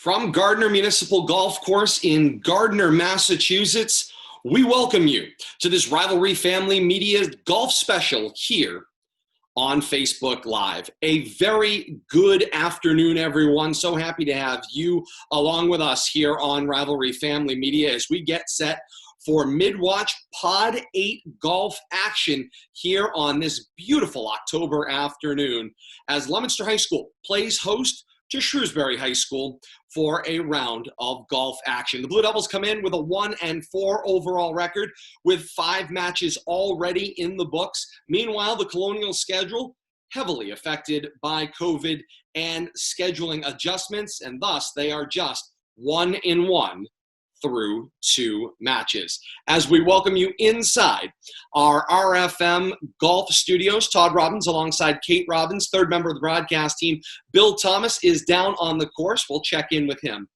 From Gardner Municipal Golf Course in Gardner, Massachusetts, we welcome you to this Rivalry Family Media Golf Special here on Facebook Live. A very good afternoon, everyone. So happy to have you along with us here on Rivalry Family Media as we get set for Mid-Wach Pod 8 golf action here on this beautiful October afternoon as Leominster High School plays host to Shrewsbury High School for a round of golf action. The Blue Devils come in with a 1-4 overall record with 5 matches already in the books. Meanwhile, the Colonial schedule heavily affected by COVID and scheduling adjustments, and thus they are just 1-1 through 2 matches. As we welcome you inside our RFM golf studios, Todd Robbins alongside Kate Robbins, third member of the broadcast team. Bill Thomas is down on the course. We'll check in with him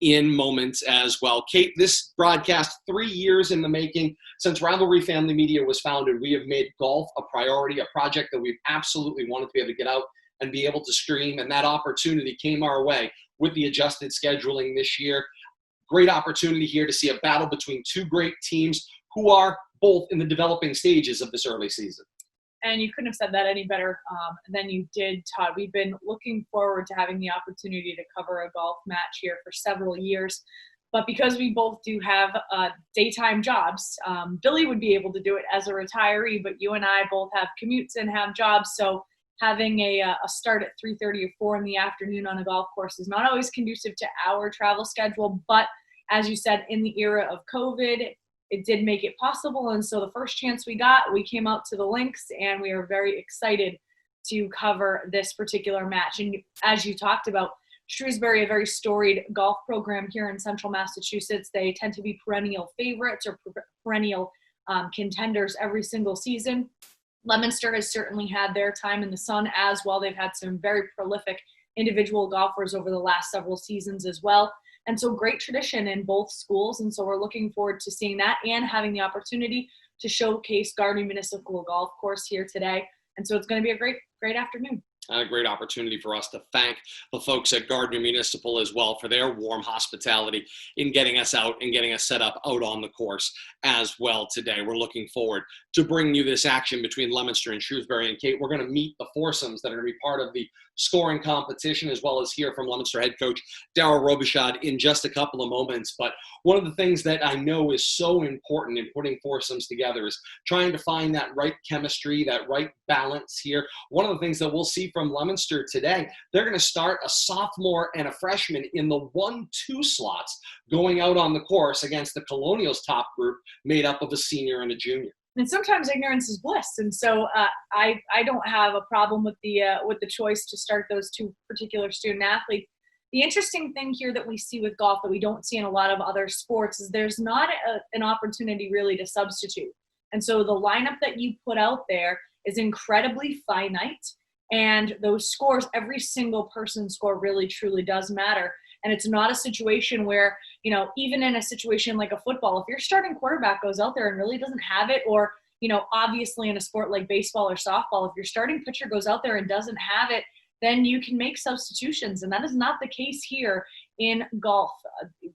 in moments as well. Kate, this broadcast 3 years in the making. Since Rivalry Family Media was founded, we have made golf a priority, a project that we've absolutely wanted to be able to get out and be able to stream, and that opportunity came our way with the adjusted scheduling this year. Great opportunity here to see a battle between two great teams who are both in the developing stages of this early season. And you couldn't have said that any better than you did, Todd. We've been looking forward to having the opportunity to cover a golf match here for several years. But because we both do have daytime jobs, Billy would be able to do it as a retiree, but you and I both have commutes and have jobs. So having a start at 3:30 or 4 in the afternoon on a golf course is not always conducive to our travel schedule. But as you said, in the era of COVID, it did make it possible. And so the first chance we got, we came out to the links, and we are very excited to cover this particular match. And as you talked about, Shrewsbury, a very storied golf program here in central Massachusetts. They tend to be perennial favorites or perennial contenders every single season. Leominster has certainly had their time in the sun as well. They've had some very prolific individual golfers over the last several seasons as well. And so great tradition in both schools. And so we're looking forward to seeing that and having the opportunity to showcase Gardner Municipal Golf Course here today. And so it's going to be a great afternoon. A great opportunity for us to thank the folks at Gardner Municipal as well for their warm hospitality in getting us out and getting us set up out on the course as well today. We're looking forward to bringing you this action between Leominster and Shrewsbury. And Kate, we're going to meet the foursomes that are going to be part of the scoring competition, as well as hear from Leominster head coach Darryl Robichaud in just a couple of moments. But one of the things that I know is so important in putting foursomes together is trying to find that right chemistry, that right balance here. One of the things that we'll see from Leominster today, they're going to start a sophomore and a freshman in the 1-2 slots going out on the course against the Colonial's top group made up of a senior and a junior. And sometimes ignorance is bliss, and so I don't have a problem with the choice to start those two particular student athletes. The interesting thing here that we see with golf that we don't see in a lot of other sports is there's not an opportunity really to substitute, and so the lineup that you put out there is incredibly finite, and those scores, every single person's score really truly does matter. And it's not a situation where, even in a situation like a football, if your starting quarterback goes out there and really doesn't have it, or, obviously in a sport like baseball or softball, if your starting pitcher goes out there and doesn't have it, then you can make substitutions. And that is not the case here in golf.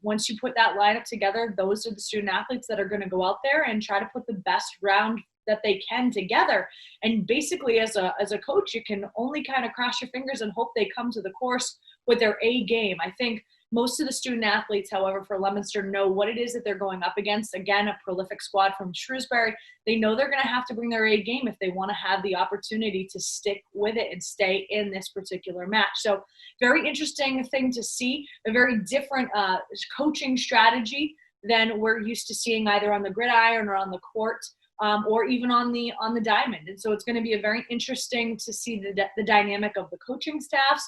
Once you put that lineup together, those are the student athletes that are going to go out there and try to put the best round that they can together. And basically as a coach, you can only kind of cross your fingers and hope they come to the course with their A game. I think most of the student athletes, however, for Leominster know what it is that they're going up against. Again, a prolific squad from Shrewsbury. They know they're going to have to bring their A game if they want to have the opportunity to stick with it and stay in this particular match. So very interesting thing to see, a very different coaching strategy than we're used to seeing either on the gridiron or on the court. Or even on the diamond. And so it's going to be a very interesting to see the dynamic of the coaching staffs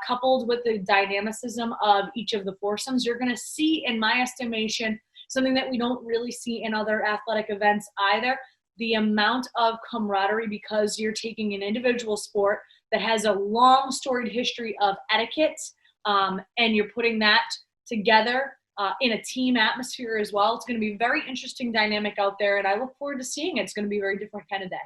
coupled with the dynamicism of each of the foursomes. You're going to see, in my estimation, something that we don't really see in other athletic events either, the amount of camaraderie, because you're taking an individual sport that has a long storied history of etiquette and you're putting that together in a team atmosphere as well. It's going to be a very interesting dynamic out there, and I look forward to seeing it. It's going to be a very different kind of day.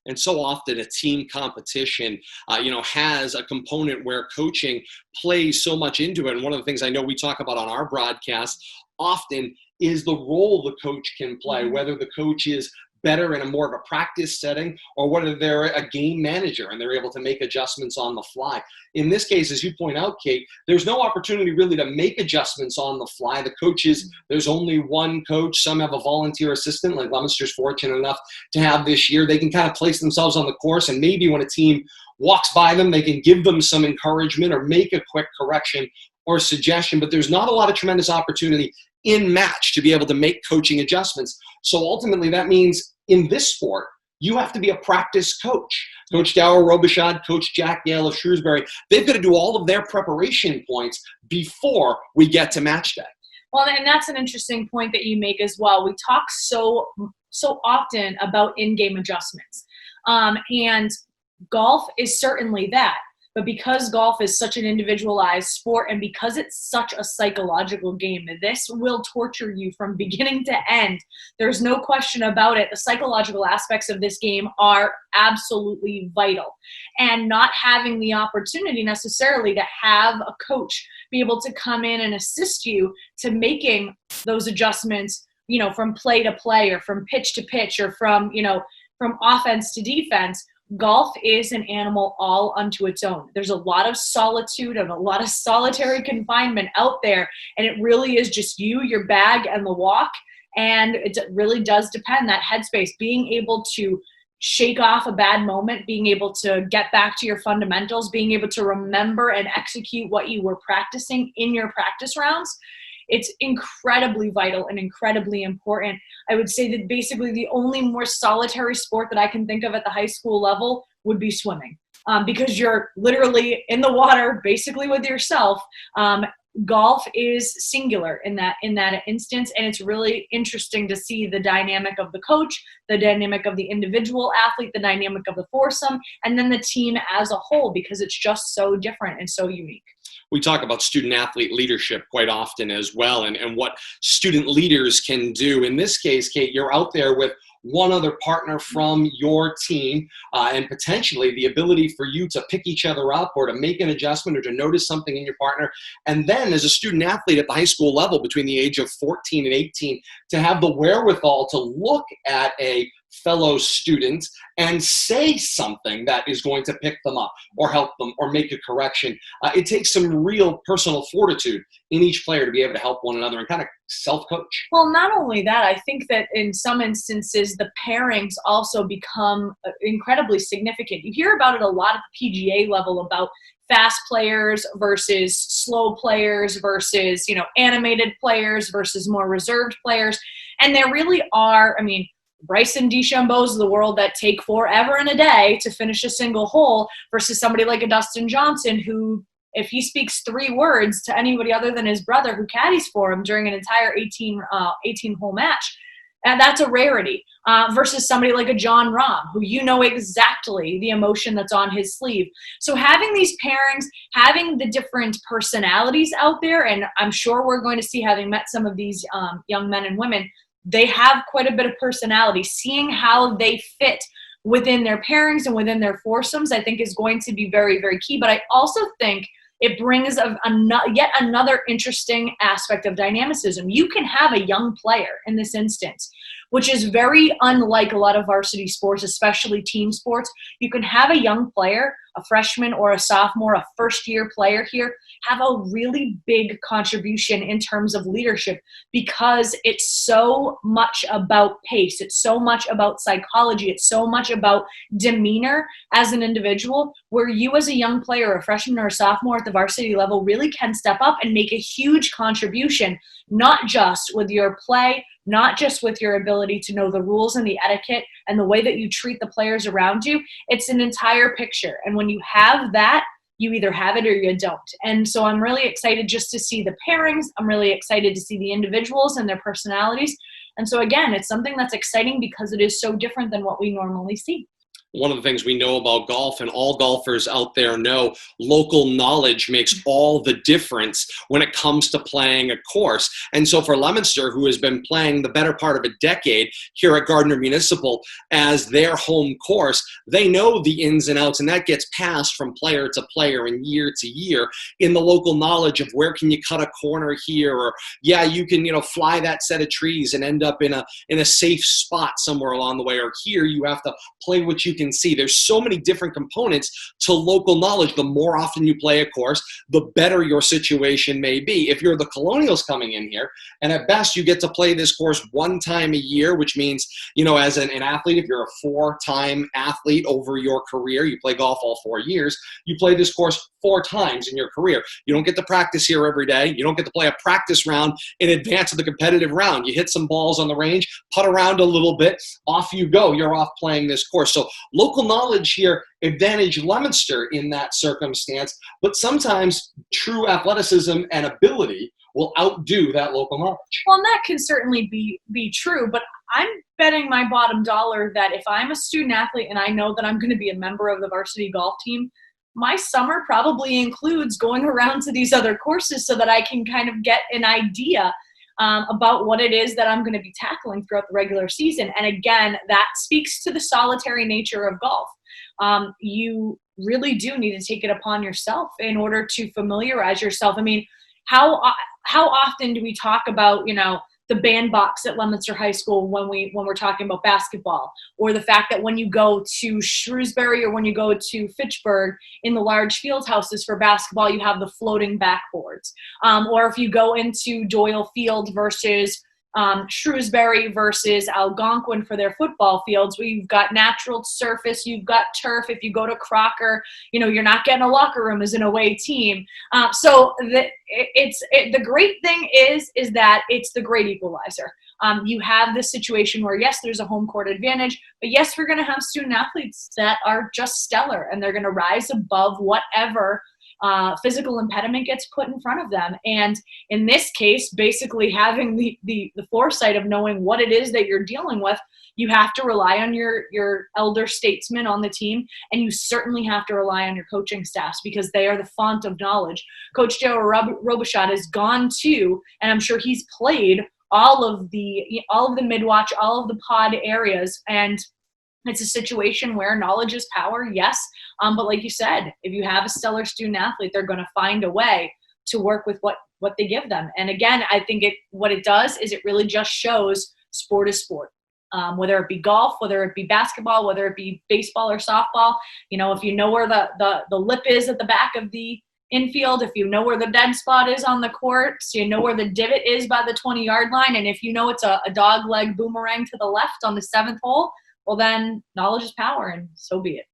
And so often a team competition, has a component where coaching plays so much into it. And one of the things I know we talk about on our broadcast often is the role the coach can play, whether the coach is better in a more of a practice setting or whether they're a game manager and they're able to make adjustments on the fly. In this case, as you point out, Kate, there's no opportunity really to make adjustments on the fly. The coaches, there's only one coach. Some have a volunteer assistant, like Leominster's fortunate enough to have this year. They can kind of place themselves on the course, and maybe when a team walks by them, they can give them some encouragement or make a quick correction or suggestion, but there's not a lot of tremendous opportunity in match to be able to make coaching adjustments. So ultimately that means in this sport, you have to be a practice coach. Coach Dower Robichaud, Coach Jack Yale of Shrewsbury, they've got to do all of their preparation points before we get to match day. Well, and that's an interesting point that you make as well. We talk so often about in-game adjustments. And golf is certainly that. But because golf is such an individualized sport and because it's such a psychological game, this will torture you from beginning to end. There's no question about it. The psychological aspects of this game are absolutely vital. And not having the opportunity necessarily to have a coach be able to come in and assist you to making those adjustments, from play to play or from pitch to pitch or from offense to defense. Golf is an animal all unto its own. There's a lot of solitude and a lot of solitary confinement out there, and it really is just you, your bag, and the walk, and it really does depend, that headspace, being able to shake off a bad moment, being able to get back to your fundamentals, being able to remember and execute what you were practicing in your practice rounds. It's incredibly vital and incredibly important. I would say that basically the only more solitary sport that I can think of at the high school level would be swimming, because you're literally in the water basically with yourself. Golf is singular in that instance, and it's really interesting to see the dynamic of the coach, the dynamic of the individual athlete, the dynamic of the foursome, and then the team as a whole, because it's just so different and so unique. We talk about student-athlete leadership quite often as well, and what student leaders can do. In this case, Kate, you're out there with one other partner from your team, and potentially the ability for you to pick each other up or to make an adjustment or to notice something in your partner. And then as a student-athlete at the high school level between the age of 14 and 18, to have the wherewithal to look at a fellow student and say something that is going to pick them up or help them or make a correction. It takes some real personal fortitude in each player to be able to help one another and kind of self-coach. Well, not only that, I think that in some instances, the pairings also become incredibly significant. You hear about it a lot at the PGA level about fast players versus slow players versus, animated players versus more reserved players. And there really are, Bryson DeChambeau's of the world that take forever and a day to finish a single hole versus somebody like a Dustin Johnson who, if he speaks 3 words to anybody other than his brother who caddies for him during an entire 18-hole match, and that's a rarity, versus somebody like a John Rahm who exactly the emotion that's on his sleeve. So having these pairings, having the different personalities out there, and I'm sure we're going to see, having met some of these young men and women, they have quite a bit of personality. Seeing how they fit within their pairings and within their foursomes, I think is going to be very, very key. But I also think it brings yet another interesting aspect of dynamicism. You can have a young player in this instance, which is very unlike a lot of varsity sports, especially team sports. You can have a young player, a freshman or a sophomore, a first-year player here, have a really big contribution in terms of leadership because it's so much about pace. It's so much about psychology. It's so much about demeanor as an individual, where you as a young player, a freshman or a sophomore at the varsity level, really can step up and make a huge contribution, not just with your play, not just with your ability to know the rules and the etiquette and the way that you treat the players around you. It's an entire picture. And when you have that, you either have it or you don't. And so I'm really excited just to see the pairings. I'm really excited to see the individuals and their personalities. And so again, it's something that's exciting because it is so different than what we normally see. One of the things we know about golf, and all golfers out there know, local knowledge makes all the difference when it comes to playing a course. And so for Leominster, who has been playing the better part of a decade here at Gardner Municipal as their home course, they know the ins and outs, and that gets passed from player to player and year to year in the local knowledge of where can you cut a corner here, or yeah, you can, fly that set of trees and end up in a safe spot somewhere along the way, or here you have to play what you can see. There's so many different components to local knowledge. The more often you play a course, the better your situation may be. If you're the Colonials coming in here, and at best you get to play this course one time a year, which means, as an athlete, if you're a 4-time athlete over your career, you play golf all 4 years, you play this course 4 times in your career. You don't get to practice here every day. You don't get to play a practice round in advance of the competitive round. You hit some balls on the range, putt around a little bit, off you go. You're off playing this course. So local knowledge here advantage Leominster in that circumstance, but sometimes true athleticism and ability will outdo that local knowledge. Well, and that can certainly be true, but I'm betting my bottom dollar that if I'm a student athlete and I know that I'm going to be a member of the varsity golf team, my summer probably includes going around to these other courses so that I can kind of get an idea about what it is that I'm going to be tackling throughout the regular season. And again, that speaks to the solitary nature of golf. You really do need to take it upon yourself in order to familiarize yourself. I mean, how often do we talk about, the bandbox at Leominster High School when we're talking about basketball, or the fact that when you go to Shrewsbury or when you go to Fitchburg in the large field houses for basketball, you have the floating backboards. Or if you go into Doyle Field versus Shrewsbury versus Algonquin for their football fields, where you've got natural surface, you've got turf. If you go to Crocker, you're not getting a locker room as an away team. So the great thing is that it's the great equalizer. You have this situation where, yes, there's a home court advantage, but yes, we're going to have student athletes that are just stellar, and they're going to rise above whatever physical impediment gets put in front of them. And in this case, basically having the foresight of knowing what it is that you're dealing with, you have to rely on your elder statesmen on the team, and you certainly have to rely on your coaching staffs because they are the font of knowledge. Coach Joe Robichaud has gone to, and I'm sure he's played all of the Mid-Wach, all of the pod areas, and it's a situation where knowledge is power, yes. But like you said, if you have a stellar student athlete, they're going to find a way to work with what they give them. And again, I think what it does is it really just shows sport is sport. Whether it be golf, whether it be basketball, whether it be baseball or softball, if you know where the lip is at the back of the infield, if you know where the dead spot is on the court, so you know where the divot is by the 20-yard line, and if you know it's a dog leg boomerang to the left on the 7th hole, well, then knowledge is power, and so be it.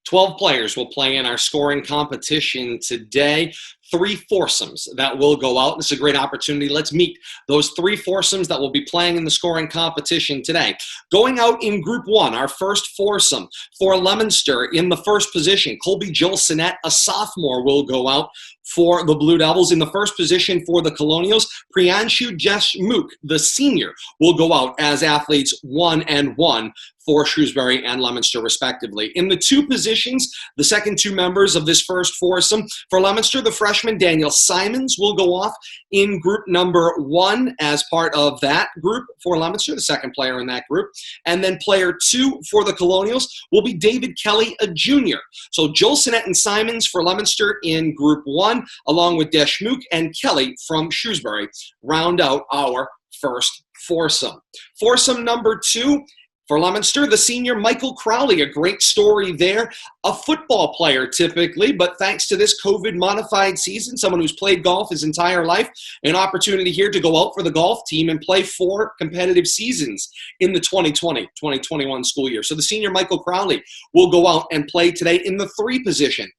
12 players will play in our scoring competition today. 3 foursomes that will go out. This is a great opportunity. Let's meet those 3 foursomes that will be playing in the scoring competition today. Going out in Group 1, our first foursome for Leominster in the first position, Colby Jolsonette, a sophomore, will go out for the Blue Devils. In the first position for the Colonials, Priyanshu Deshmukh, the senior, will go out as athletes 1 and 1 for Shrewsbury and Leominster, respectively. In the 2 positions, the second 2 members of this first foursome, for Leominster, the freshman Daniel Simons will go off in group number 1 as part of that group for Leominster, the second player in that group. And then player 2 for the Colonials will be David Kelly, a junior. So Jolsonette and Simons for Leominster in group 1, along with Deshmukh and Kelly from Shrewsbury, round out our first foursome. Foursome number 2, for Leominster, the senior Michael Crowley, a great story there. A football player typically, but thanks to this COVID-modified season, someone who's played golf his entire life, an opportunity here to go out for the golf team and play 4 competitive seasons in the 2020-2021 school year. So the senior Michael Crowley will go out and play today in the 3 position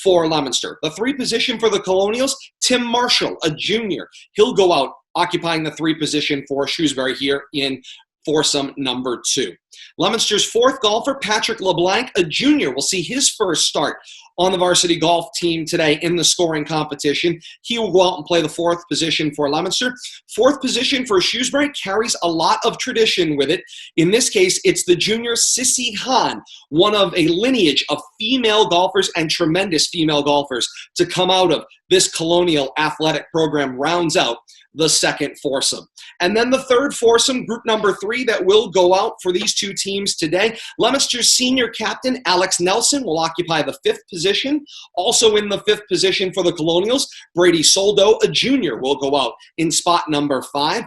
for Leominster. The 3 position for the Colonials, Tim Marshall, a junior. He'll go out occupying the 3 position for Shrewsbury here in foursome number 2. Leominster's fourth golfer, Patrick LeBlanc, a junior, will see his first start on the varsity golf team today in the scoring competition. He will go out and play the fourth position for Leominster. Fourth position for Shrewsbury carries a lot of tradition with it. In this case, it's the junior Sissy Han, one of a lineage of female golfers and tremendous female golfers to come out of this colonial athletic program, rounds out the second foursome. And then the third foursome, group number 3, that will go out for these two teams today. Leominster's senior captain, Alex Nelson, will occupy the 5th position. Also in the 5th position for the Colonials, Brady Soldo, a junior, will go out in spot number 5.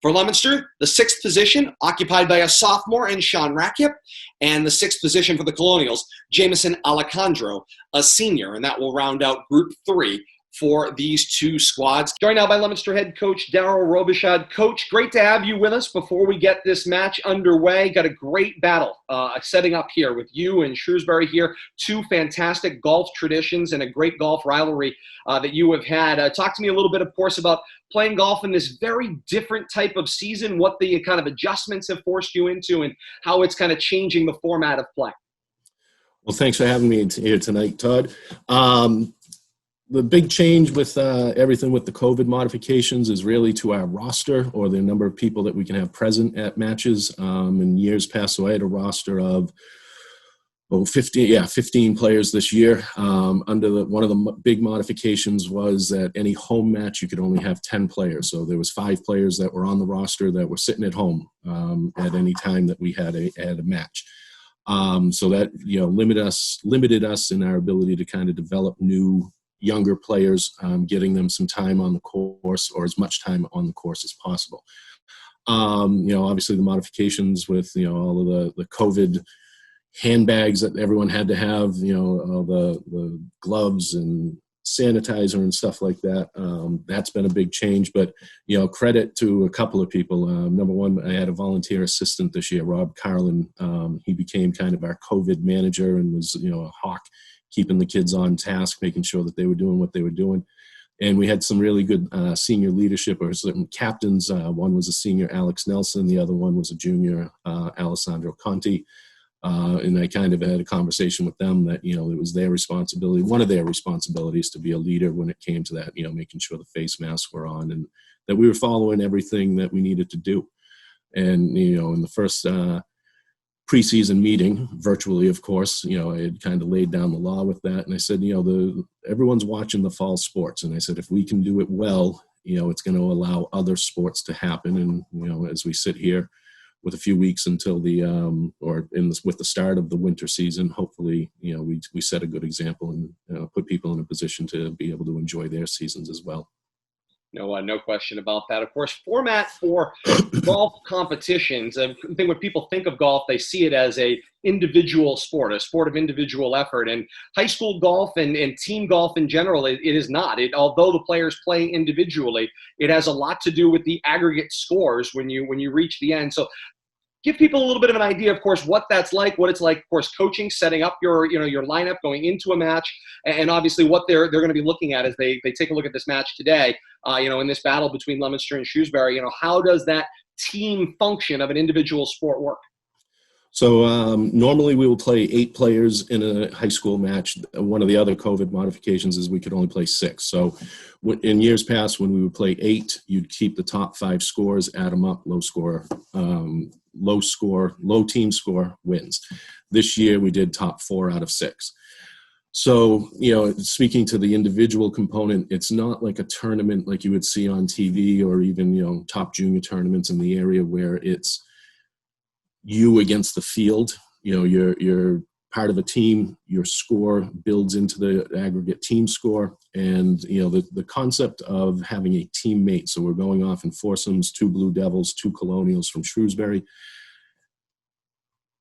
For Leominster, the 6th position occupied by a sophomore and Sean Rackip, and the 6th position for the Colonials, Jameson Alejandro, a senior, and that will round out group 3 for these two squads. Joined now by Leominster head coach Darryl Robichaud. Coach, great to have you with us before we get this match underway. Got a great battle setting up here with you and Shrewsbury here. Two fantastic golf traditions and a great golf rivalry that you have had. Talk to me a little bit, of course, about playing golf in this very different type of season, what the kind of adjustments have forced you into, and how it's kind of changing the format of play. Well, thanks for having me here tonight, Todd. The big change with everything with the COVID modifications is really to our roster, or the number of people that we can have present at matches. In years past, so I had a roster of 15 players this year. Under one of the big modifications was that any home match, you could only have 10 players. So there was 5 players that were on the roster that were sitting at home at any time that we had a match. So that limited us in our ability to kind of develop new younger players, getting them some time on the course, or as much time on the course as possible. Obviously the modifications with, all of the COVID handbags that everyone had to have, all the gloves and sanitizer and stuff like that. That's been a big change, but, credit to a couple of people. Number one, I had a volunteer assistant this year, Rob Carlin. He became kind of our COVID manager and was, a hawk, keeping the kids on task, making sure that they were doing what they were doing. And we had some really good senior leadership, or certain captains. One was a senior, Alex Nelson. The other one was a junior, Alessandro Conti. And I kind of had a conversation with them that, it was their responsibility, one of their responsibilities, to be a leader when it came to that, making sure the face masks were on and that we were following everything that we needed to do. And, in the first preseason meeting, virtually, of course, I had kind of laid down the law with that. And I said, everyone's watching the fall sports. And I said, if we can do it well, it's going to allow other sports to happen. And, as we sit here with a few weeks until with the start of the winter season, hopefully, we set a good example and put people in a position to be able to enjoy their seasons as well. No question about that. Of course, format for golf competitions. I think when people think of golf, they see it as a individual sport, a sport of individual effort. And high school golf and team golf in general, it is not. Although the players play individually, it has a lot to do with the aggregate scores when you reach the end. So give people a little bit of an idea, of course, what that's like, what it's like, of course, coaching, setting up your lineup going into a match, and obviously what they're going to be looking at as they take a look at this match today, in this battle between Leominster and Shrewsbury. How does that team function of an individual sport work? So normally we will play 8 players in a high school match. One of the other COVID modifications is we could only play 6. So in years past, when we would play 8, you'd keep the top 5 scores, add them up, low team score wins. This year we did top 4 out of 6. So, speaking to the individual component, it's not like a tournament like you would see on TV or even, top junior tournaments in the area where it's you against the field. You're part of a team, your score builds into the aggregate team score. And, the concept of having a teammate. So we're going off in foursomes, 2 Blue Devils, 2 Colonials from Shrewsbury.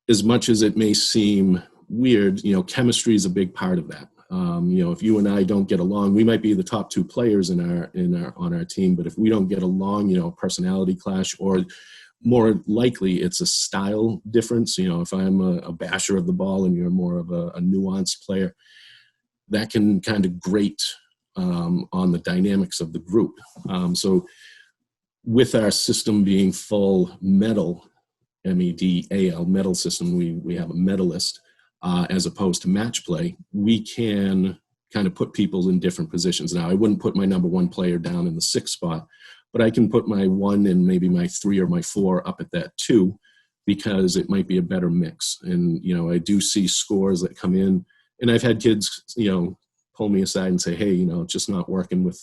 As much as it may seem weird, chemistry is a big part of that. If you and I don't get along, we might be the top 2 players on our team, but if we don't get along, personality clash, or more likely it's a style difference. If I'm a basher of the ball and you're more of a nuanced player, that can kind of grate on the dynamics of the group. So with our system being full metal, MEDAL medal system, we have a medalist, as opposed to match play, we can kind of put people in different positions. Now, I wouldn't put my number one player down in the 6th spot, but I can put my 1 and maybe my 3 or my 4 up at that 2, because it might be a better mix. And, I do see scores that come in, and I've had kids, pull me aside and say, hey, it's just not working with,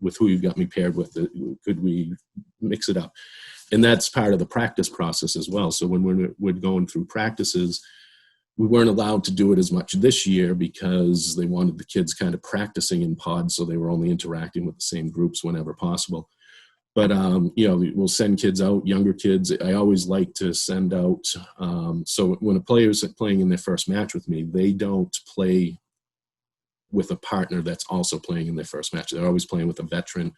with who you've got me paired with. Could we mix it up? And that's part of the practice process as well. So when we're going through practices, we weren't allowed to do it as much this year because they wanted the kids kind of practicing in pods, so they were only interacting with the same groups whenever possible. But, we'll send kids out, younger kids. I always like to send out. So when a player's playing in their first match with me, they don't play with a partner that's also playing in their first match. They're always playing with a veteran,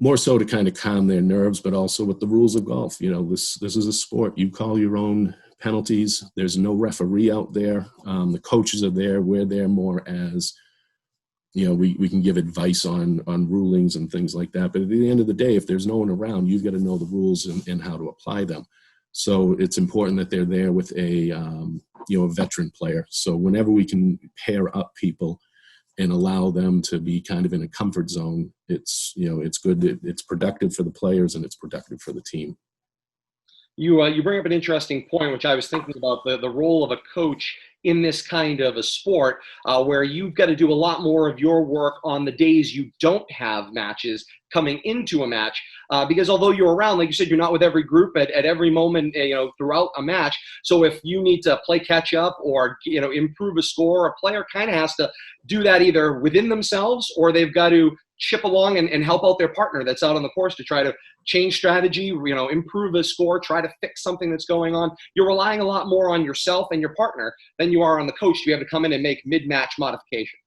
more so to kind of calm their nerves, but also with the rules of golf. This is a sport. You call your own penalties. There's no referee out there. The coaches are there. We're there more as, we can give advice on rulings and things like that. But at the end of the day, if there's no one around, you've got to know the rules and how to apply them. So it's important that they're there with a veteran player. So whenever we can pair up people and allow them to be kind of in a comfort zone, it's good. It's productive for the players and it's productive for the team. You bring up an interesting point, which I was thinking about, the role of a coach in this kind of a sport, where you've got to do a lot more of your work on the days you don't have matches coming into a match, because although you're around, like you said, you're not with every group at every moment, throughout a match. So if you need to play catch up or, improve a score, a player kind of has to do that either within themselves, or they've got to chip along and help out their partner that's out on the course to try to change strategy, improve a score, try to fix something that's going on. You're relying a lot more on yourself and your partner than you are on the coach to be able to come in and make mid-match modifications.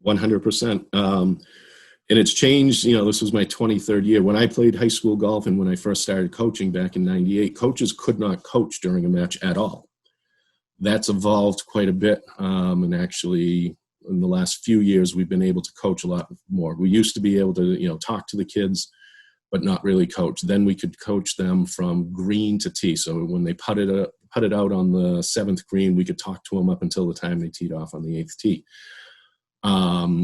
100%. And it's changed. This was my 23rd year. When I played high school golf and when I first started coaching back in '98, coaches could not coach during a match at all. That's evolved quite a bit. And actually, in the last few years, we've been able to coach a lot more. We used to be able to, talk to the kids, but not really coach. Then we could coach them from green to tee. So when they putted out on the 7th green, we could talk to them up until the time they teed off on the 8th tee.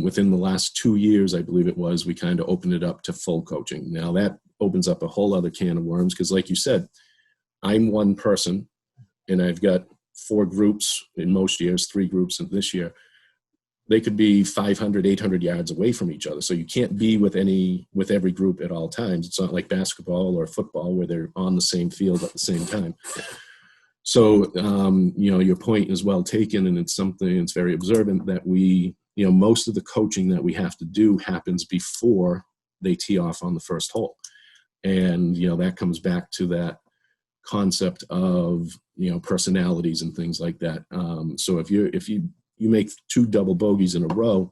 Within the last 2 years, I believe it was, we kind of opened it up to full coaching. Now that opens up a whole other can of worms because, like you said, I'm one person and I've got 4 groups in most years, 3 groups in this year. They could be 500, 800 yards away from each other. So you can't be with every group at all times. It's not like basketball or football where they're on the same field at the same time. So, your point is well taken, and it's something that's very observant that we, most of the coaching that we have to do happens before they tee off on the first hole. And, that comes back to that concept of, personalities and things like that. So if you make 2 double bogeys in a row,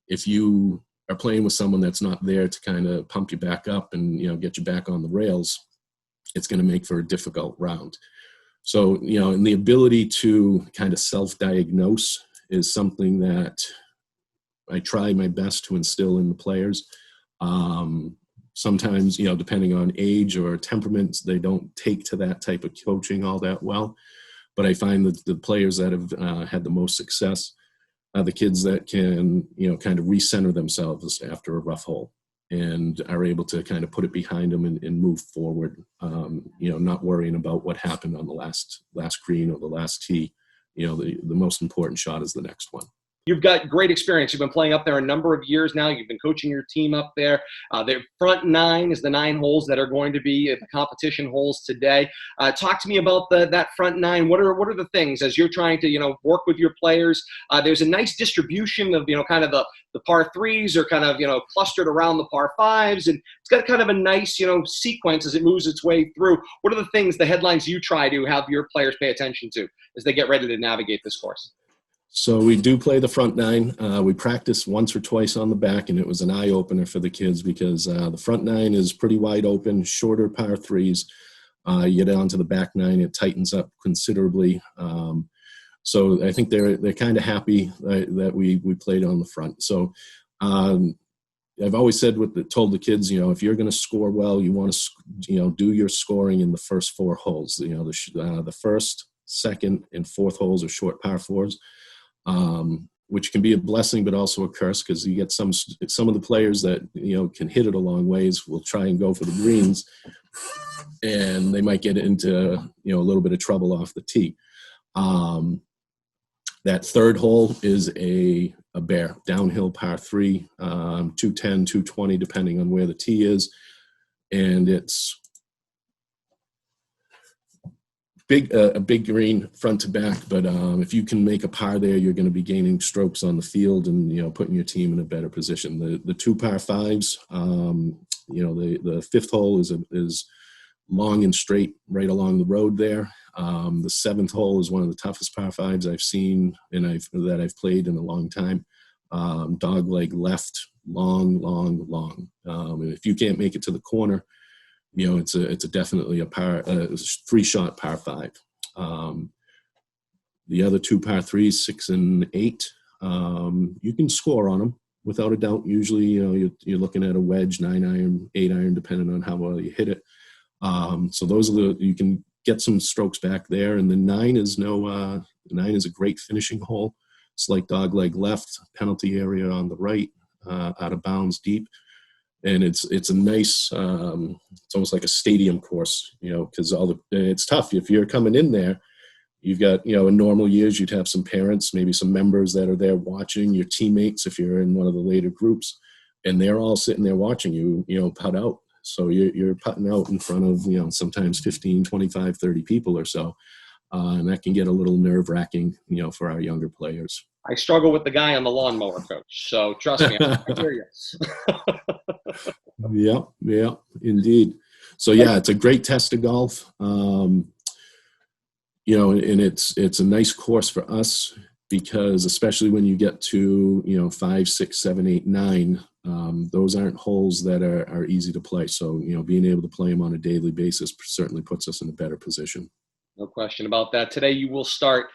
if you are playing with someone that's not there to kind of pump you back up and, get you back on the rails, it's going to make for a difficult round. So, and the ability to kind of self-diagnose is something that I try my best to instill in the players. Sometimes, depending on age or temperaments, they don't take to that type of coaching all that well. But I find that the players that have had the most success are the kids that can, kind of recenter themselves after a rough hole and are able to kind of put it behind them and move forward, not worrying about what happened on the last green or the last tee. The most important shot is the next one. You've got great experience. You've been playing up there a number of years now. You've been coaching your team up there. The front 9 is the 9 holes that are going to be the competition holes today. Talk to me about that front 9. What are the things as you're trying to work with your players? There's a nice distribution of kind of the par 3s are kind of clustered around the par 5s, and it's got kind of a nice sequence as it moves its way through. What are the things, the headlines you try to have your players pay attention to as they get ready to navigate this course? So we do play the front 9. We practiced once or twice on the back, and it was an eye-opener for the kids because the front 9 is pretty wide open, shorter par 3s. You get onto the back 9, it tightens up considerably. So I think they're kind of happy that we played on the front. So I've always said told the kids, if you're going to score well, you want to, do your scoring in the first 4 holes. The first, second, and fourth holes are short par 4s, which can be a blessing but also a curse, because you get some of the players that can hit it a long ways will try and go for the greens, and they might get into a little bit of trouble off the tee. That third hole is a bear, downhill par 3, 210, 220, depending on where the tee is. And it's a big green front to back. But if you can make a par there, you're going to be gaining strokes on the field and, putting your team in a better position. The 2 par 5s, the fifth hole is long and straight right along the road there. The 7th hole is one of the toughest par 5s I've seen and that I've played in a long time. Dog leg left, long. And if you can't make it to the corner, it's definitely a 3-shot par 5. The other 2 par 3s, 6 and 8, you can score on them without a doubt. Usually, you're looking at a wedge, 9 iron, 8 iron, depending on how well you hit it. So those are you can get some strokes back there. And then 9 is 9 is a great finishing hole. Slight dog leg left, penalty area on the right, out of bounds deep. And it's a nice, it's almost like a stadium course, because it's tough. If you're coming in there, you've got, in normal years, you'd have some parents, maybe some members that are there watching, your teammates, if you're in one of the later groups, and they're all sitting there watching you, putt out. So you're putting out in front of, sometimes 15, 25, 30 people or so. And that can get a little nerve-wracking, for our younger players. I struggle with the guy on the lawnmower, Coach. So trust me, I hear you. Yeah, indeed. So yeah, it's a great test of golf. And it's a nice course for us because especially when you get to 5, 6, 7, 8, 9, those aren't holes that are easy to play. So being able to play them on a daily basis certainly puts us in a better position. No question about that. Today you will start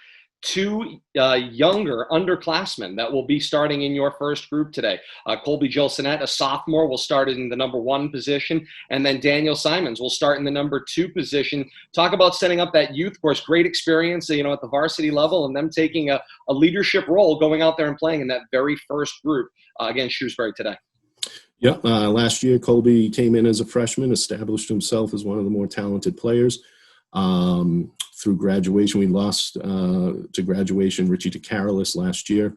2 younger underclassmen that will be starting in your first group today. Colby Gilsonette, a sophomore, will start in the number 1 position, and then Daniel Simons will start in the number 2 position. Talk about setting up that youth course. Great experience, at the varsity level, and them taking a leadership role, going out there and playing in that very first group against Shrewsbury today. Yeah, last year Colby came in as a freshman, established himself as one of the more talented players. Through graduation, we lost to graduation Richie DeCarolis last year.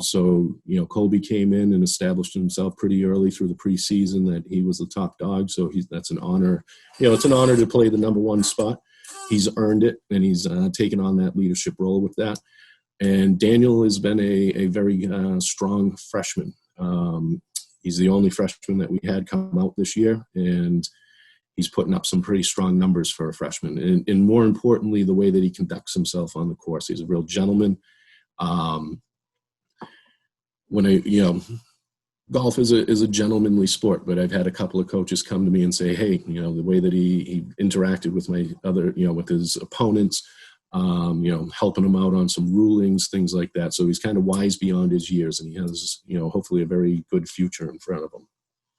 So Colby came in and established himself pretty early through the preseason that he was the top dog. So that's an honor. It's an honor to play the number 1 spot. He's earned it, and he's taken on that leadership role with that. And Daniel has been a very strong freshman. He's the only freshman that we had come out this year, and he's putting up some pretty strong numbers for a freshman. And more importantly, the way that he conducts himself on the course. He's a real gentleman. Golf is a gentlemanly sport, but I've had a couple of coaches come to me and say, hey, the way that he interacted with my other, with his opponents, helping him out on some rulings, things like that. So he's kind of wise beyond his years, and he has, hopefully a very good future in front of him.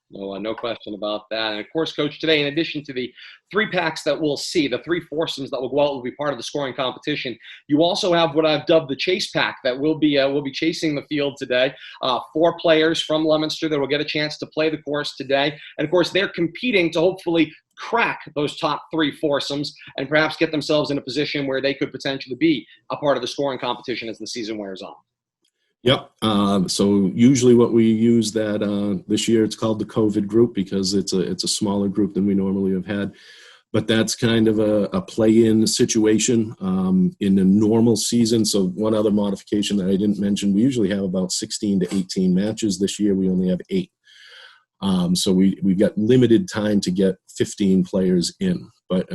No question about that. And of course, Coach, today, in addition to the 3 packs that we'll see, the 3 foursomes that will go out will be part of the scoring competition. You also have what I've dubbed the chase pack that will be chasing the field today. 4 players from Leominster that will get a chance to play the course today. And of course, they're competing to hopefully crack those top 3 foursomes and perhaps get themselves in a position where they could potentially be a part of the scoring competition as the season wears on. Yep. So usually what we use that this year, it's called the COVID group because it's a smaller group than we normally have had. But that's kind of a play-in situation in a normal season. So one other modification that I didn't mention, we usually have about 16 to 18 matches. This year we only have 8. So we've got limited time to get 15 players in. But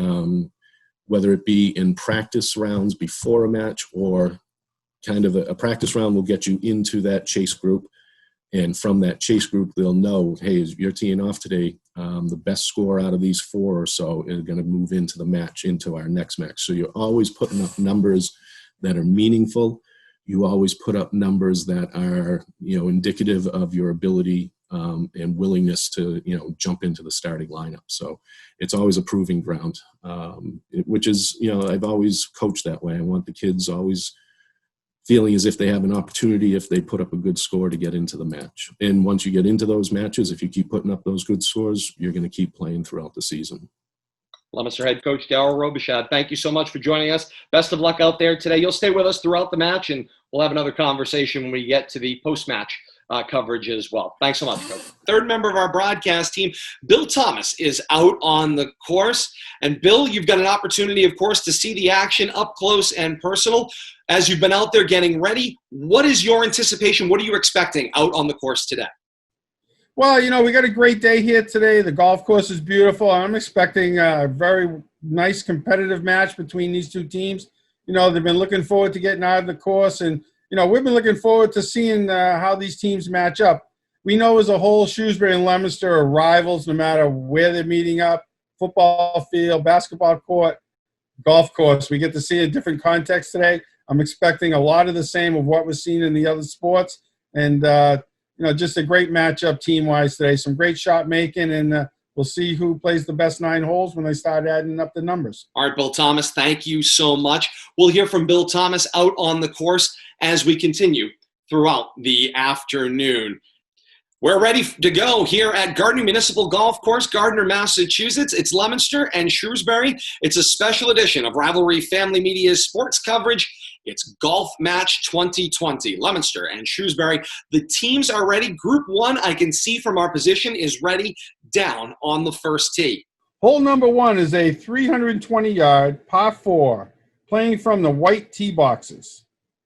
whether it be in practice rounds before a match or kind of a practice round will get you into that chase group. And from that chase group, they'll know, hey, you're teeing off today. The best score out of these 4 or so is going to move into the match, into our next match. So you're always putting up numbers that are meaningful. You always put up numbers that are, indicative of your ability and willingness to, jump into the starting lineup. So it's always a proving ground, which is, I've always coached that way. I want the kids always feeling as if they have an opportunity if they put up a good score to get into the match. And once you get into those matches, if you keep putting up those good scores, you're going to keep playing throughout the season. Leominster head coach Darryl Robichaud, thank you so much for joining us. Best of luck out there today. You'll stay with us throughout the match, and we'll have another conversation when we get to the post-match coverage as well. Thanks so much, Coach. Third member of our broadcast team, Bill Thomas, is out on the course. And Bill, you've got an opportunity, of course, to see the action up close and personal. As you've been out there getting ready, what is your anticipation? What are you expecting out on the course today? Well, we got a great day here today. The golf course is beautiful. I'm expecting a very nice competitive match between these two teams. They've been looking forward to getting out of the course, and we've been looking forward to seeing how these teams match up. We know as a whole, Shrewsbury and Leominster are rivals no matter where they're meeting up. Football field, basketball court, golf course. We get to see a different context today. I'm expecting a lot of the same of what was seen in the other sports. And, just a great matchup team-wise today. Some great shot making, and we'll see who plays the best 9 holes when they start adding up the numbers. All right, Bill Thomas, thank you so much. We'll hear from Bill Thomas out on the course as we continue throughout the afternoon. We're ready to go here at Gardner Municipal Golf Course, Gardner, Massachusetts. It's Leominster and Shrewsbury. It's a special edition of Rivalry Family Media's sports coverage. It's Golf Match 2020, Leominster and Shrewsbury. The teams are ready. Group 1, I can see from our position, is ready down on the first tee. Hole number 1 is a 320-yard par 4, playing from the white tee boxes.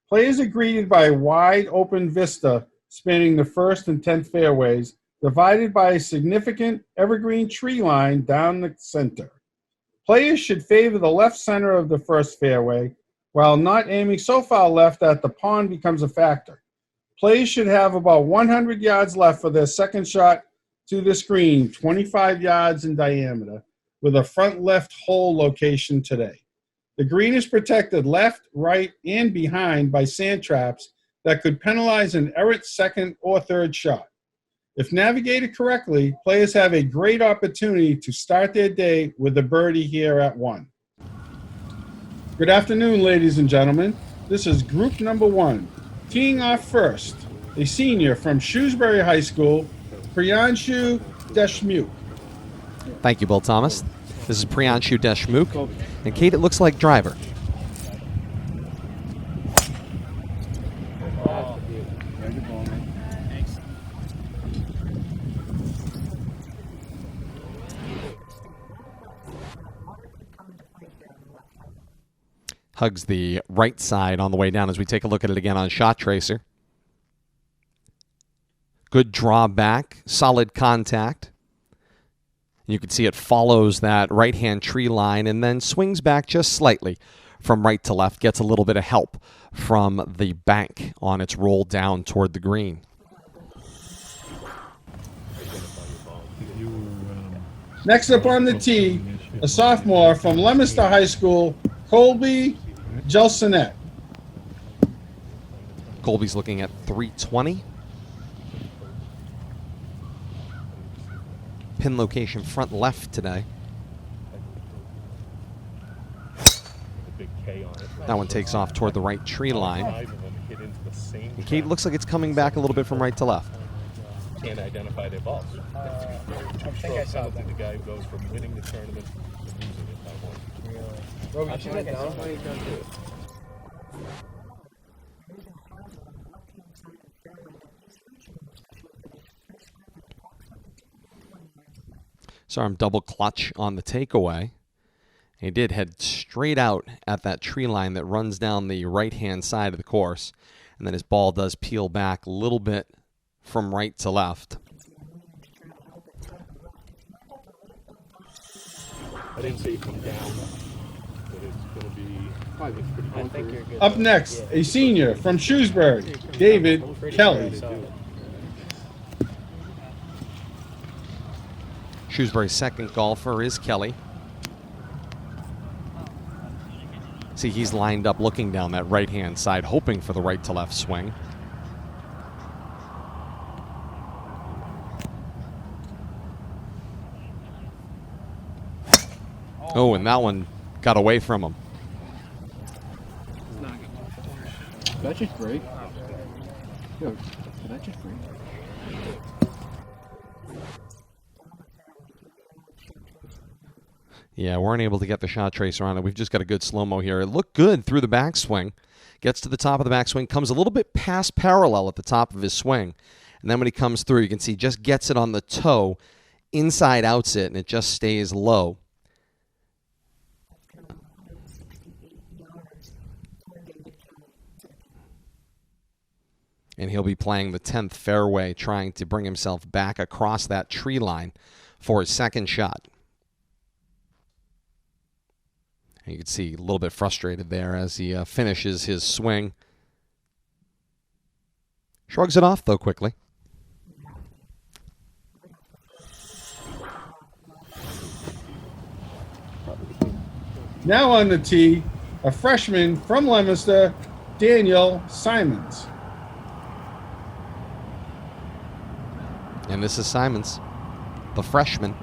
Players are greeted by a wide open vista spanning the first and 10th fairways, divided by a significant evergreen tree line down the center. Players should favor the left center of the first fairway, while not aiming so far left that the pond becomes a factor. Players should have about 100 yards left for their second shot to this green, 25 yards in diameter, with a front left hole location today. The green is protected left, right, and behind by sand traps that could penalize an errant second or third shot. If navigated correctly, players have a great opportunity to start their day with a birdie here at 1. Good afternoon, ladies and gentlemen. This is group number 1. Teeing off first, a senior from Shrewsbury High School, Priyanshu Deshmukh. Thank you, Bill Thomas. This is Priyanshu Deshmukh. And Kate, it looks like driver. Hugs the right side on the way down as we take a look at it again on Shot Tracer. Good draw back, solid contact. You can see it follows that right-hand tree line and then swings back just slightly from right to left, gets a little bit of help from the bank on its roll down toward the green. Next up on the tee, a sophomore from Leominster High School, Colby Gelsonet. Colby's looking at 320. Pin location front left today. That one takes off toward the right tree line. And Kate, looks like it's coming back a little bit from right to left. Can't identify their balls. Two strokes penalty. The guy goes from winning the tournament to losing it by 1. Saw him double clutch on the takeaway. He did head straight out at that tree line that runs down the right-hand side of the course. And then his ball does peel back a little bit from right to left. I didn't say from down, but it's going to be pretty good. Up next, a senior from Shrewsbury, David Kelly. Shrewsbury's second golfer is Kelly. See, he's lined up looking down that right-hand side, hoping for the right to left swing. Oh, and that one got away from him. Did that just break? Yo, did that just break? Yeah, weren't able to get the shot tracer on it. We've just got a good slow-mo here. It looked good through the backswing. Gets to the top of the backswing, comes a little bit past parallel at the top of his swing. And then when he comes through, you can see he just gets it on the toe, inside outs it, and it just stays low. And he'll be playing the 10th fairway, trying to bring himself back across that tree line for his second shot. And you can see a little bit frustrated there as he finishes his swing. Shrugs it off, though, quickly. Now on the tee, a freshman from Leominster, Daniel Simons. And this is Simons, the freshman.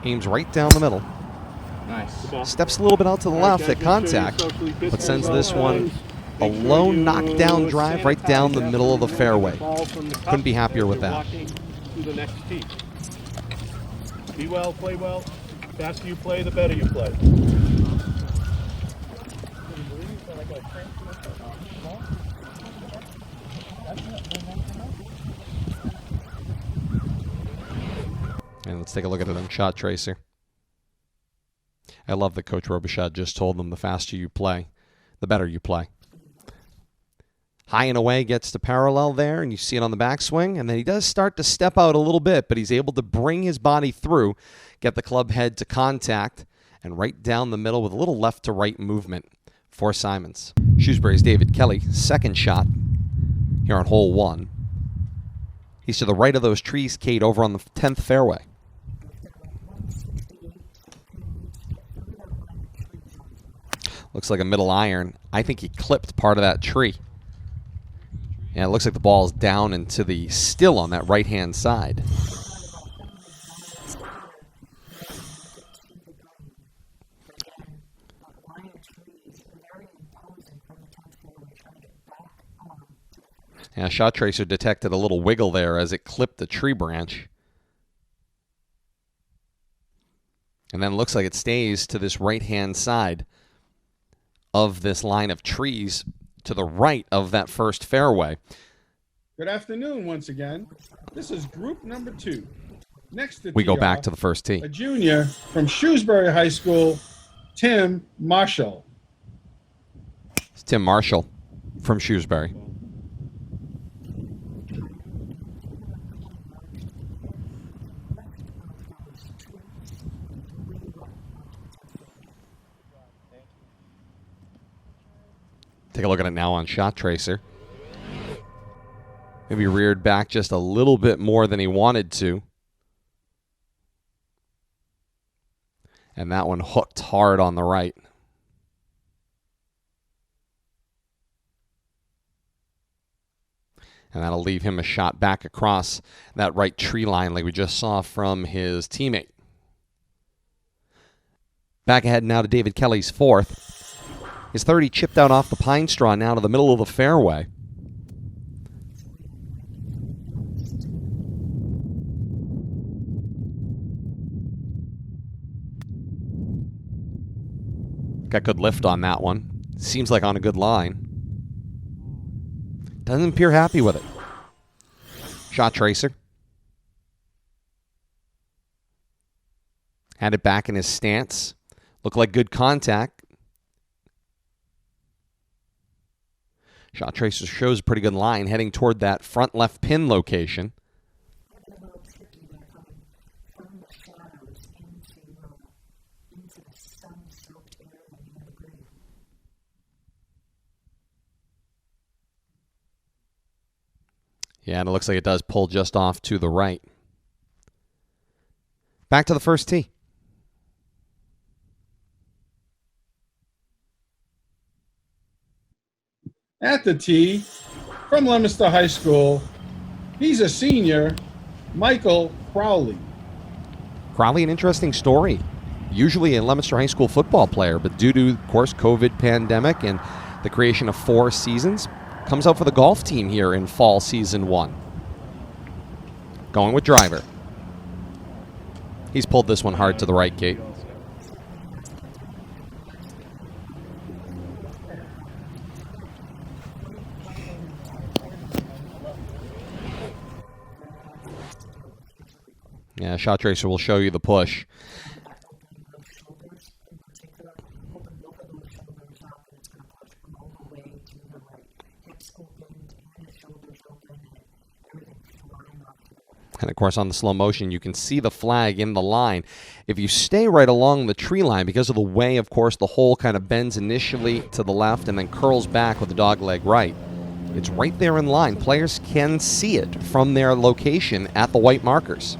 Aims right down the middle. Nice. Steps a little bit out to the left at contact, but sends this one a low knockdown drive right down the middle of the fairway. Couldn't be happier with that. To the next tee. Be well, play well. The faster you play, the better you play. And let's take a look at it on shot tracer. I love that Coach Robichaud just told them the faster you play, the better you play. High and away gets to parallel there, and you see it on the backswing, and then he does start to step out a little bit, but he's able to bring his body through, get the club head to contact, and right down the middle with a little left to right movement for Simons. Shrewsbury's David Kelly, second shot here on hole 1. He's to the right of those trees, Kate, over on the 10th fairway. Looks like a middle iron. I think he clipped part of that tree. And it looks like the ball is down into the still on that right-hand side. Yeah, shot tracer detected a little wiggle there as it clipped the tree branch. And then it looks like it stays to this right-hand side of this line of trees to the right of that first fairway. Good afternoon once again. This is group number 2. Next to We go tee back off, to the first tee. a junior from Shrewsbury High School, Tim Marshall. It's Tim Marshall from Shrewsbury. Take a look at it now on shot tracer. Maybe reared back just a little bit more than he wanted to. And that one hooked hard on the right. And that'll leave him a shot back across that right tree line like we just saw from his teammate. Back ahead now to David Kelly's fourth. His 30 chipped out off the pine straw now to the middle of the fairway. Got good lift on that one. Seems like on a good line. Doesn't appear happy with it. Shot tracer. Had it back in his stance. Looked like good contact. Shot tracer shows a pretty good line heading toward that front left pin location. Yeah, and it looks like it does pull just off to the right. Back to the first tee. At the tee, from Leominster High School, he's a senior, Michael Crowley. Crowley, an interesting story. Usually a Leominster High School football player, but due to, of course, COVID pandemic and the creation of 4 seasons, comes out for the golf team here in fall season 1. Going with driver. He's pulled this one hard to the right, Kate. Yeah, Shot Tracer will show you the push. And of course, on the slow motion, you can see the flag in the line. If you stay right along the tree line, because of the way, of course, the hole kind of bends initially to the left and then curls back with the dog leg right, it's right there in line. Players can see it from their location at the white markers.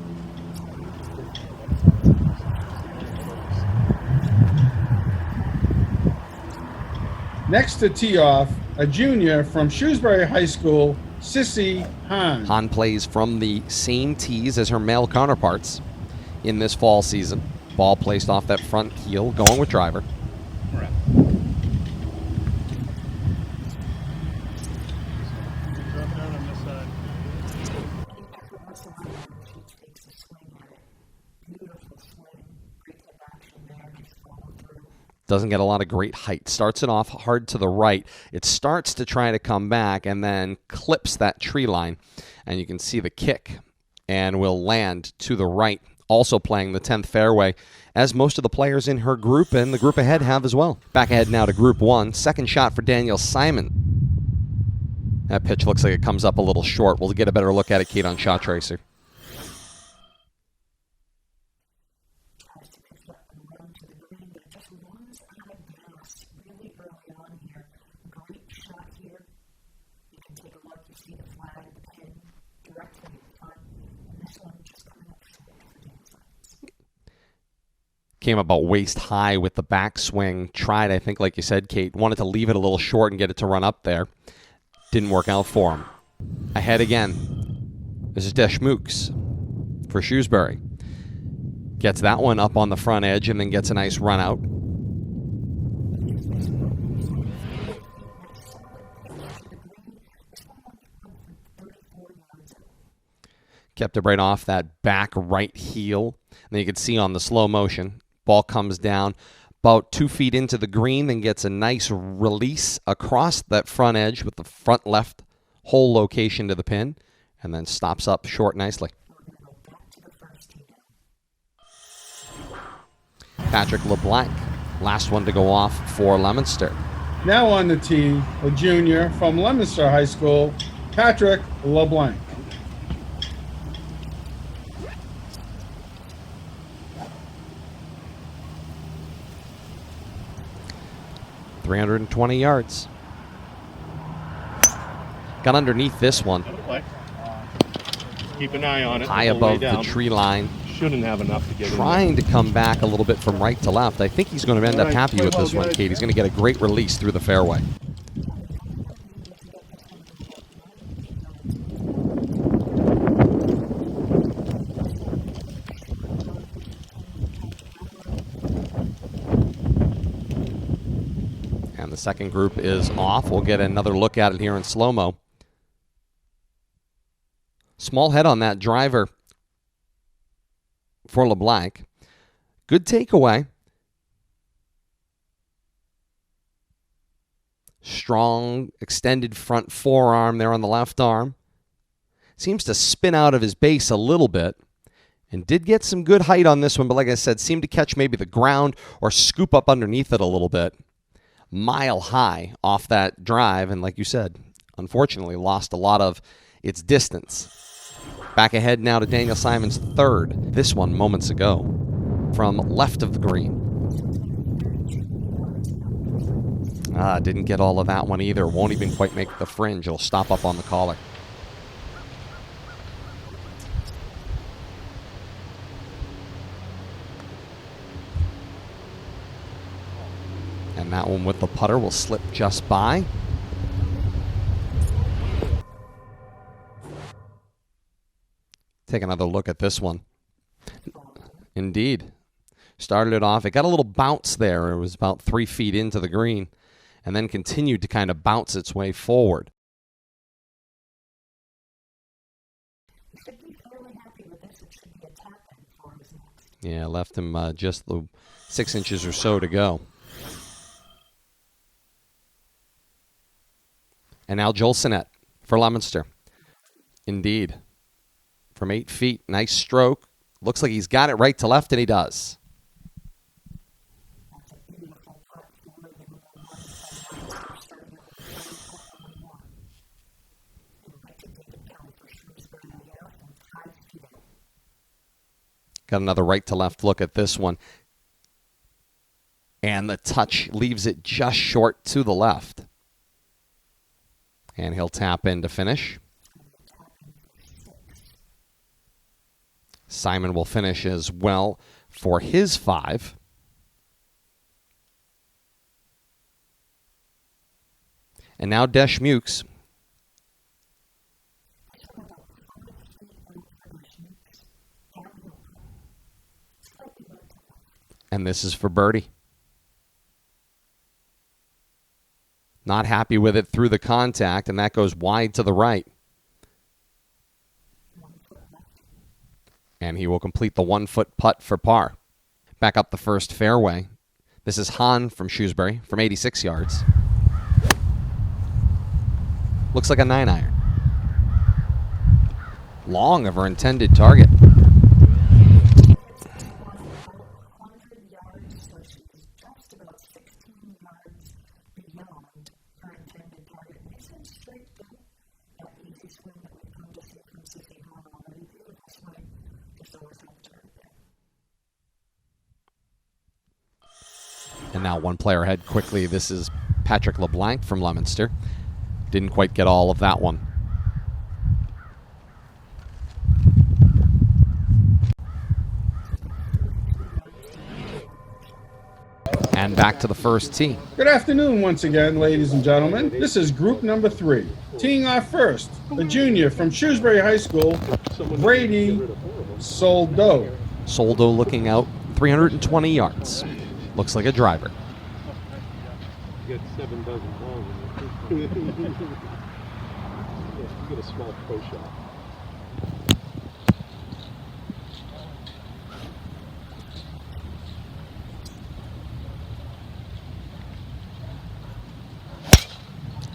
Next to tee off, a junior from Shrewsbury High School, Sissy Hahn. Hahn plays from the same tees as her male counterparts in this fall season. Ball placed off that front heel, going with driver. Correct. Doesn't get a lot of great height. Starts it off hard to the right. It starts to try to come back and then clips that tree line. And you can see the kick and will land to the right. Also playing the 10th fairway, as most of the players in her group and the group ahead have as well. Back ahead now to Group 1. Second shot for Daniel Simon. That pitch looks like it comes up a little short. We'll get a better look at it, Kate, on Shot Tracer. Came about waist high with the backswing. Tried, I think, like you said, Kate, wanted to leave it a little short and get it to run up there. Didn't work out for him. Ahead again. This is Deschmooks for Shrewsbury. Gets that one up on the front edge and then gets a nice run out. Kept it right off that back right heel. And then you can see on the slow motion, ball comes down about 2 feet into the green, then gets a nice release across that front edge with the front left hole location to the pin, and then stops up short nicely. Patrick LeBlanc, last one to go off for Leominster. Now on the tee, a junior from Leominster High School, Patrick LeBlanc. .320 yards. Got underneath this one. Keep an eye on it. High above the tree line. Shouldn't have enough to get Trying to come back a little bit from right to left. I think he's going to end up happy with this one, Kate. He's going to get a great release through the fairway. And the second group is off. We'll get another look at it here in slow-mo. Small head on that driver for LeBlanc. Good takeaway. Strong extended front forearm there on the left arm. Seems to spin out of his base a little bit. And did get some good height on this one, but like I said, seemed to catch maybe the ground or scoop up underneath it a little bit. Mile high off that drive, and like you said, unfortunately lost a lot of its distance. Back ahead now to Daniel Simon's third. This one moments ago from left of the green. Didn't get all of that one either. Won't even quite make the fringe. It'll stop up on the collar. And that one with the putter will slip just by. Take another look at this one. Indeed. Started it off. It got a little bounce there. It was about 3 feet into the green and then continued to kind of bounce its way forward. Yeah, left him just 6 inches or so to go. And now Joel Sinnett for Leominster. Indeed. From 8 feet, nice stroke. Looks like he's got it right to left, and he does. Got another right to left look at this one. And the touch leaves it just short to the left. And he'll tap in to finish. Simon will finish as well for his 5. And now Desh Mukes. And this is for birdie. Not happy with it through the contact, and that goes wide to the right. And he will complete the 1-foot putt for par. Back up the first fairway. This is Hahn from Shrewsbury from 86 yards. Looks like a 9-iron. Long of our intended target. And now one player ahead quickly. This is Patrick LeBlanc from Leominster. Didn't quite get all of that one. And back to the first tee. Good afternoon once again, ladies and gentlemen. This is group number 3. Teeing off first, a junior from Shrewsbury High School, Brady Soldo. Soldo looking out 320 yards. Looks like a driver. You get 7 dozen balls in there. You get a small pro shot.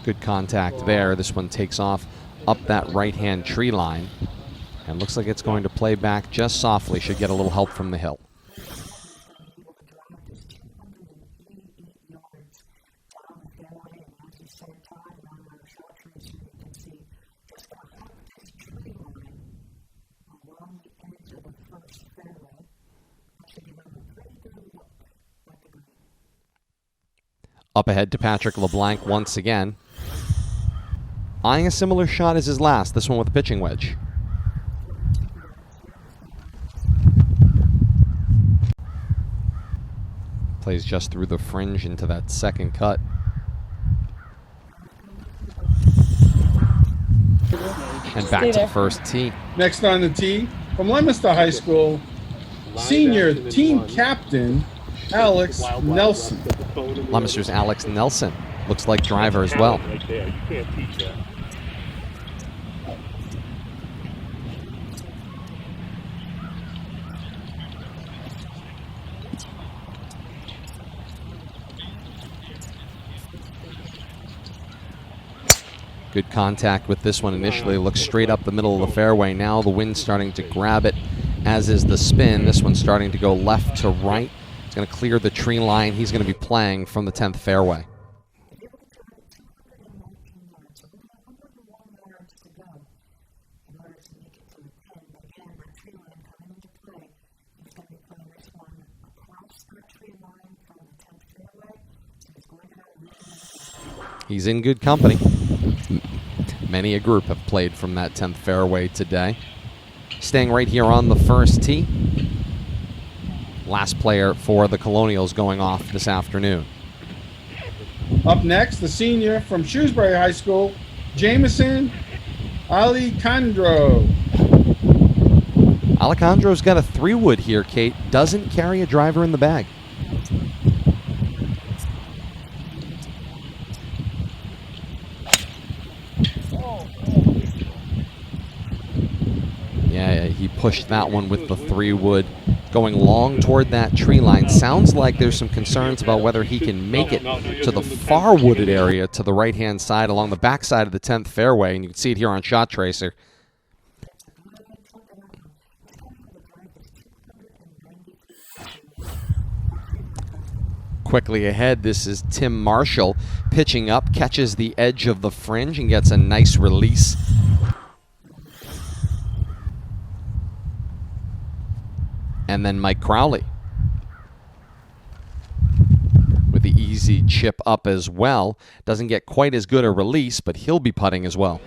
Good contact there. This one takes off up that right-hand tree line. And looks like it's going to play back just softly. Should get a little help from the hill. Up ahead to Patrick LeBlanc once again. Eyeing a similar shot as his last, this one with a pitching wedge. Plays just through the fringe into that second cut. And back to the first tee. Next on the tee, from Leominster High School, senior team captain, Alex Nelson. Leominster's Alex Nelson. Looks like driver as well. Right there. You can't teach that. Good contact with this one initially. Looks straight up the middle of the fairway. Now the wind's starting to grab it, as is the spin. This one's starting to go left to right. It's going to clear the tree line. He's going to be playing from the 10th fairway. He's in good company. Many a group have played from that 10th fairway today. Staying right here on the first tee. Last player for the Colonials going off this afternoon. Up next, the senior from Shrewsbury High School, Jameson Alicandro. Alejandro's got a 3-wood here, Kate. Doesn't carry a driver in the bag. Yeah, he pushed that one with the 3-wood, going long toward that tree line. Sounds like there's some concerns about whether he can make it to the far wooded area to the right-hand side along the backside of the 10th fairway, and you can see it here on Shot Tracer. Quickly ahead, this is Tim Marshall pitching up, catches the edge of the fringe and gets a nice release. And then Mike Crowley with the easy chip up as well. Doesn't get quite as good a release, but he'll be putting as well.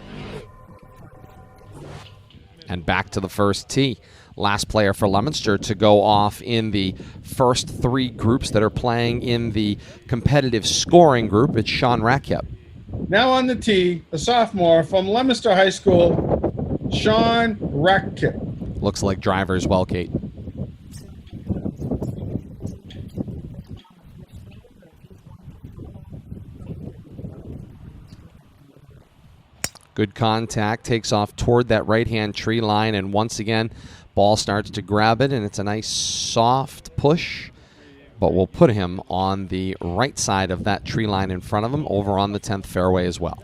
And back to the first tee. Last player for Leominster to go off in the first 3 groups that are playing in the competitive scoring group. It's Sean Rackep. Now on the tee, a sophomore from Leominster High School, Sean Rackep. Looks like driver as well, Kate. Good contact, takes off toward that right-hand tree line, and once again, ball starts to grab it, and it's a nice soft push, but we'll put him on the right side of that tree line in front of him, over on the 10th fairway as well.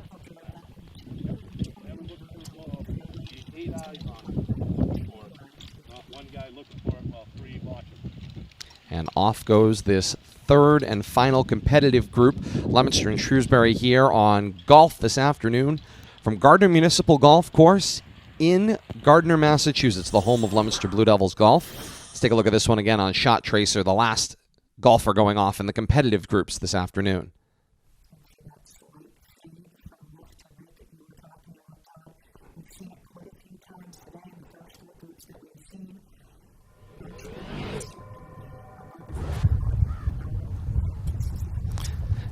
And off goes this third and final competitive group. Leominster and Shrewsbury here on golf this afternoon from Gardner Municipal Golf Course in Gardner, Massachusetts, the home of Leominster Blue Devils golf. Let's take a look at this one again on Shot Tracer, the last golfer going off in the competitive groups this afternoon.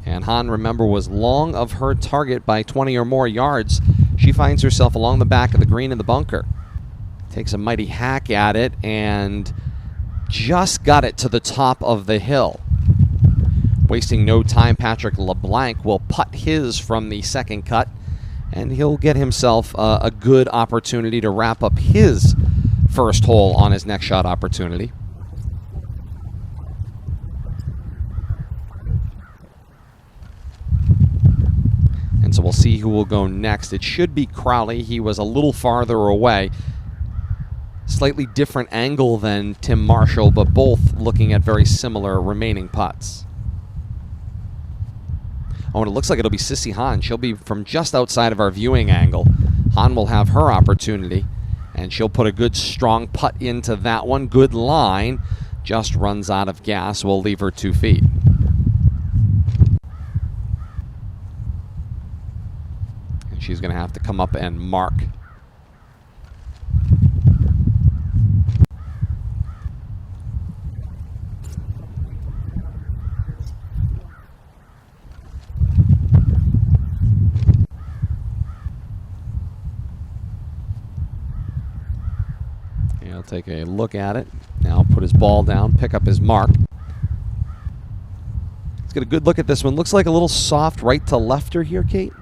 And Han, remember, was long of her target by 20 or more yards. She finds herself along the back of the green in the bunker. Takes a mighty hack at it and just got it to the top of the hill. Wasting no time, Patrick LeBlanc will putt his from the second cut, and he'll get himself a good opportunity to wrap up his first hole on his next shot opportunity. So we'll see who will go next. It should be Crowley. He was a little farther away. Slightly different angle than Tim Marshall, but both looking at very similar remaining putts. Oh, and it looks like it'll be Sissy Hahn. She'll be from just outside of our viewing angle. Hahn will have her opportunity, and she'll put a good strong putt into that one. Good line. Just runs out of gas. We'll leave her 2 feet. She's going to have to come up and mark. He'll take a look at it. Now put his ball down, pick up his mark. Let's get a good look at this one. Looks like a little soft right to lefter here, Kate.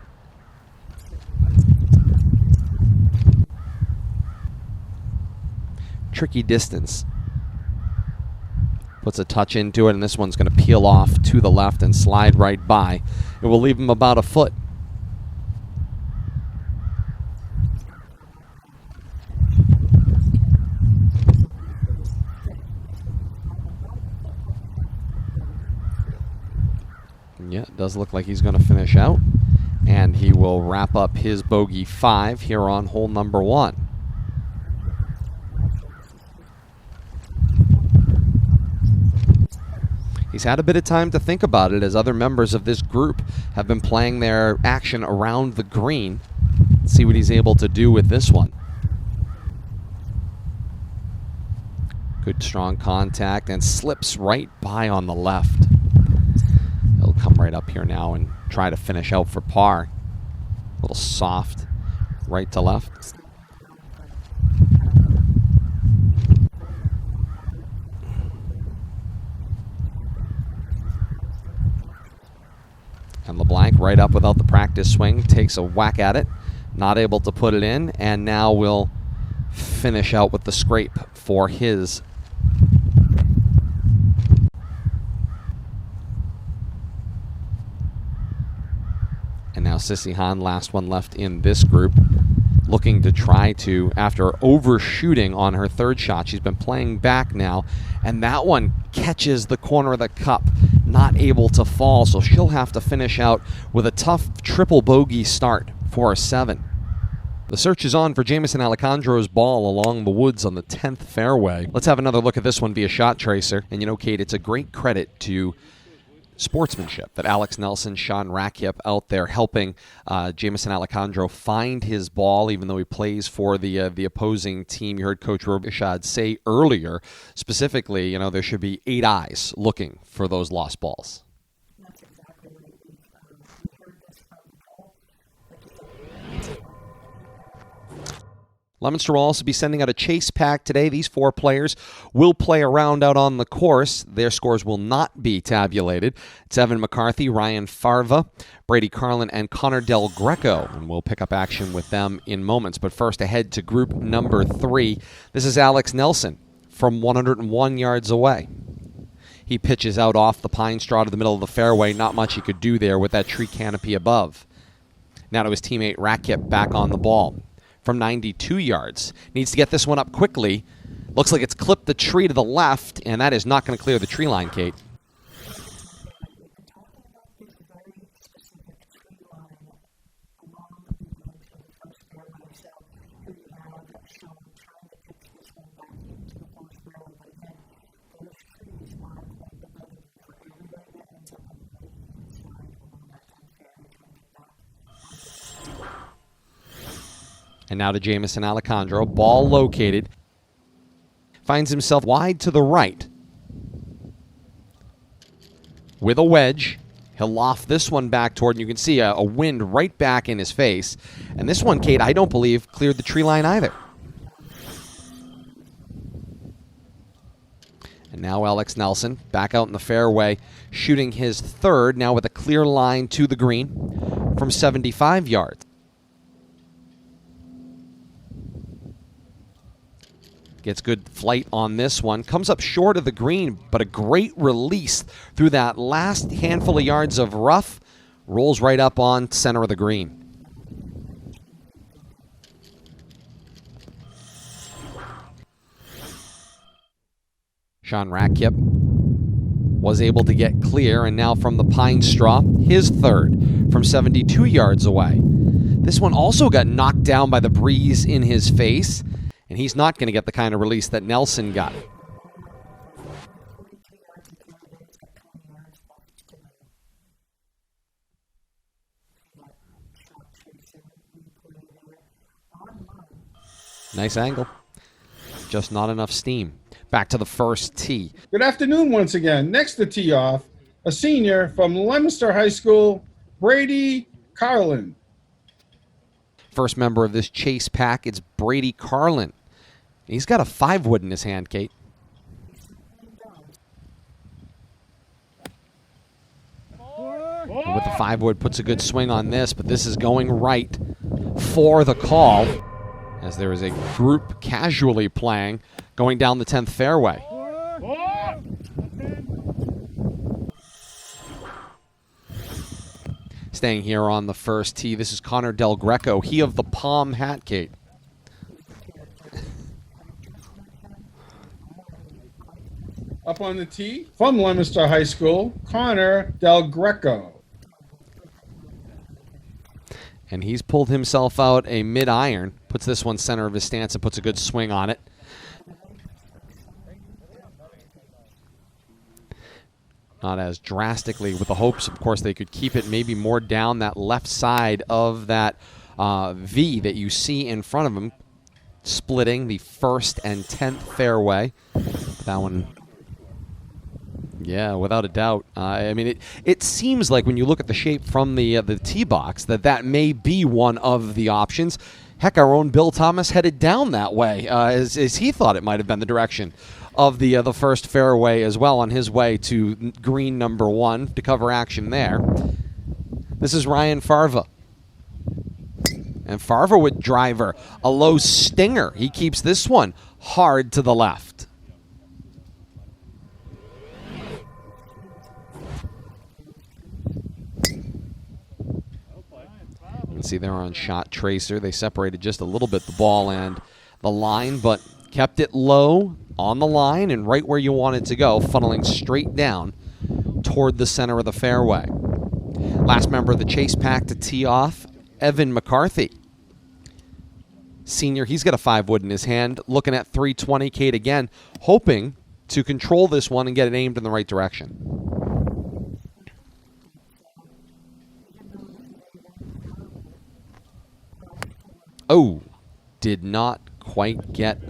Tricky distance. Puts a touch into it, and this one's going to peel off to the left and slide right by. It will leave him about a foot. Yeah, it does look like he's going to finish out, and he will wrap up his bogey 5 here on hole number 1. He's had a bit of time to think about it, as other members of this group have been playing their action around the green. Let's see what he's able to do with this one. Good strong contact, and slips right by on the left. He'll come right up here now and try to finish out for par. A little soft right to left. And LeBlanc right up without the practice swing, takes a whack at it, not able to put it in, and now will finish out with the scrape for his. And now Sissy Hahn, last one left in this group, looking to try to, after overshooting on her third shot, she's been playing back now, and that one catches the corner of the cup, not able to fall, so she'll have to finish out with a tough triple bogey start for a 7. The search is on for Jamison Alejandro's ball along the woods on the 10th fairway. Let's have another look at this one via Shot Tracer. And you know, Kate, it's a great credit to sportsmanship that Alex Nelson, Sean Rackip out there helping Jamison Alejandro find his ball, even though he plays for the opposing team. You heard Coach Robichaud say earlier, specifically, you know, there should be 8 eyes looking for those lost balls. Leominster will also be sending out a chase pack today. These 4 players will play around out on the course. Their scores will not be tabulated. It's Evan McCarthy, Ryan Farva, Brady Carlin, and Connor Del Greco. And we'll pick up action with them in moments. But first, ahead to group number 3. This is Alex Nelson from 101 yards away. He pitches out off the pine straw to the middle of the fairway. Not much he could do there with that tree canopy above. Now to his teammate Rackip back on the ball. From 92 yards. Needs to get this one up quickly. Looks like it's clipped the tree to the left, and that is not going to clear the tree line, Kate. And now to Jamison Alejandro. Ball located. Finds himself wide to the right. With a wedge. He'll loft this one back toward, and you can see a wind right back in his face. And this one, Kate, I don't believe cleared the tree line either. And now Alex Nelson back out in the fairway, shooting his third, now with a clear line to the green from 75 yards. Gets good flight on this one. Comes up short of the green, but a great release through that last handful of yards of rough. Rolls right up on center of the green. Sean Rackip was able to get clear, and now from the pine straw, his third from 72 yards away. This one also got knocked down by the breeze in his face. And he's not going to get the kind of release that Nelson got. Nice angle. Just not enough steam. Back to the first tee. Good afternoon once again. Next to tee off, a senior from Leominster High School, Brady Carlin. First member of this chase pack, it's Brady Carlin. He's got a 5-wood in his hand, Kate. And with the 5-wood, puts a good swing on this, but this is going right for the call, as there is a group casually playing going down the 10th fairway. Staying here on the first tee, this is Connor Del Greco, he of the Palm hat, Kate. Up on the tee, from Leominster High School, Connor Del Greco. And he's pulled himself out a mid-iron, puts this one center of his stance and puts a good swing on it. Not as drastically with the hopes, of course, they could keep it maybe more down that left side of that V that you see in front of him, splitting the 1st and 10th fairway. That one... Yeah, without a doubt. I mean, it seems like when you look at the shape from the tee box that may be one of the options. Heck, our own Bill Thomas headed down that way, as he thought it might have been the direction of the first fairway as well on his way to green number 1 to cover action there. This is Ryan Farva. And Farva with driver, a low stinger. He keeps this one hard to the left. You can see they're on shot tracer. They separated just a little bit, the ball and the line, but kept it low on the line and right where you want it to go, funneling straight down toward the center of the fairway. Last member of the chase pack to tee off, Evan McCarthy. Senior, he's got a 5-wood in his hand, looking at 320. Kate again, hoping to control this one and get it aimed in the right direction. Oh, did not quite get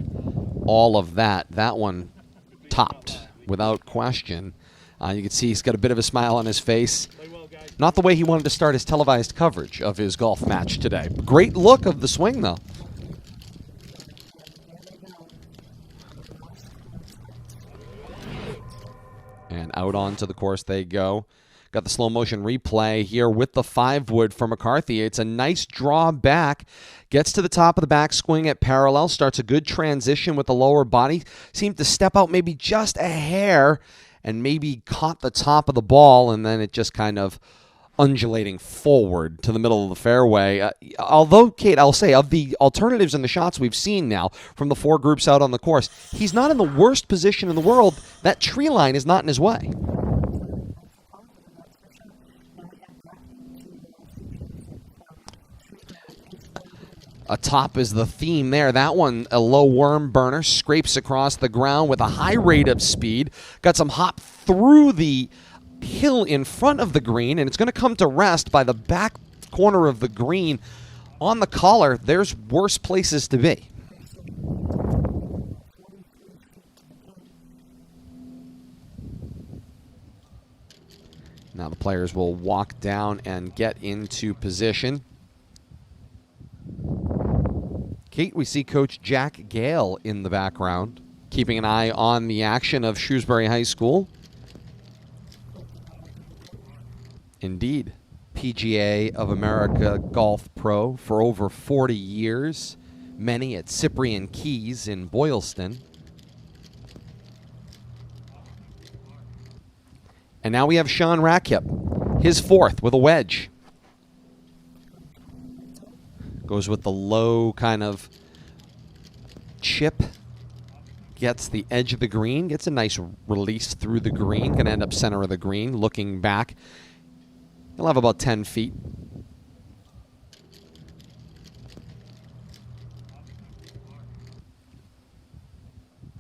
all of that. That one topped without question. You can see he's got a bit of a smile on his face. Not the way he wanted to start his televised coverage of his golf match today. Great look of the swing, though. And out onto the course they go. Got the slow motion replay here with the 5-wood for McCarthy. It's a nice draw back. Gets to the top of the backswing at parallel. Starts a good transition with the lower body. Seemed to step out maybe just a hair and maybe caught the top of the ball, and then it just kind of undulating forward to the middle of the fairway. Although, Kate, I'll say, of the alternatives and the shots we've seen now from the 4 groups out on the course, he's not in the worst position in the world. That tree line is not in his way. A top is the theme there. That one, a low worm burner, scrapes across the ground with a high rate of speed. Got some hop through the hill in front of the green, and it's going to come to rest by the back corner of the green on the collar. There's worse places to be. Now the players will walk down and get into position. Kate, we see Coach Jack Gale in the background, keeping an eye on the action of Shrewsbury High School. Indeed, PGA of America golf pro for over 40 years, many at Cyprian Keys in Boylston. And now we have Sean Rackhip, his 4th with a wedge. Goes with the low kind of chip. Gets the edge of the green. Gets a nice release through the green. Going to end up center of the green. Looking back. He'll have about 10 feet.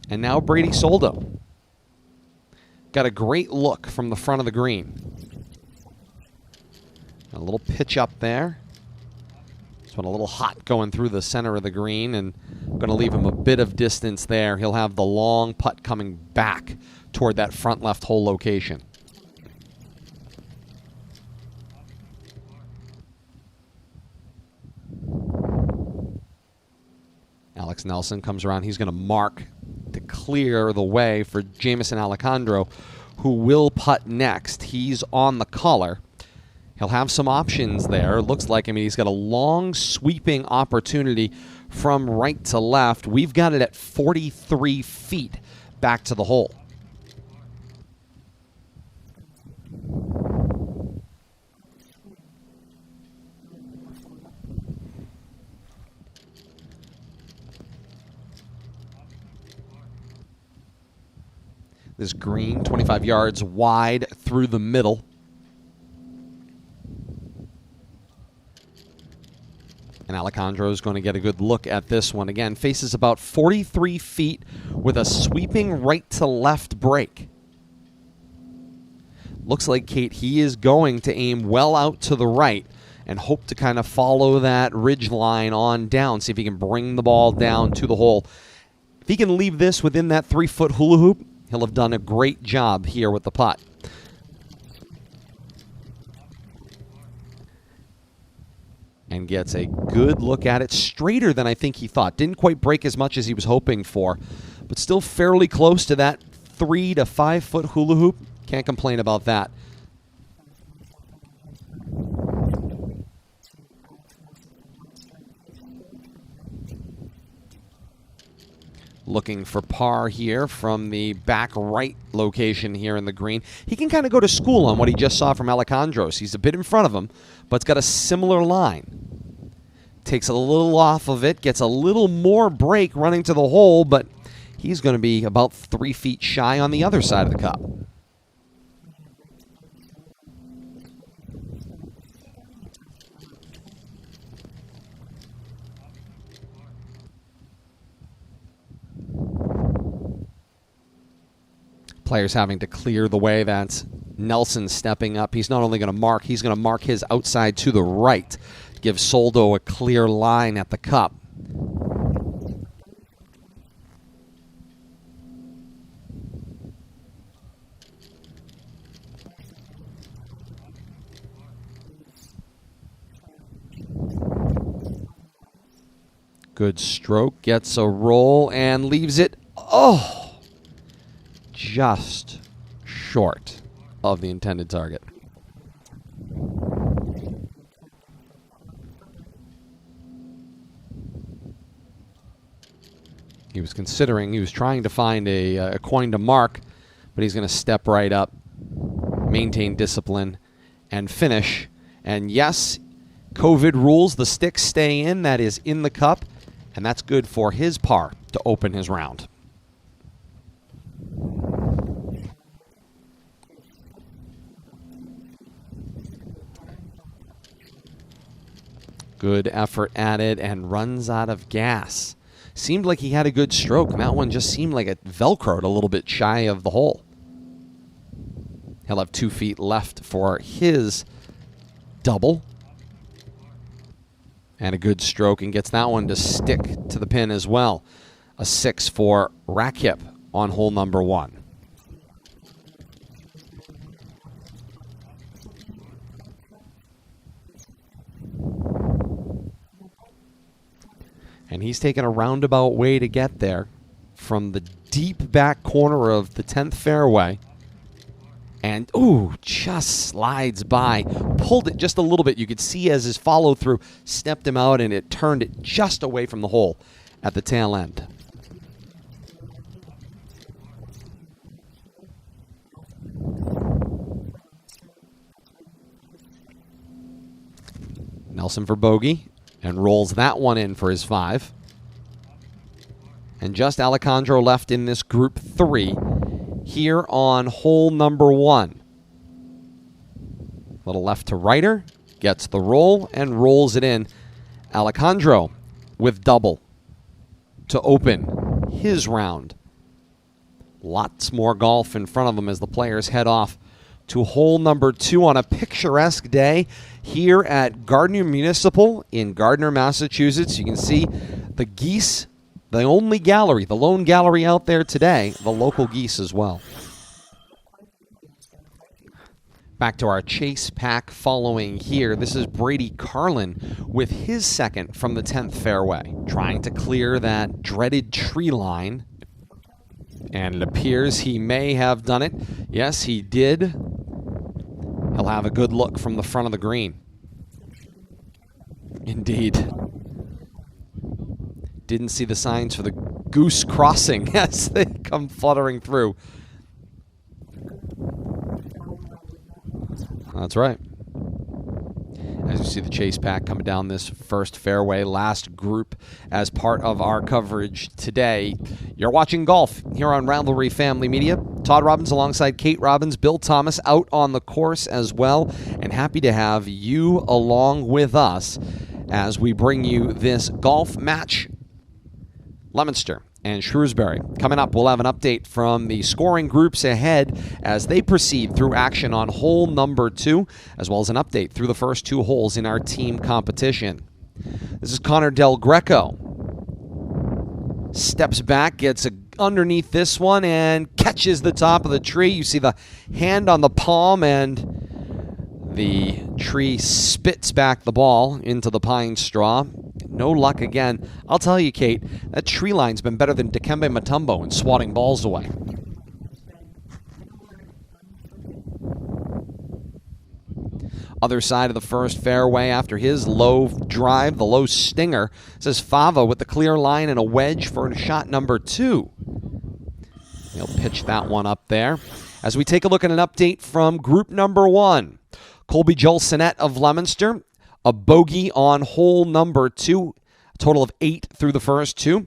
And now Brady Soldo. Got a great look from the front of the green. A little pitch up there. This one a little hot going through the center of the green, and going to leave him a bit of distance there. He'll have the long putt coming back toward that front left hole location. Alex Nelson comes around. He's going to mark to clear the way for Jamison Alejandro, who will putt next. He's on the collar. He'll have some options there. Looks like, he's got a long sweeping opportunity from right to left. We've got it at 43 feet back to the hole. This green, 25 yards wide through the middle. And Alejandro is going to get a good look at this one. Again, faces about 43 feet with a sweeping right to left break. Looks like, Kate, he is going to aim well out to the right and hope to kind of follow that ridge line on down, see if he can bring the ball down to the hole. If he can leave this within that 3-foot hula hoop, he'll have done a great job here with the putt. And gets a good look at it, straighter than I think he thought. Didn't quite break as much as he was hoping for, but still fairly close to that 3 to 5 foot hula hoop. Can't complain about that. looking for par here from the back right location here in the green. He can kind of go to school on what he just saw from Alejandro's. He's a bit in front of him, but it's got a similar line. Takes a little off of it, gets a little more break running to the hole, but he's going to be about 3 feet shy on the other side of the cup. Players having to clear the way. That's Nelson stepping up. He's not only going to mark, he's going to mark his outside to the right. Give Soldo a clear line at the cup. Good stroke, gets a roll and leaves it. Oh! Just short of the intended target. He was trying to find a coin to mark, but he's going to step right up, maintain discipline, and finish. And yes, COVID rules, the sticks stay in. That is in the cup, and that's good for his par to open his round. Good effort at it and runs out of gas. Seemed like he had a good stroke. That one just seemed like it velcroed a little bit shy of the hole. He'll have 2 feet left for his double. And a good stroke, and gets that one to stick to the pin as well. A 6 for Rakip on hole number 1. And he's taken a roundabout way to get there from the deep back corner of the 10th fairway. And, ooh, just slides by. Pulled it just a little bit. You could see as his follow-through stepped him out, and it turned it just away from the hole at the tail end. Nelson for bogey. And rolls that one in for his 5. And just Alejandro left in this group 3 here on hole number 1. Little left to righter, gets the roll and rolls it in. Alejandro with double to open his round. Lots more golf in front of him as the players head off to hole number 2 on a picturesque day here at Gardner Municipal in Gardner, Massachusetts. You can see the geese, the only gallery, the lone gallery out there today, the local geese as well. Back to our chase pack following here. This is Brady Carlin with his second from the 10th fairway, trying to clear that dreaded tree line. And it appears he may have done it. Yes, he did. He'll have a good look from the front of the green. Indeed. Didn't see the signs for the goose crossing as they come fluttering through. That's right. As you see the chase pack coming down this first fairway, last group as part of our coverage today. You're watching golf here on Rivalry Family Media. Todd Robbins alongside Kate Robbins, Bill Thomas out on the course as well. And happy to have you along with us as we bring you this golf match. Leominster and Shrewsbury. Coming up, we'll have an update from the scoring groups ahead as they proceed through action on hole number 2, as well as an update through the first 2 holes in our team competition. This is Connor Del Greco. Steps back, gets underneath this one, and catches the top of the tree. You see the hand on the palm, and the tree spits back the ball into the pine straw. No luck again. I'll tell you, Kate, that tree line's been better than Dikembe Mutombo in swatting balls away. Other side of the first fairway after his low drive, the low stinger. This is Fava with the clear line and a wedge for shot number 2. He'll pitch that one up there. As we take a look at an update from group number 1. Colby Joel Sinnett of Leominster, a bogey on hole number 2, a total of 8 through the first 2.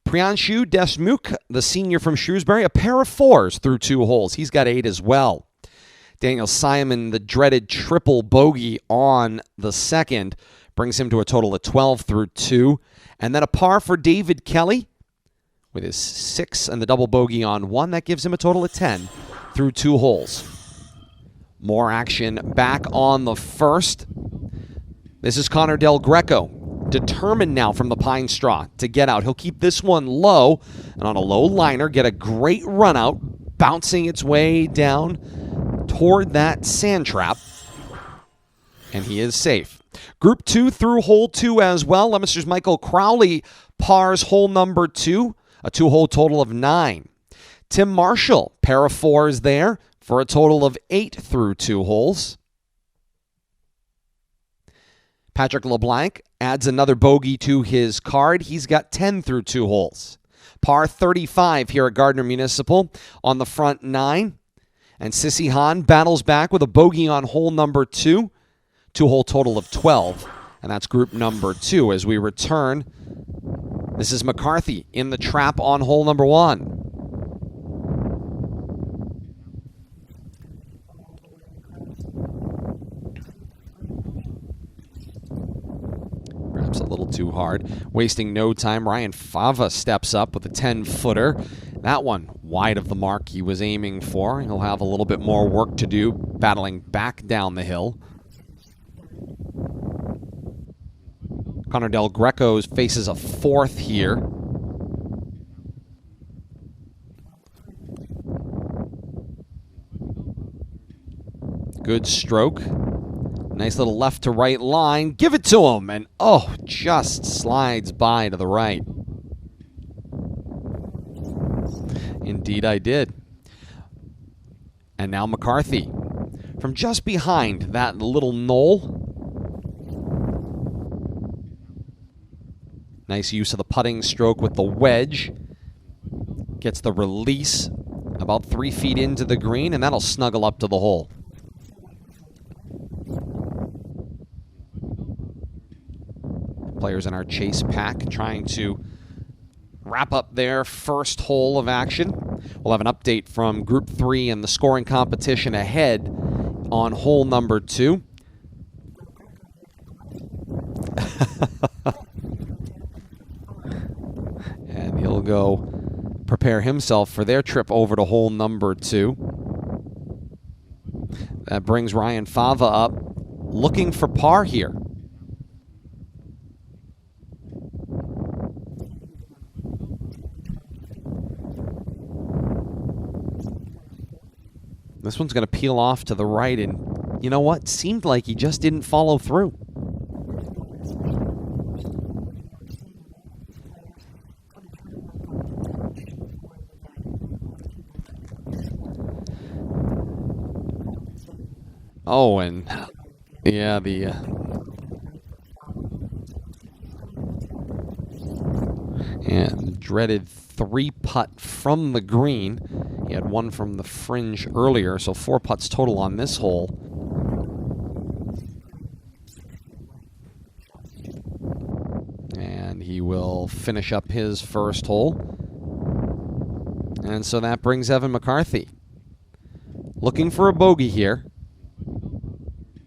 Priyanshu Desmukh, the senior from Shrewsbury, a pair of 4s through 2 holes. He's got 8 as well. Daniel Simon, the dreaded triple bogey on the second, brings him to a total of 12 through 2. And then a par for David Kelly with his 6 and the double bogey on 1. That gives him a total of 10 through 2 holes. More action back on the first. This is Connor Del Greco, determined now from the pine straw to get out. He'll keep this one low, and on a low liner, get a great run out, bouncing its way down toward that sand trap, and he is safe. Group 2 through hole 2 as well. Leominster's Michael Crowley pars hole number 2, a 2-hole total of 9. Tim Marshall, pair of 4s there for a total of 8 through 2 holes. Patrick LeBlanc adds another bogey to his card. He's got 10 through 2 holes. Par 35 here at Gardner Municipal on the front 9. And Sissy Hahn battles back with a bogey on hole number 2. 2-hole total of 12. And that's group number 2 as we return. This is McCarthy in the trap on hole number 1. Perhaps a little too hard. Wasting no time, Ryan Fava steps up with a 10-footer. That one wide of the mark he was aiming for. He'll have a little bit more work to do battling back down the hill. Connor Del Greco faces a 4th here. Good stroke. Nice little left to right line. Give it to him. And just slides by to the right. Indeed I did. And now McCarthy. From just behind that little knoll. Nice use of the putting stroke with the wedge. Gets the release about 3 feet into the green, and that'll snuggle up to the hole. Players in our chase pack trying to wrap up their first hole of action. We'll have an update from Group 3 and the scoring competition ahead on hole number 2. And he'll go prepare himself for their trip over to hole number 2. That brings Ryan Fava up, looking for par here. This one's going to peel off to the right, and you know what? Seemed like he just didn't follow through. Oh, and yeah, the dreaded 3-putt from the green. He had one from the fringe earlier, so 4 putts total on this hole. And he will finish up his first hole. And so that brings Evan McCarthy looking for a bogey here.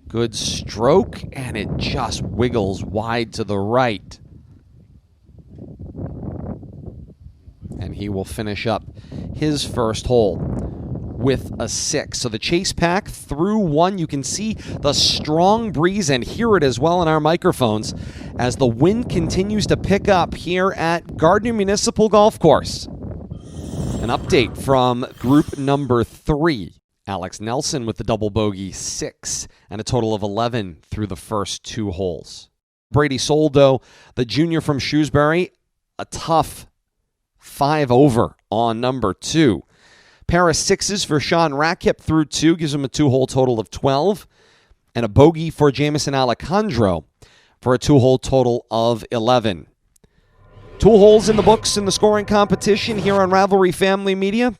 Good stroke, and it just wiggles wide to the right. And he will finish up his first hole with a 6. So the chase pack through 1, you can see the strong breeze and hear it as well in our microphones as the wind continues to pick up here at Gardner Municipal Golf Course. An update from group number 3. Alex Nelson with the double bogey 6 and a total of 11 through the first 2 holes. Brady Soldo, the junior from Shrewsbury, a tough 5 over on number 2. Pair of 6s for Sean Rackip through 2 gives him a 2-hole total of 12. and a bogey for Jamison Alejandro for a 2-hole total of 11. 2 holes in the books in the scoring competition here on Rivalry Family Media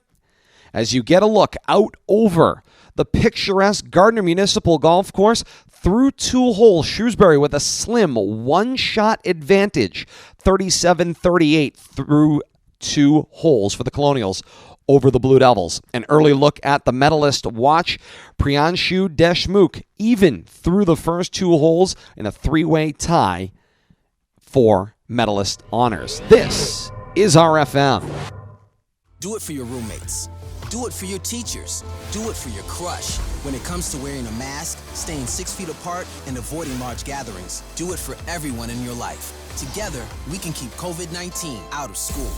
as you get a look out over the picturesque Gardner Municipal Golf Course through 2 holes. Shrewsbury with a slim 1-shot advantage, 37-38 through 2 holes for the Colonials over the Blue Devils. An early look at the medalist watch. Priyanshu Deshmukh even through the first 2 holes in a 3-way tie for medalist honors. This is RFM. Do it for your roommates. Do it for your teachers. Do it for your crush. When it comes to wearing a mask, staying 6 feet apart, and avoiding large gatherings, do it for everyone in your life. Together, we can keep COVID-19 out of school.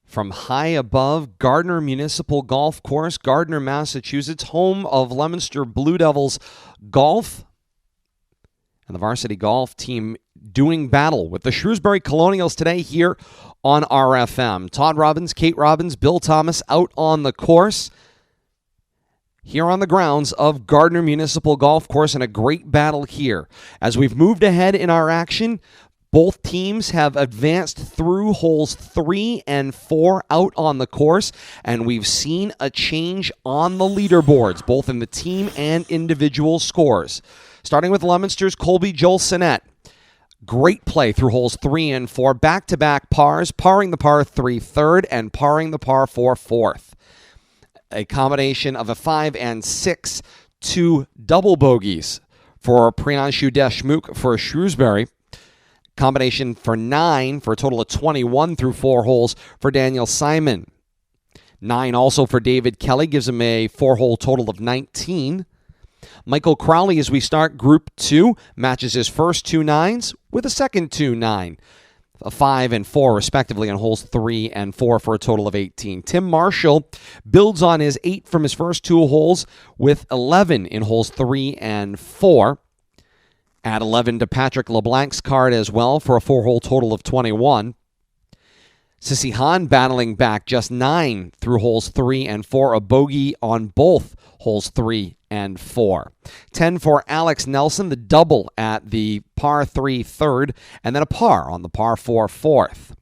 From high above Gardner Municipal Golf Course, Gardner, Massachusetts, home of Leominster Blue Devils golf and the varsity golf team doing battle with the Shrewsbury Colonials today here on RFM. Todd Robbins, Kate Robbins, Bill Thomas out on the course here on the grounds of Gardner Municipal Golf Course, and a great battle here. As we've moved ahead in our action, both teams have advanced through holes 3 and 4 out on the course, and we've seen a change on the leaderboards, both in the team and individual scores. Starting with Leominster's Colby Jolsonette. Great play through holes 3 and 4, back-to-back pars, parring the par 3 third and parring the par 4 fourth. A combination of a 5 and 6, 2 double bogeys for Priyanshu Deshmukh for Shrewsbury. Combination for 9 for a total of 21 through 4 holes for Daniel Simon. 9 also for David Kelly gives him a 4-hole total of 19. Michael Crowley, as we start Group 2, matches his first 2 9s with a second 2 9. A 5 and 4 respectively on holes 3 and 4 for a total of 18. Tim Marshall builds on his 8 from his first 2 holes with 11 in holes 3 and 4. Add 11 to Patrick LeBlanc's card as well for a 4-hole total of 21. Sissy Hahn battling back just 9 through holes 3 and 4, a bogey on both holes 3 and 4. 10 for Alex Nelson, the double at the par 3 third, and then a par on the par 4 fourth.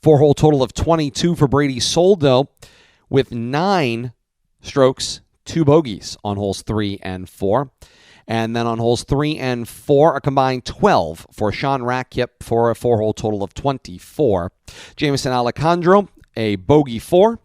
4-hole total of 22 for Brady Soldo with 9 strokes, 2 bogeys on holes 3 and 4. And then on holes 3 and 4, a combined 12 for Sean Ratkip for a 4-hole total of 24. Jamison Alejandro, a bogey 4,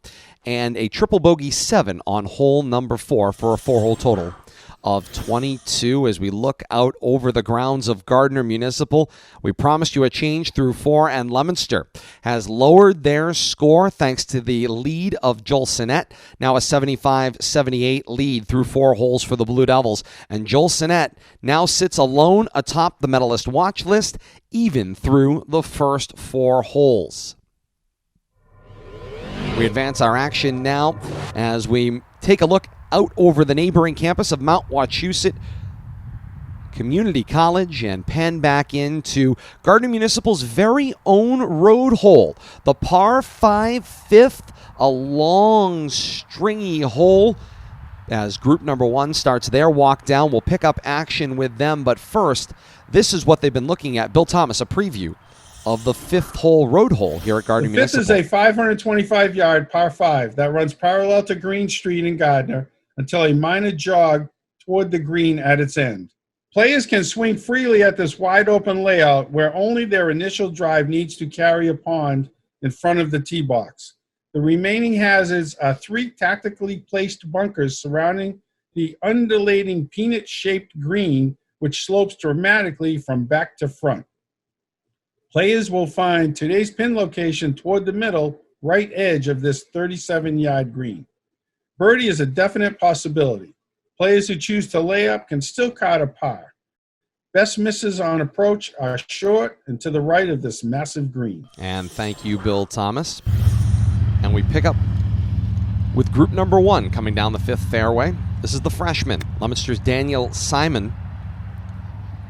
and a triple bogey 7 on hole number 4 for a 4-hole total of 22. As we look out over the grounds of Gardner Municipal, we promised you a change through 4, and Leominster has lowered their score thanks to the lead of Jolsonette. Now a 75-78 lead through 4 holes for the Blue Devils, and Jolsonette now sits alone atop the medalist watch list, even through the first 4 holes. We advance our action now as we take a look out over the neighboring campus of Mount Wachusett Community College and pan back into Gardner Municipal's very own road hole, the par 5 fifth, a long, stringy hole as group number 1 starts their walk down. We'll pick up action with them, but first, this is what they've been looking at. Bill Thomas, a preview of the 5th hole road hole here at Gardner Municipal. The 5th is a 525-yard par 5 that runs parallel to Green Street in Gardner until a minor jog toward the green at its end. Players can swing freely at this wide-open layout where only their initial drive needs to carry a pond in front of the tee box. The remaining hazards are 3 tactically placed bunkers surrounding the undulating peanut-shaped green, which slopes dramatically from back to front. Players will find today's pin location toward the middle right edge of this 37-yard green. Birdie is a definite possibility. Players who choose to lay up can still card a par. Best misses on approach are short and to the right of this massive green. And thank you, Bill Thomas. And we pick up with group number 1 coming down the 5th fairway. This is the freshman, Leominster's Daniel Simon,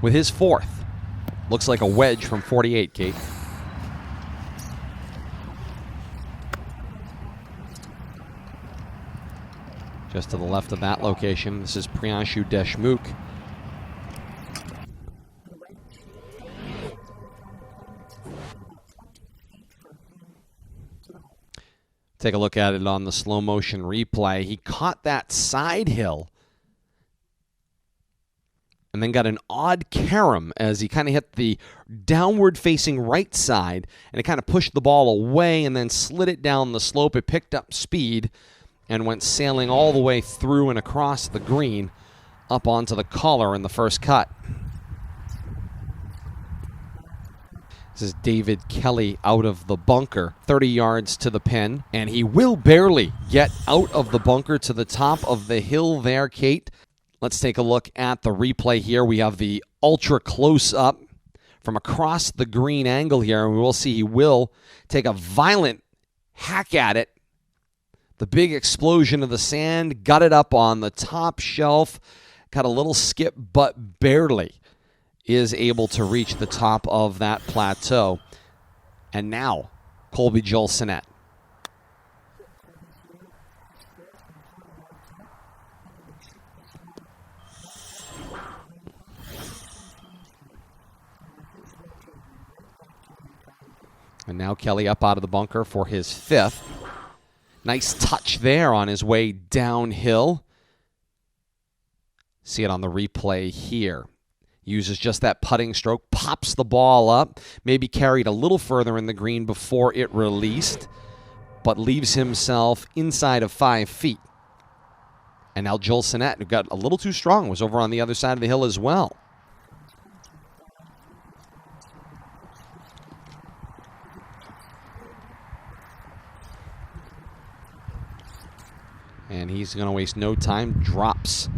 with his 4th. Looks like a wedge from 48, Kate. Just to the left of that location, this is Priyanshu Deshmukh. Take a look at it on the slow motion replay. He caught that side hill and then got an odd carom as he kind of hit the downward facing right side, and it kind of pushed the ball away and then slid it down the slope. It picked up speed and went sailing all the way through and across the green up onto the collar in the first cut. This is David Kelly out of the bunker, 30 yards to the pin, and he will barely get out of the bunker to the top of the hill there, Kate. Let's take a look at the replay here. We have the ultra close-up from across the green angle here, and we will see he will take a violent hack at it. The big explosion of the sand got it up on the top shelf, got a little skip, but barely is able to reach the top of that plateau. And now, Colby Joel-Sinnett. And now Kelly up out of the bunker for his 5th. Nice touch there on his way downhill. See it on the replay here. Uses just that putting stroke, pops the ball up, maybe carried a little further in the green before it released, but leaves himself inside of 5 feet. And now Joel-Sinnett, who got a little too strong, was over on the other side of the hill as well. And he's going to waste no time, drops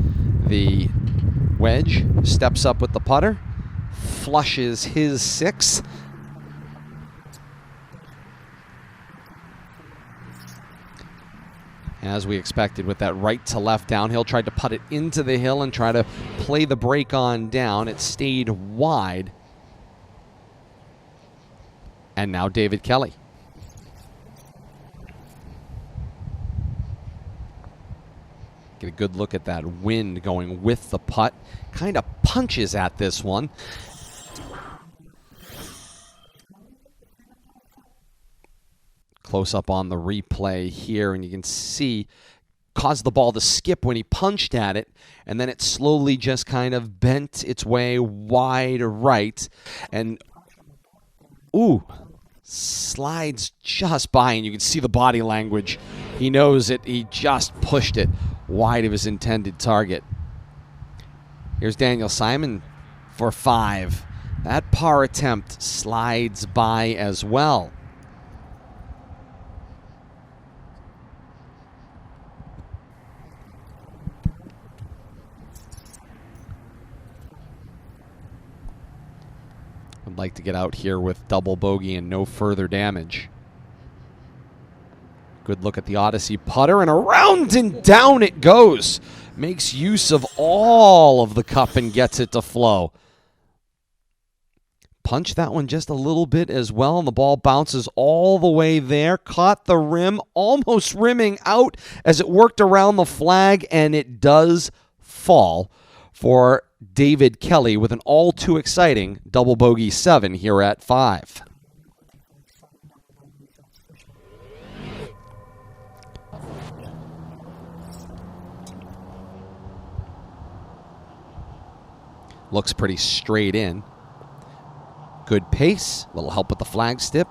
the wedge, steps up with the putter, flushes his 6th. As we expected with that right to left downhill, tried to putt it into the hill and try to play the break on down. It stayed wide. And now David Kelly. Get a good look at that wind going with the putt. Kind of punches at this one. Close up on the replay here, and you can see caused the ball to skip when he punched at it, and then it slowly just kind of bent its way wide right, and slides just by, and you can see the body language. He knows it. He just pushed it wide of his intended target. Here's Daniel Simon for 5. That par attempt slides by as well. I'd like to get out here with double bogey and no further damage. Good look at the Odyssey putter, and around and down it goes. Makes use of all of the cup and gets it to flow. punch that one just a little bit as well, and the ball bounces all the way there. Caught the rim, almost rimming out as it worked around the flag, and it does fall for David Kelly with an all too exciting double bogey 7 here at 5. Looks pretty straight in. Good pace, little help with the flag stip,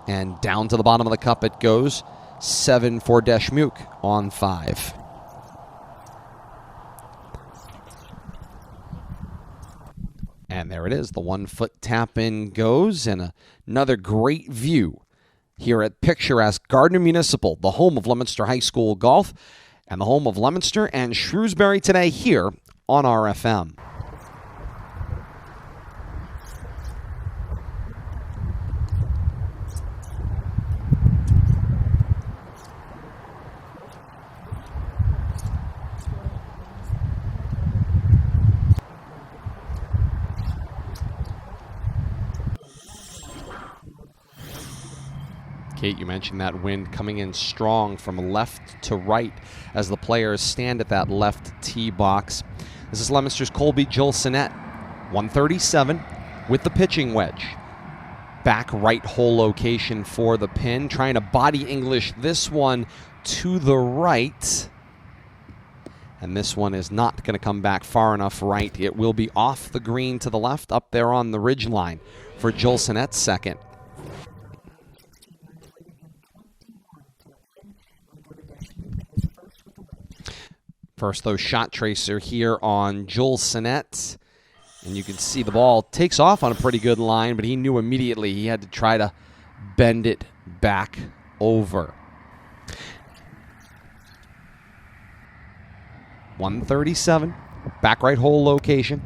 and down to the bottom of the cup it goes. 7 for Deshmukh on 5. And there it is. The 1-foot tap in goes, and another great view here at picturesque Gardner Municipal, the home of Leominster High School golf, and the home of Leominster and Shrewsbury today here on RFM. Kate, you mentioned that wind coming in strong from left to right as the players stand at that left tee box. This is Leominster's Colby Gilsonet, 137 with the pitching wedge. Back right hole location for the pin, trying to body English this one to the right. And this one is not going to come back far enough right. It will be off the green to the left, up there on the ridge line for Gilsonet's second. First, though, shot tracer here on Gilsonet. And you can see the ball takes off on a pretty good line, but he knew immediately he had to try to bend it back over. 137, back right hole location.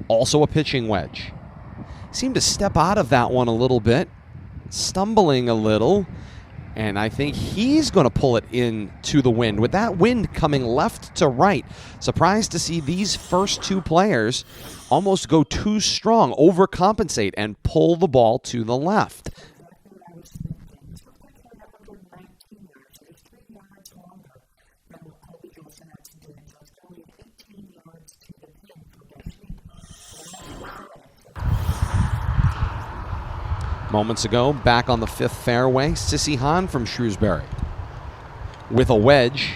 Also a pitching wedge. Seemed to step out of that one a little bit, stumbling a little. And I think he's going to pull it into the wind. With that wind coming left to right, surprised to see these first two players almost go too strong, overcompensate, and pull the ball to the left. Moments ago, back on the 5th fairway, Sissy Hahn from Shrewsbury with a wedge.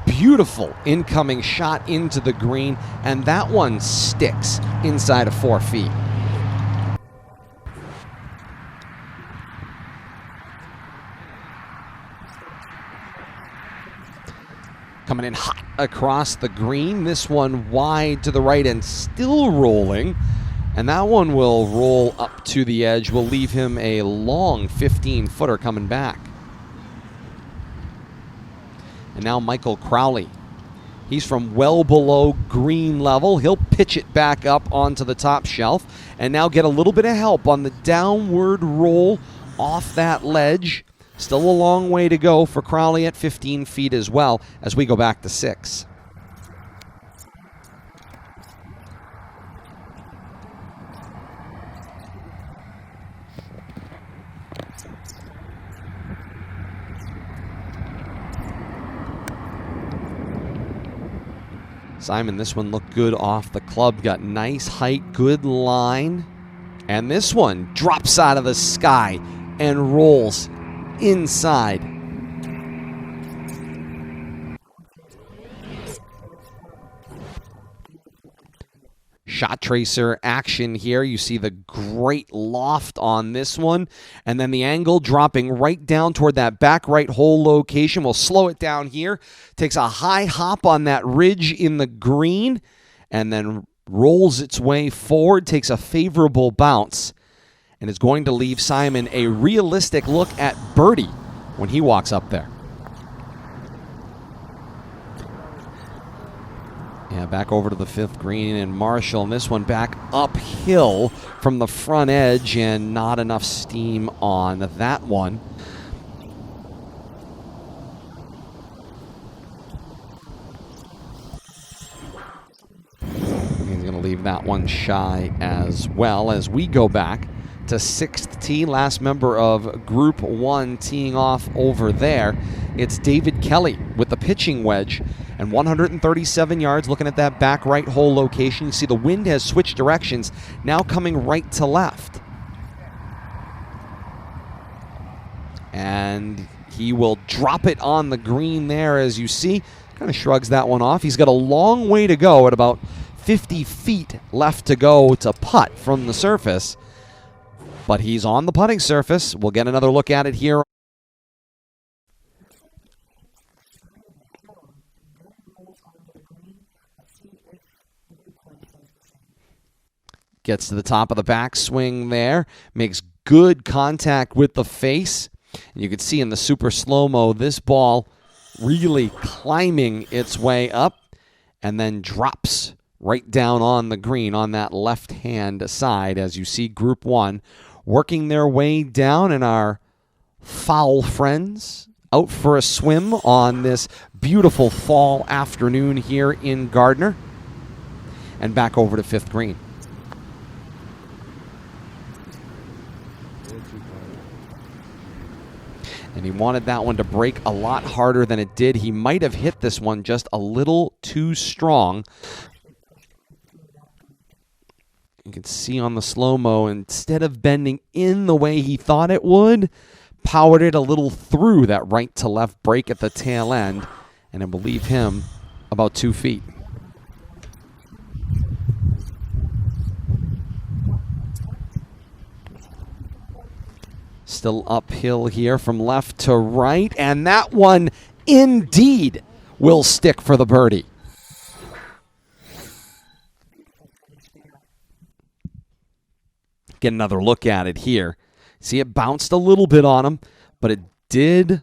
Beautiful incoming shot into the green, and that one sticks inside of 4 feet. Coming in hot across the green. This one wide to the right and still rolling. And that one will roll up to the edge. Will leave him a long 15-footer coming back. And now Michael Crowley. He's from well below green level. He'll pitch it back up onto the top shelf and now get a little bit of help on the downward roll off that ledge. Still a long way to go for Crowley at 15 feet as well as we go back to 6. Simon, this one looked good off the club. Got nice height, good line. And this one drops out of the sky and rolls inside. Shot tracer action here. You see the great loft on this one. And then the angle dropping right down toward that back right hole location. We'll slow it down here. Takes a high hop on that ridge in the green. And then rolls its way forward. Takes a favorable bounce. And is going to leave Simon a realistic look at birdie when he walks up there. Yeah, back over to the 5th green and Marshall. And this one back uphill from the front edge and not enough steam on that one. He's going to Going to leave that one shy as well as we go back to 6th tee. Last member of Group 1 teeing off over there. It's David Kelly with the pitching wedge and 137 yards, looking at that back right hole location. You see the wind has switched directions, now coming right to left. And he will drop it on the green there, as you see. Kind of shrugs that one off. He's got a long way to go, at about 50 feet left to go to putt from the surface. But he's on the putting surface. We'll get another look at it here. Gets to the top of the backswing there. Makes good contact with the face. You can see in the super slow-mo, this ball really climbing its way up and then drops right down on the green on that left-hand side, as you see Group 1 working their way down, and our foul friends out for a swim on this beautiful fall afternoon here in Gardner. And back over to 5th green. And he wanted that one to break a lot harder than it did. He might have hit this one just a little too strong. You can see on the slow-mo, instead of bending in the way he thought it would, powered it a little through that right to left break at the tail end, and it will leave him about 2 feet. Still uphill here from left to right, and that one indeed will stick for the birdie. Get another look at it here. See, it bounced a little bit on him, but it did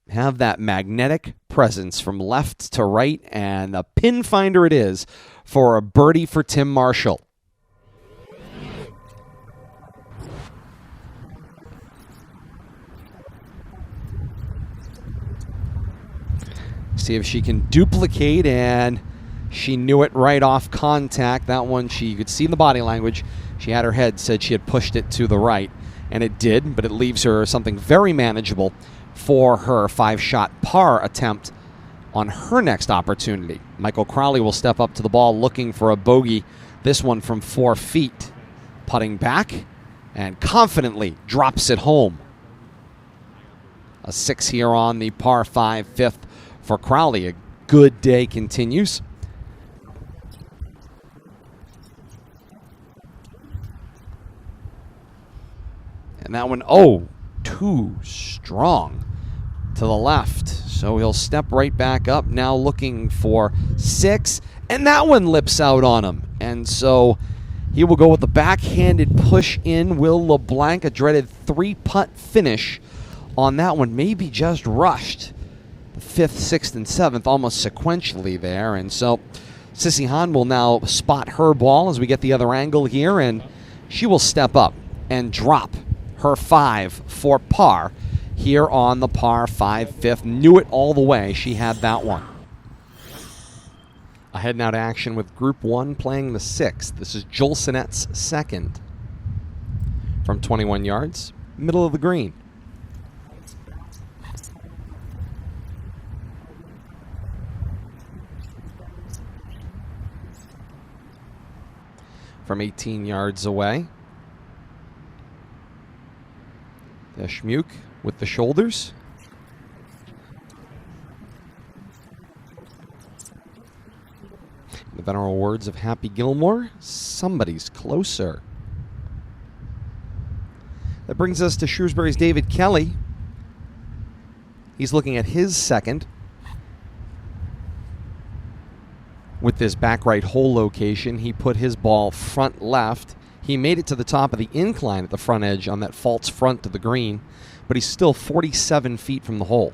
have that magnetic presence from left to right, and a pin finder it is for a birdie for Tim Marshall. See if she can duplicate, and she knew it right off contact. That one, you could see in the body language, she had her head, said she had pushed it to the right, and it did, but it leaves her something very manageable for her 5-shot par attempt on her next opportunity. Michael Crowley will step up to the ball looking for a bogey, this one from 4 feet. Putting back, and confidently drops it home. A 6 here on the par 5 5th for Crowley. A good day continues. And that one, too strong to the left. So he'll step right back up, now looking for 6. And that one lips out on him. And so he will go with the backhanded push in. Will LeBlanc, a dreaded 3-putt finish on that one. Maybe just rushed the 5th, 6th, and 7th almost sequentially there. And so Sissy Han will now spot her ball as we get the other angle here. And she will step up and drop her 5 for par here on the par 5 5th. Knew it all the way. She had that one. Ahead now to action with Group 1 playing the 6th. This is Joel Sinette's second. From 21 yards, middle of the green. From 18 yards away, the Schmuck with the shoulders. The venerable words of Happy Gilmore, somebody's closer. That brings us to Shrewsbury's David Kelly. He's looking at his second. With this back right hole location, he put his ball front left. He made it to the top of the incline at the front edge on that false front to the green, but he's still 47 feet from the hole.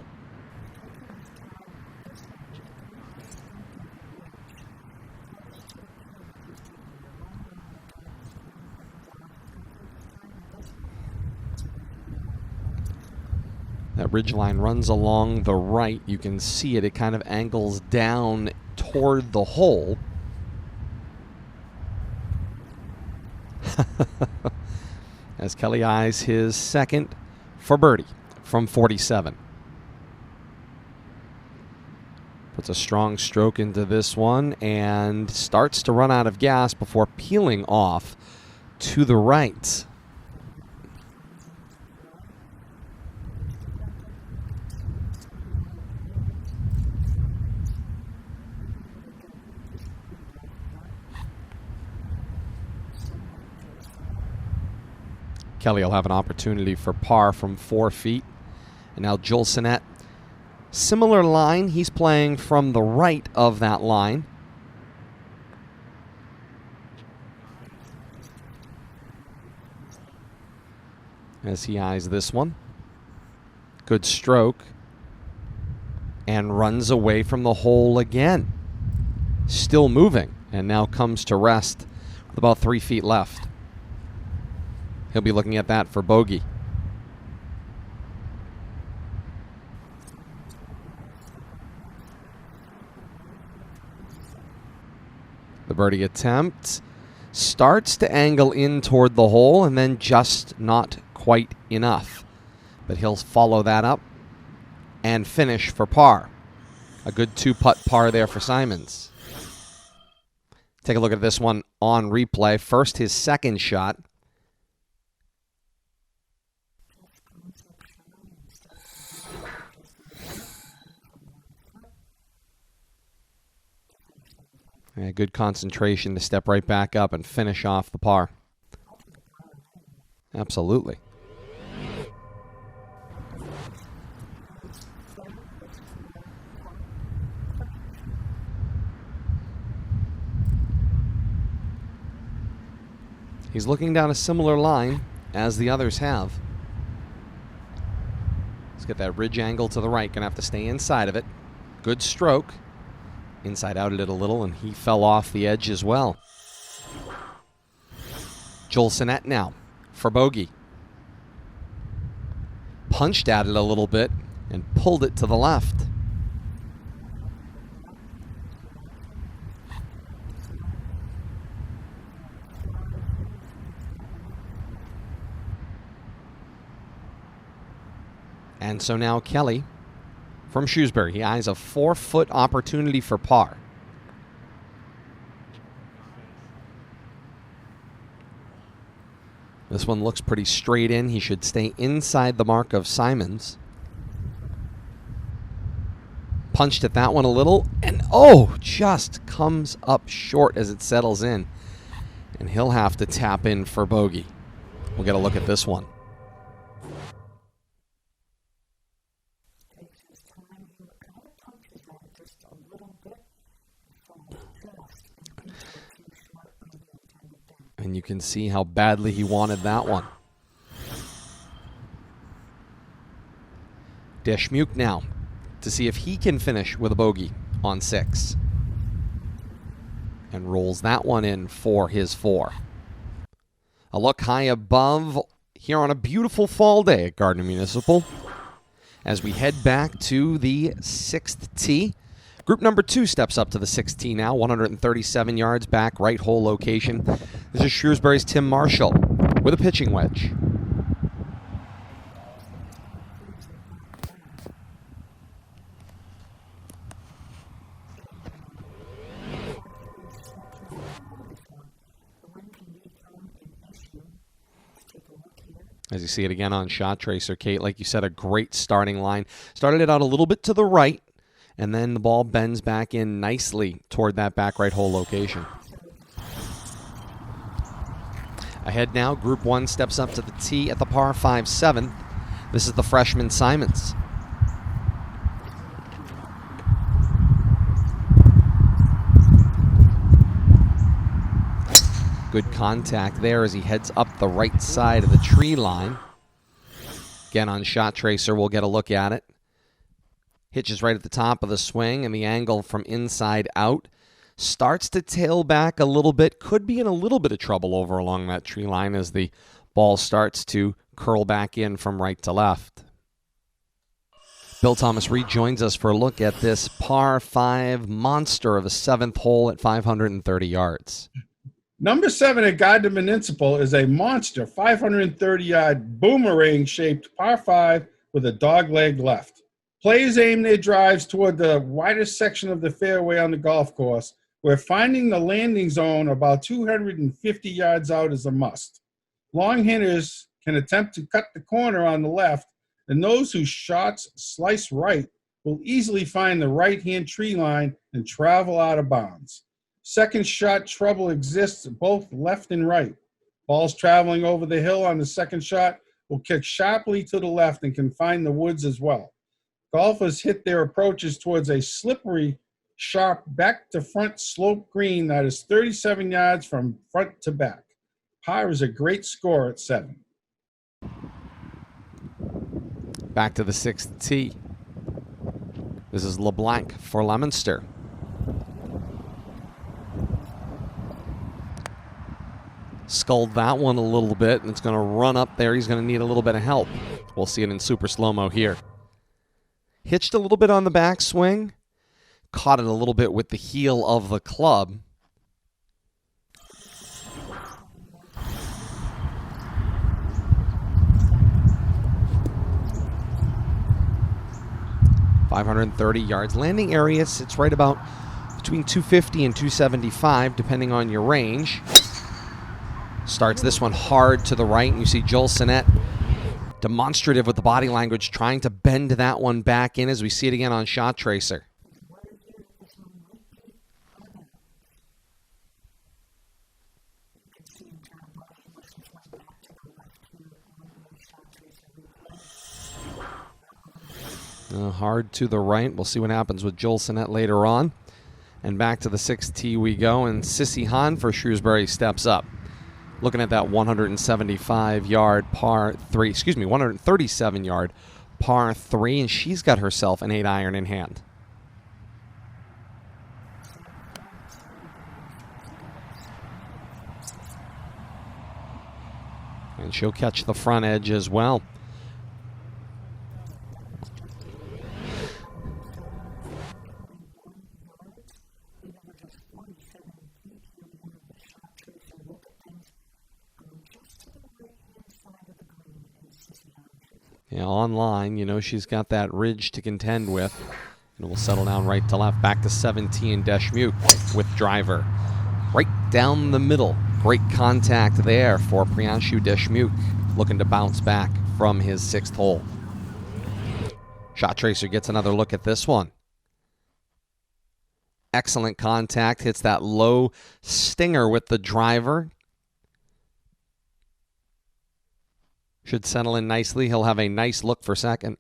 That ridgeline runs along the right. You can see it. It kind of angles down toward the hole. As Kelly eyes his second for birdie from 47. Puts a strong stroke into this one and starts to run out of gas before peeling off to the right. Kelly will have an opportunity for par from 4 feet. And now Joel Sinnett, similar line. He's playing from the right of that line. As he eyes this one. Good stroke. And runs away from the hole again. Still moving. And now comes to rest with about 3 feet left. He'll be looking at that for bogey. The birdie attempt starts to angle in toward the hole and then just not quite enough. But he'll follow that up and finish for par. A good 2-putt par there for Simons. Take a look at this one on replay. First, his second shot. Yeah, good concentration to step right back up and finish off the par. Absolutely. He's looking down a similar line as the others have. Let's get that ridge angle to the right. Gonna have to stay inside of it. Good stroke. Inside outed it a little, and he fell off the edge as well. Joel Sinnett now for bogey. Punched at it a little bit and pulled it to the left. And so now Kelly from Shrewsbury. He eyes a 4-foot opportunity for par. This one looks pretty straight in. He should stay inside the mark of Simons. Punched at that one a little, and just comes up short as it settles in. And he'll have to tap in for bogey. We'll get a look at this one. And you can see how badly he wanted that one. Deschmuke now to see if he can finish with a bogey on 6. And rolls that one in for his 4. A look high above here on a beautiful fall day at Gardner Municipal. As we head back to the 6th tee. Group number 2 steps up to the 6th tee now, 137 yards back, right hole location. This is Shrewsbury's Tim Marshall with a pitching wedge. As you see it again on Shot Tracer, Kate, like you said, a great starting line. Started it out a little bit to the right. And then the ball bends back in nicely toward that back right hole location. Ahead now, Group 1 steps up to the tee at the par 5-7. This is the freshman Simons. Good contact there as he heads up the right side of the tree line. Again on Shot Tracer, we'll get a look at it. Hitches right at the top of the swing, and the angle from inside out starts to tail back a little bit. Could be in a little bit of trouble over along that tree line as the ball starts to curl back in from right to left. Bill Thomas Reed joins us for a look at this par 5 monster of a 7th hole at 530 yards. Number 7 at Gardner Municipal is a monster 530-yard boomerang-shaped par 5 with a dogleg left. Players aim their drives toward the widest section of the fairway on the golf course, where finding the landing zone about 250 yards out is a must. Long hitters can attempt to cut the corner on the left, and those whose shots slice right will easily find the right-hand tree line and travel out of bounds. Second shot trouble exists both left and right. Balls traveling over the hill on the second shot will kick sharply to the left and can find the woods as well. Golfers hit their approaches towards a slippery, sharp back-to-front slope green that is 37 yards from front to back. Par is a great score at 7. Back to the 6th tee. This is LeBlanc for Leominster. Sculled that one a little bit, and it's going to run up there. He's going to need a little bit of help. We'll see it in super slow-mo here. Hitched a little bit on the backswing. Caught it a little bit with the heel of the club. .530 yards. Landing area sits right about between 250 and 275, depending on your range. Starts this one hard to the right, and you see Joel Sinnett demonstrative with the body language, trying to bend that one back in as we see it again on Shot Tracer. Hard to the right. We'll see what happens with Joel Sinnett later on. And back to the 6th tee we go, and Sissy Hahn for Shrewsbury steps up. Looking at that 175-yard par 3, 137-yard par 3, and she's got herself an 8-iron in hand. And she'll catch the front edge as well. Yeah, online, you know, she's got that ridge to contend with. And we'll settle down right to left. Back to 17, Deshmukh with driver. Right down the middle. Great contact there for Priyanshu Deshmukh, looking to bounce back from his 6th hole. Shot Tracer gets another look at this one. Excellent contact. Hits that low stinger with the driver. Should settle in nicely. He'll have a nice look for second.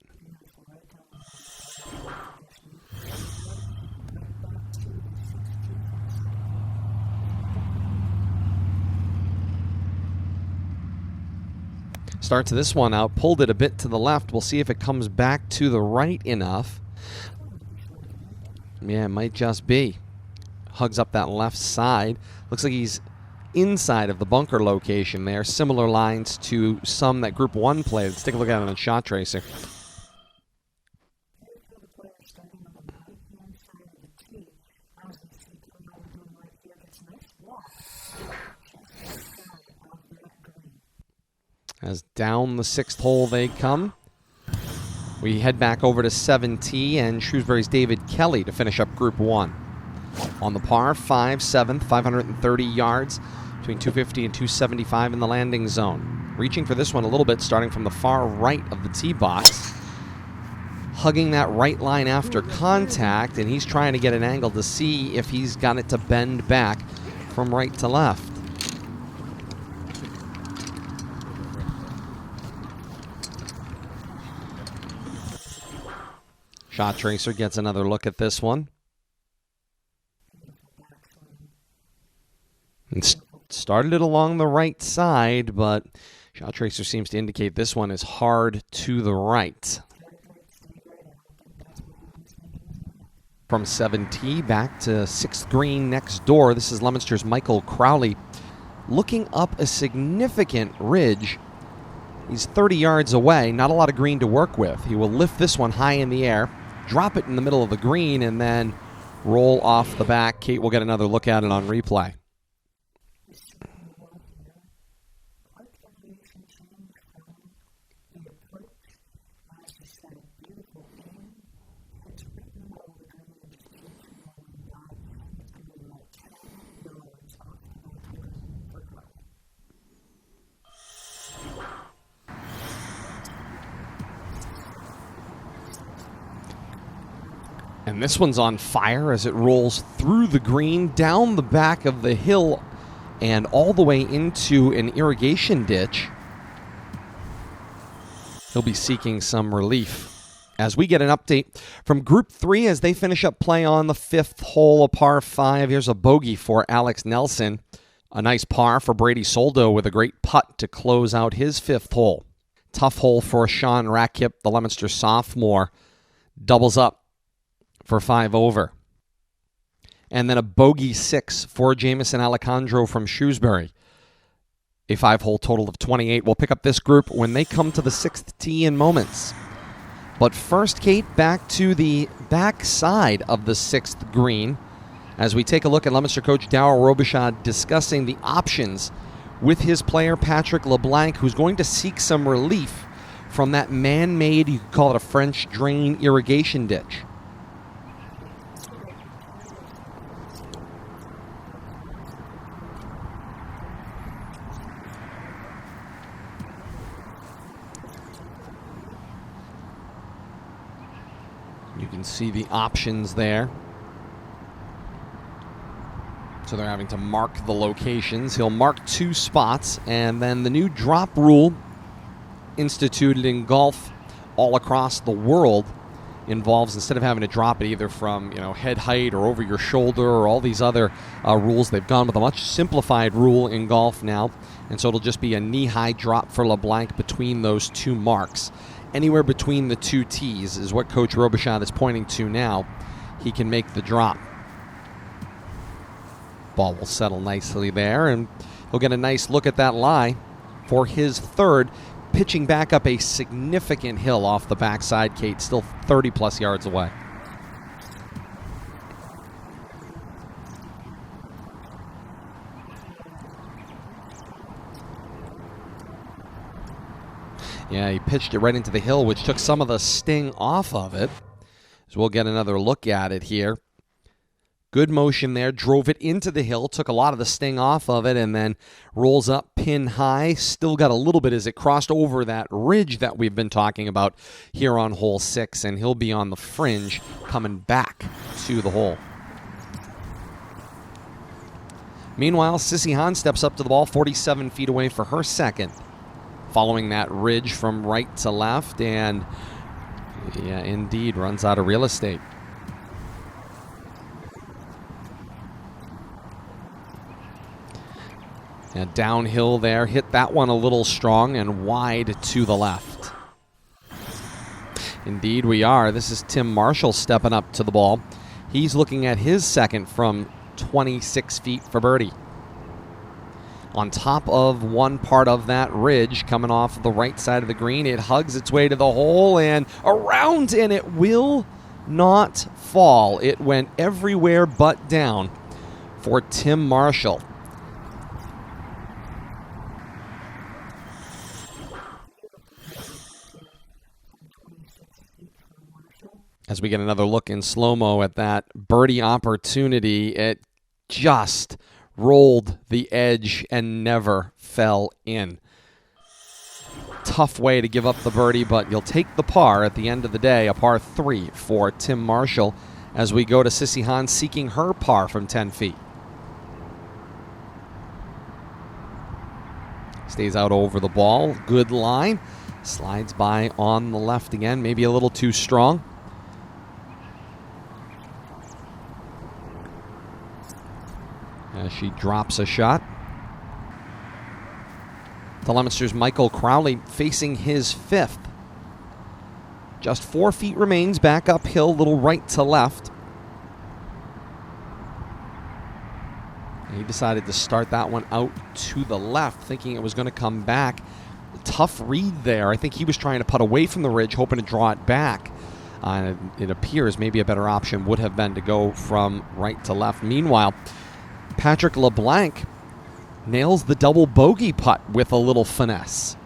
Starts this one out, pulled it a bit to the left. We'll see if it comes back to the right enough. Yeah, it might just be. Hugs up that left side. Looks like he's inside of the bunker location there. Similar lines to some that Group 1 played. Let's take a look at it on Shot Tracer. As down the 6th hole they come. We head back over to 7T and Shrewsbury's David Kelly to finish up Group 1. On the par 5, 7th, 530 yards, between 250 and 275 in the landing zone. Reaching for this one a little bit, starting from the far right of the tee box. Hugging that right line after contact, and he's trying to get an angle to see if he's got it to bend back from right to left. Shot Tracer gets another look at this one. And started it along the right side, but Shot Tracer seems to indicate this one is hard to the right. From 7T back to 6th green next door, this is Leominster's Michael Crowley looking up a significant ridge. He's 30 yards away, not a lot of green to work with. He will lift this one high in the air, drop it in the middle of the green, and then roll off the back. Kate will get another look at it on replay. And this one's on fire as it rolls through the green, down the back of the hill, and all the way into an irrigation ditch. He'll be seeking some relief. As we get an update from Group 3 as they finish up play on the 5th hole, a par 5. Here's a bogey for Alex Nelson. A nice par for Brady Soldo with a great putt to close out his 5th hole. Tough hole for Sean Rackip, the Leominster sophomore. Doubles up for 5 over. And then a bogey 6 for Jamison Alejandro from Shrewsbury. A 5-hole total of 28. We'll pick up this group when they come to the 6th tee in moments. But first, Kate, back to the back side of the 6th green as we take a look at Leominster coach Darryl Robichaud discussing the options with his player Patrick LeBlanc, who's going to seek some relief from that man-made, you could call it a French drain irrigation ditch. You can see the options there. So they're having to mark the locations. He'll mark 2 spots, and then the new drop rule instituted in golf all across the world involves, instead of having to drop it either from head height or over your shoulder or all these other rules, they've gone with a much simplified rule in golf now, and so it'll just be a knee-high drop for LeBlanc between those 2 marks. Anywhere between the 2 tees is what Coach Robichaud is pointing to now. He can make the drop. Ball will settle nicely there, and he'll get a nice look at that lie for his 3rd, pitching back up a significant hill off the backside, Kate, still 30-plus yards away. Yeah, he pitched it right into the hill, which took some of the sting off of it. So we'll get another look at it here. Good motion there, drove it into the hill, took a lot of the sting off of it, and then rolls up pin high. Still got a little bit as it crossed over that ridge that we've been talking about here on hole 6, and he'll be on the fringe coming back to the hole. Meanwhile, Sissy Hahn steps up to the ball 47 feet away for her 2nd. Following that ridge from right to left, and yeah, indeed, runs out of real estate. And downhill there, hit that one a little strong and wide to the left. Indeed we are. This is Tim Marshall stepping up to the ball. He's looking at his 2nd from 26 feet for birdie. On top of one part of that ridge, coming off the right side of the green, it hugs its way to the hole and around, and it will not fall. It went everywhere but down for Tim Marshall. As we get another look in slow-mo at that birdie opportunity, it just rolled the edge and never fell in. Tough way to give up the birdie, but you'll take the par at the end of the day, a par 3 for Tim Marshall, as we go to Sissy Hahn seeking her par from 10 feet. Stays out over the ball, good line, slides by on the left again, maybe a little too strong. As she drops a shot. The Leominster's Michael Crowley facing his 5th. Just 4 feet remains, back uphill, little right to left. And he decided to start that one out to the left, thinking it was going to come back. Tough read there. I think he was trying to putt away from the ridge, hoping to draw it back. It appears maybe a better option would have been to go from right to left. Meanwhile, Patrick LeBlanc nails the double bogey putt with a little finesse.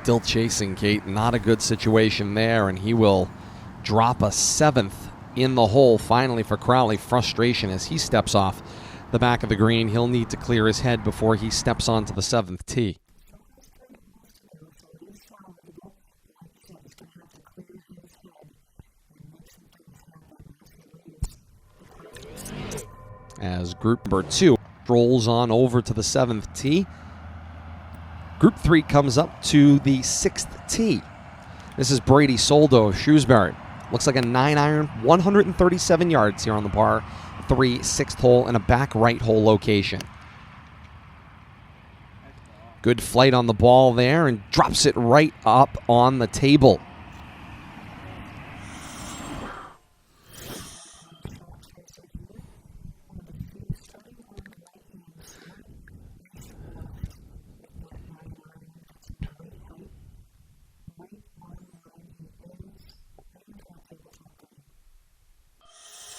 Still chasing, Kate. Not a good situation there, and he will drop a 7th in the hole finally for Crowley. Frustration as he steps off the back of the green. He'll need to clear his head before he steps onto the 7th tee. as group number 2 rolls on over to the 7th tee. Group 3 comes up to the 6th tee. This is Brady Soldo of Shrewsbury. Looks like a 9-iron, 137 yards here on the par 3 6th hole and a back right hole location. Good flight on the ball there and drops it right up on the table.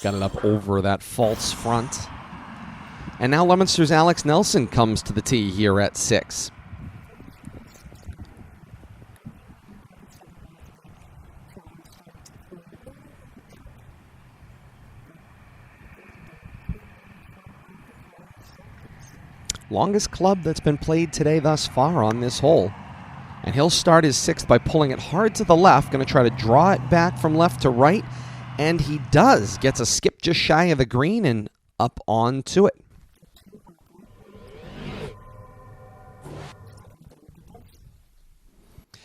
Got it up over that false front. And now Leominster's Alex Nelson comes to the tee here at 6. Longest club that's been played today thus far on this hole. And he'll start his 6th by pulling it hard to the left. Going to try to draw it back from left to right. And he does. Gets a skip just shy of the green and up onto it.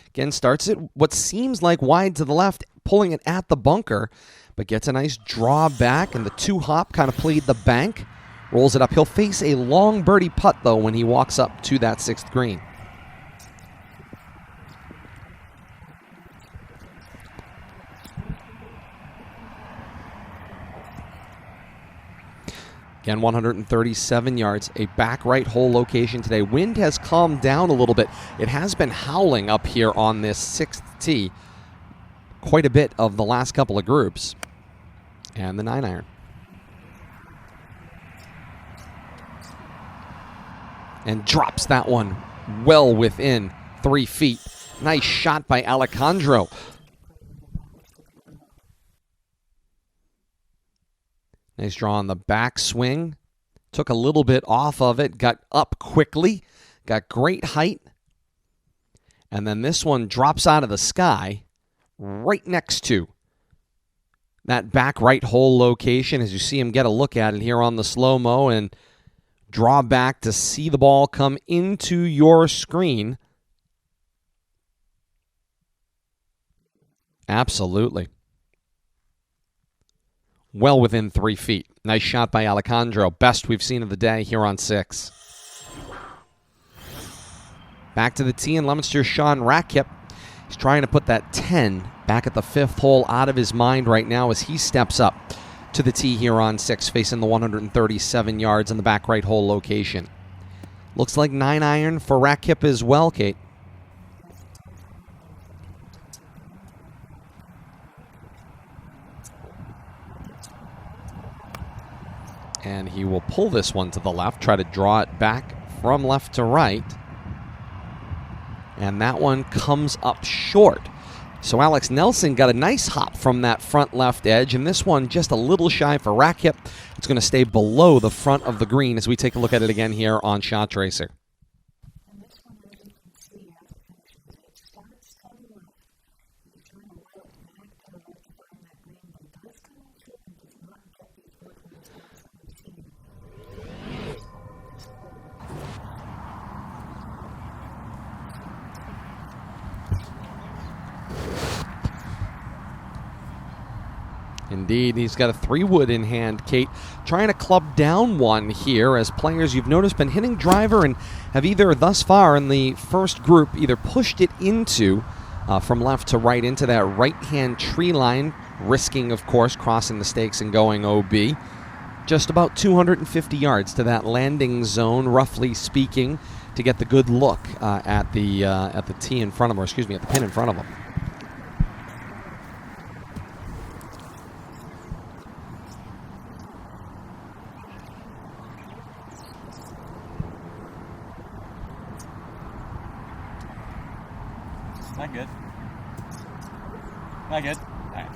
Again, starts it what seems like wide to the left, pulling it at the bunker, but gets a nice draw back, and the 2-hop kind of played the bank. Rolls it up. He'll face a long birdie putt, though, when he walks up to that 6th green. Again, 137 yards, a back right hole location today. Wind has calmed down a little bit. It has been howling up here on this 6th tee quite a bit of the last couple of groups. And the 9-iron. And drops that one well within 3 feet. Nice shot by Alejandro. Nice draw on the backswing. Took a little bit off of it. Got up quickly. Got great height. And then this one drops out of the sky right next to that back right hole location as you see him get a look at it here on the slow-mo and draw back to see the ball come into your screen. Absolutely. Well within 3 feet. Nice shot by Alejandro. Best we've seen of the day here on 6. Back to the tee and Leominster's Sean Ratkipp. He's trying to put that 10 back at the 5th hole out of his mind right now as he steps up to the tee here on 6, facing the 137 yards in the back right hole location. Looks like 9-iron for Ratkipp as well, Kate. And he will pull this one to the left, try to draw it back from left to right. And that one comes up short. So Alex Nelson got a nice hop from that front left edge, and this one just a little shy for Ratkipp. It's going to stay below the front of the green as we take a look at it again here on Shot Tracer. Indeed, he's got a 3-wood in hand, Kate. Trying to club down one here as players you've noticed been hitting driver and have either thus far in the first group either pushed it into from left to right into that right-hand tree line, risking, of course, crossing the stakes and going OB. Just about 250 yards to that landing zone, roughly speaking, to get the good look at the tee in front of him, or excuse me, at the pin in front of him. Not good. Not good. All right.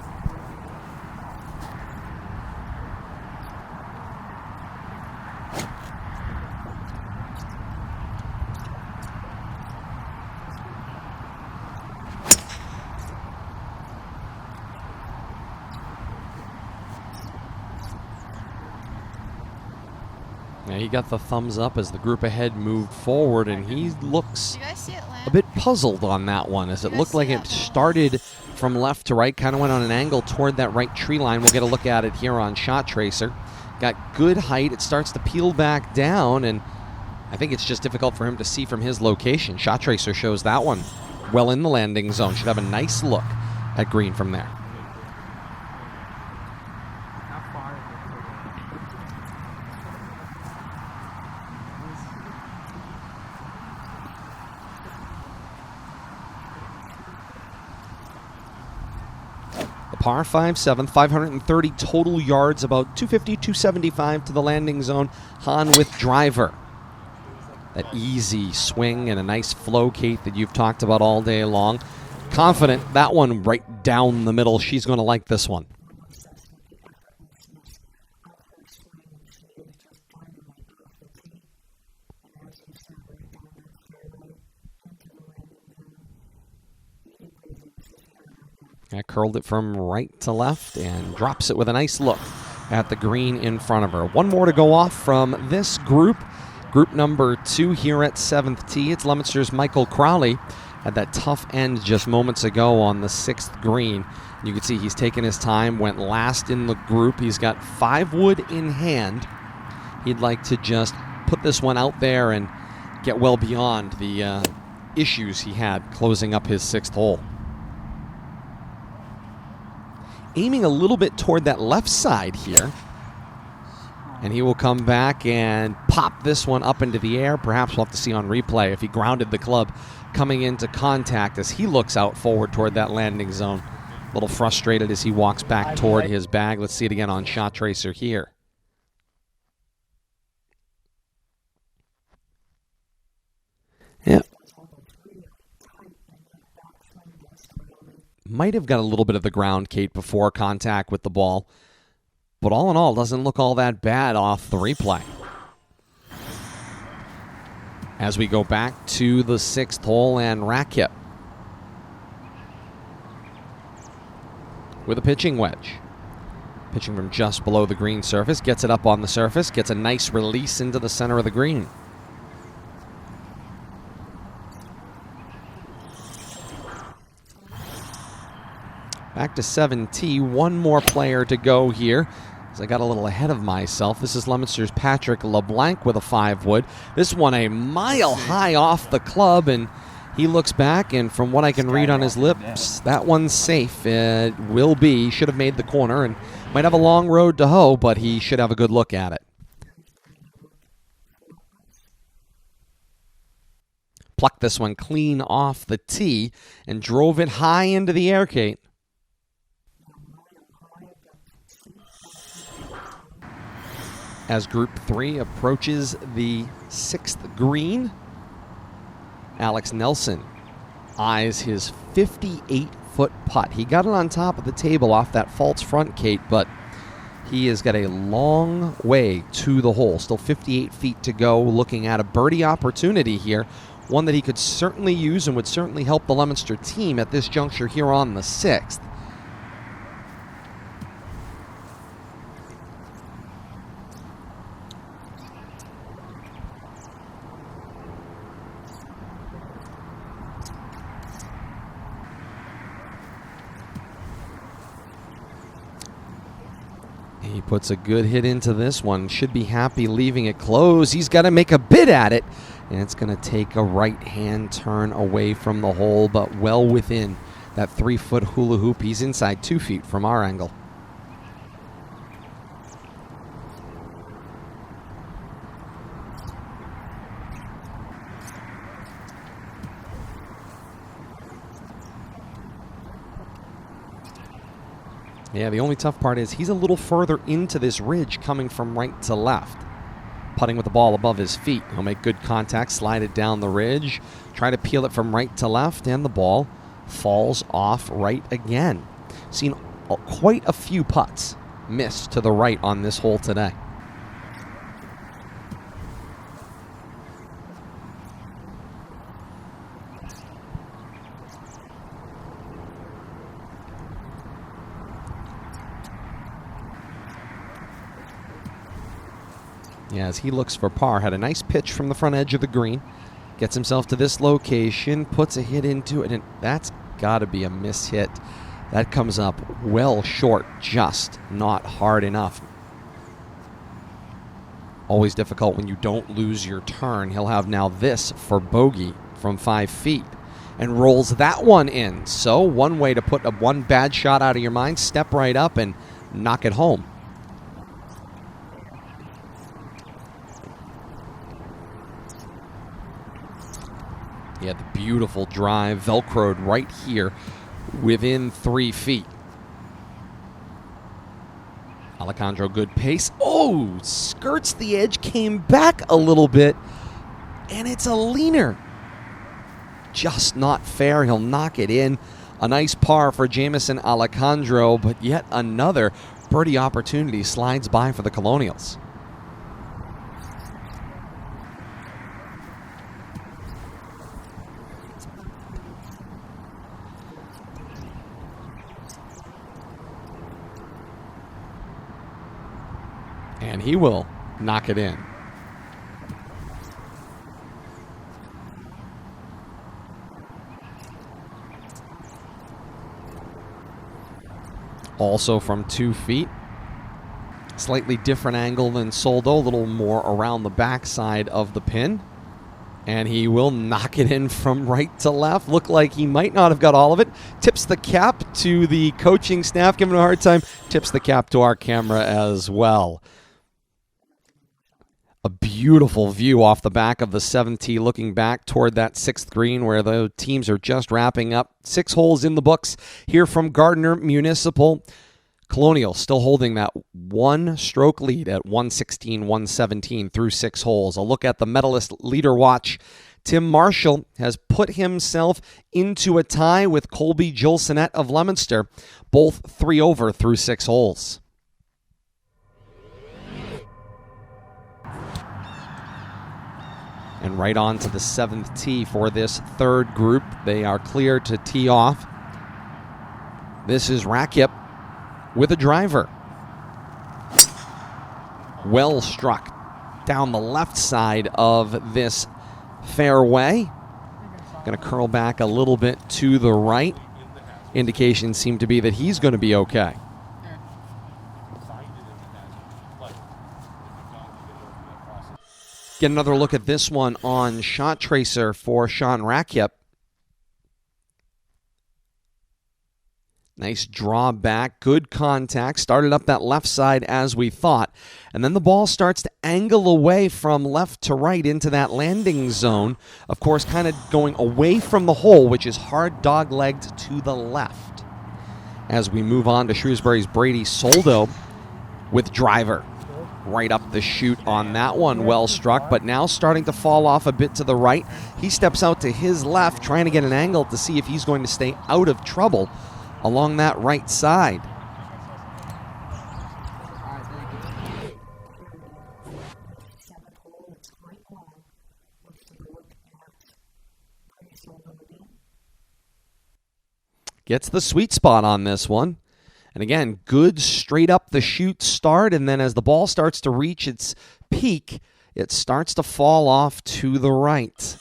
Yeah, he got the thumbs up as the group ahead moved forward, and he looks Do you guys see it land? a bit puzzled on that one, as it looked like it started from left to right, kind of went on an angle toward that right tree line. We'll get a look at it here on Shot Tracer. Got good height. It starts to peel back down, and I think it's just difficult for him to see from his location. Shot Tracer shows that one well in the landing zone. Should have a nice look at green from there. Par 5 7th, 530 total yards, about 250, 275 to the landing zone. Hahn with driver. That easy swing and a nice flow, Kate, that you've talked about all day long. Confident that one right down the middle. She's going to like this one. Curled it from right to left and drops it with a nice look at the green in front of her. One more to go off from this group. Group number 2 here at 7th tee. It's Leominster's Michael Crowley. Had that tough end just moments ago on the 6th green. You can see he's taken his time, went last in the group. He's got 5 wood in hand. He'd like to just put this one out there and get well beyond the issues he had closing up his 6th hole. Aiming a little bit toward that left side here. And he will come back and pop this one up into the air. Perhaps we'll have to see on replay if he grounded the club coming into contact as he looks out forward toward that landing zone. A little frustrated as he walks back toward his bag. Let's see it again on Shot Tracer here. Yeah. Might have got a little bit of the ground, Kate, before contact with the ball. But all in all, doesn't look all that bad off the replay. As we go back to the 6th hole and racket with a pitching wedge. Pitching from just below the green surface, gets it up on the surface, gets a nice release into the center of the green. Back to 7T, one more player to go here. As I got a little ahead of myself, this is Leominster's Patrick LeBlanc with a 5-wood. This one a mile high off the club, and he looks back, and from what I can read on his lips, that one's safe. It will be. Should have made the corner, and might have a long road to hoe, but he should have a good look at it. Plucked this one clean off the tee and drove it high into the air, Kate. As Group 3 approaches the 6th green, Alex Nelson eyes his 58-foot putt. He got it on top of the table off that false front, Kate, but he has got a long way to the hole. Still 58 feet to go, looking at a birdie opportunity here, one that he could certainly use and would certainly help the Leominster team at this juncture here on the 6th. He puts a good hit into this one. Should be happy leaving it close. He's got to make a bid at it. And it's going to take a right-hand turn away from the hole, but well within that 3-foot hula hoop. He's inside 2 feet from our angle. Yeah, the only tough part is he's a little further into this ridge coming from right to left. Putting with the ball above his feet. He'll make good contact, slide it down the ridge, try to peel it from right to left, and the ball falls off right again. Seen quite a few putts miss to the right on this hole today. Yeah, as he looks for par, had a nice pitch from the front edge of the green. Gets himself to this location, puts a hit into it, and that's got to be a miss-hit. That comes up well short, just not hard enough. Always difficult when you don't lose your turn. He'll have now this for bogey from 5 feet and rolls that one in. So one way to put one bad shot out of your mind, step right up and knock it home. He had the beautiful drive, Velcroed right here within 3 feet. Alejandro, good pace. Oh, skirts the edge, came back a little bit, and it's a leaner. Just not fair. He'll knock it in. A nice par for Jamison Alejandro, but yet another birdie opportunity slides by for the Colonials. And he will knock it in. Also from 2 feet. Slightly different angle than Soldo, a little more around the backside of the pin. And he will knock it in from right to left. Looked like he might not have got all of it. Tips the cap to the coaching staff, giving him a hard time. Tips the cap to our camera as well. A beautiful view off the back of the 7th tee, looking back toward that 6th green where the teams are just wrapping up. 6 holes in the books here from Gardner Municipal. Colonial still holding that 1-stroke lead at 116, 117 through 6 holes. A look at the medalist leader watch. Tim Marshall has put himself into a tie with Colby Gilsonet of Leominster, both 3 over through 6 holes. And right on to the 7th tee for this 3rd group. They are clear to tee off. This is Rakip with a driver. Well struck down the left side of this fairway. Going to curl back a little bit to the right. Indications seem to be that he's going to be okay. Get another look at this one on Shot Tracer for Sean Rakip. Nice draw back, good contact. Started up that left side as we thought. And then the ball starts to angle away from left to right into that landing zone. Of course, kind of going away from the hole, which is hard dog-legged to the left. As we move on to Shrewsbury's Brady Soldo with driver. Right up the chute on that one, well struck, but now starting to fall off a bit to the right. He steps out to his left, trying to get an angle to see if he's going to stay out of trouble along that right side. Gets the sweet spot on this one. And again, good straight up the chute start, and then as the ball starts to reach its peak, it starts to fall off to the right.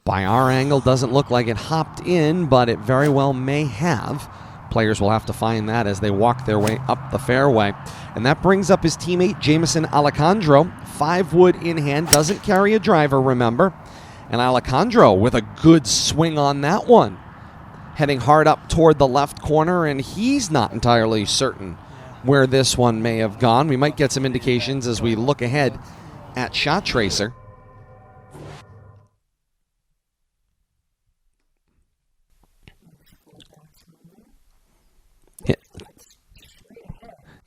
By our angle, doesn't look like it hopped in, but it very well may have. Players will have to find that as they walk their way up the fairway. And that brings up his teammate, Jamison Alejandro. 5-wood in hand, doesn't carry a driver, remember. And Alejandro with a good swing on that one. Heading hard up toward the left corner, and he's not entirely certain where this one may have gone. We might get some indications as we look ahead at Shot Tracer. Hit.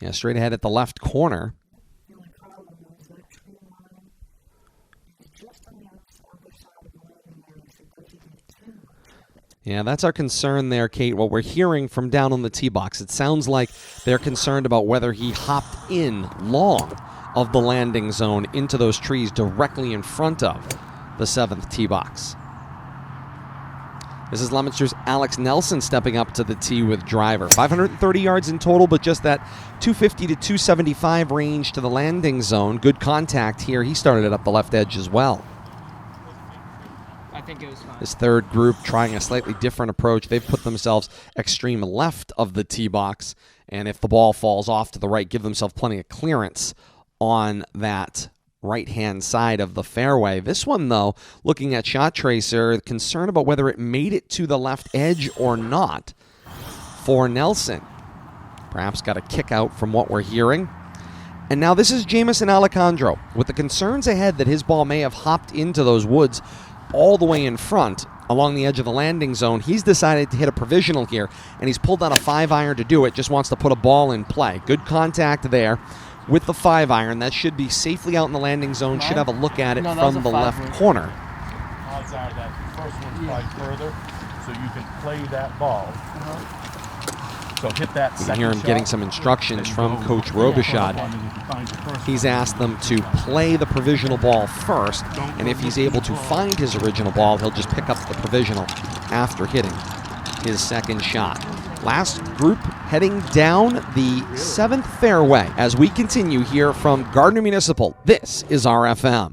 Yeah, straight ahead at the left corner. Yeah, that's our concern there, Kate. What we're hearing from down on the tee box, it sounds like they're concerned about whether he hopped in long of the landing zone into those trees directly in front of the 7th tee box. This is Leominster's Alex Nelson stepping up to the tee with driver. 530 yards in total, but just that 250 to 275 range to the landing zone. Good contact here. He started it up the left edge as well. I think it was fine. This third group trying a slightly different approach. They've put themselves extreme left of the tee box, and if the ball falls off to the right, give themselves plenty of clearance on that right-hand side of the fairway. This one, though, looking at Shot Tracer, concerned about whether it made it to the left edge or not for Nelson. Perhaps got a kick out from what we're hearing. And now this is Jamison Alejandro with the concerns ahead that his ball may have hopped into those woods all the way in front along the edge of the landing zone. He's decided to hit a provisional here, and he's pulled out a 5-iron to do it. Just wants to put a ball in play. Good contact there with the 5-iron. That should be safely out in the landing zone. Should have a look at it from the left corner. Odds are that the first one's probably further, so you can play that ball. So hit that You can hear him getting some instructions from Coach Robichaud. He's asked them to play the provisional ball first, and if he's able to find his original ball, he'll just pick up the provisional after hitting his second shot. Last group heading down the 7th fairway as we continue here from Gardner Municipal. This is RFM.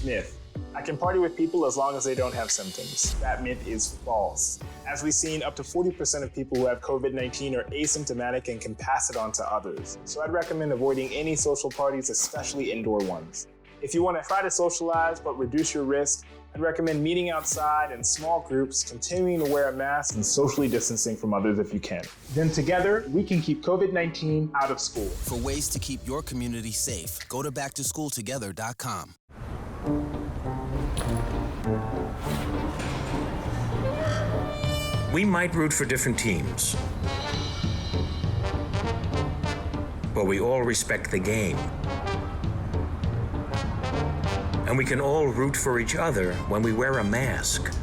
Myth. I can party with people as long as they don't have symptoms. That myth is false. As we've seen, up to 40% of people who have COVID-19 are asymptomatic and can pass it on to others. So I'd recommend avoiding any social parties, especially indoor ones. If you want to try to socialize but reduce your risk, I'd recommend meeting outside in small groups, continuing to wear a mask, and socially distancing from others if you can. Then together, we can keep COVID-19 out of school. For ways to keep your community safe, go to backtoschooltogether.com. We might root for different teams, but we all respect the game. And we can all root for each other when we wear a mask.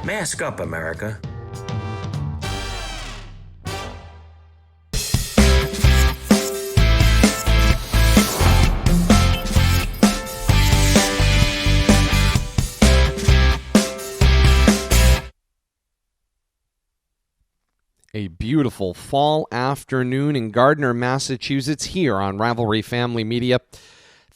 Mask up, America. A beautiful fall afternoon in Gardner, Massachusetts, here on Rivalry Family Media.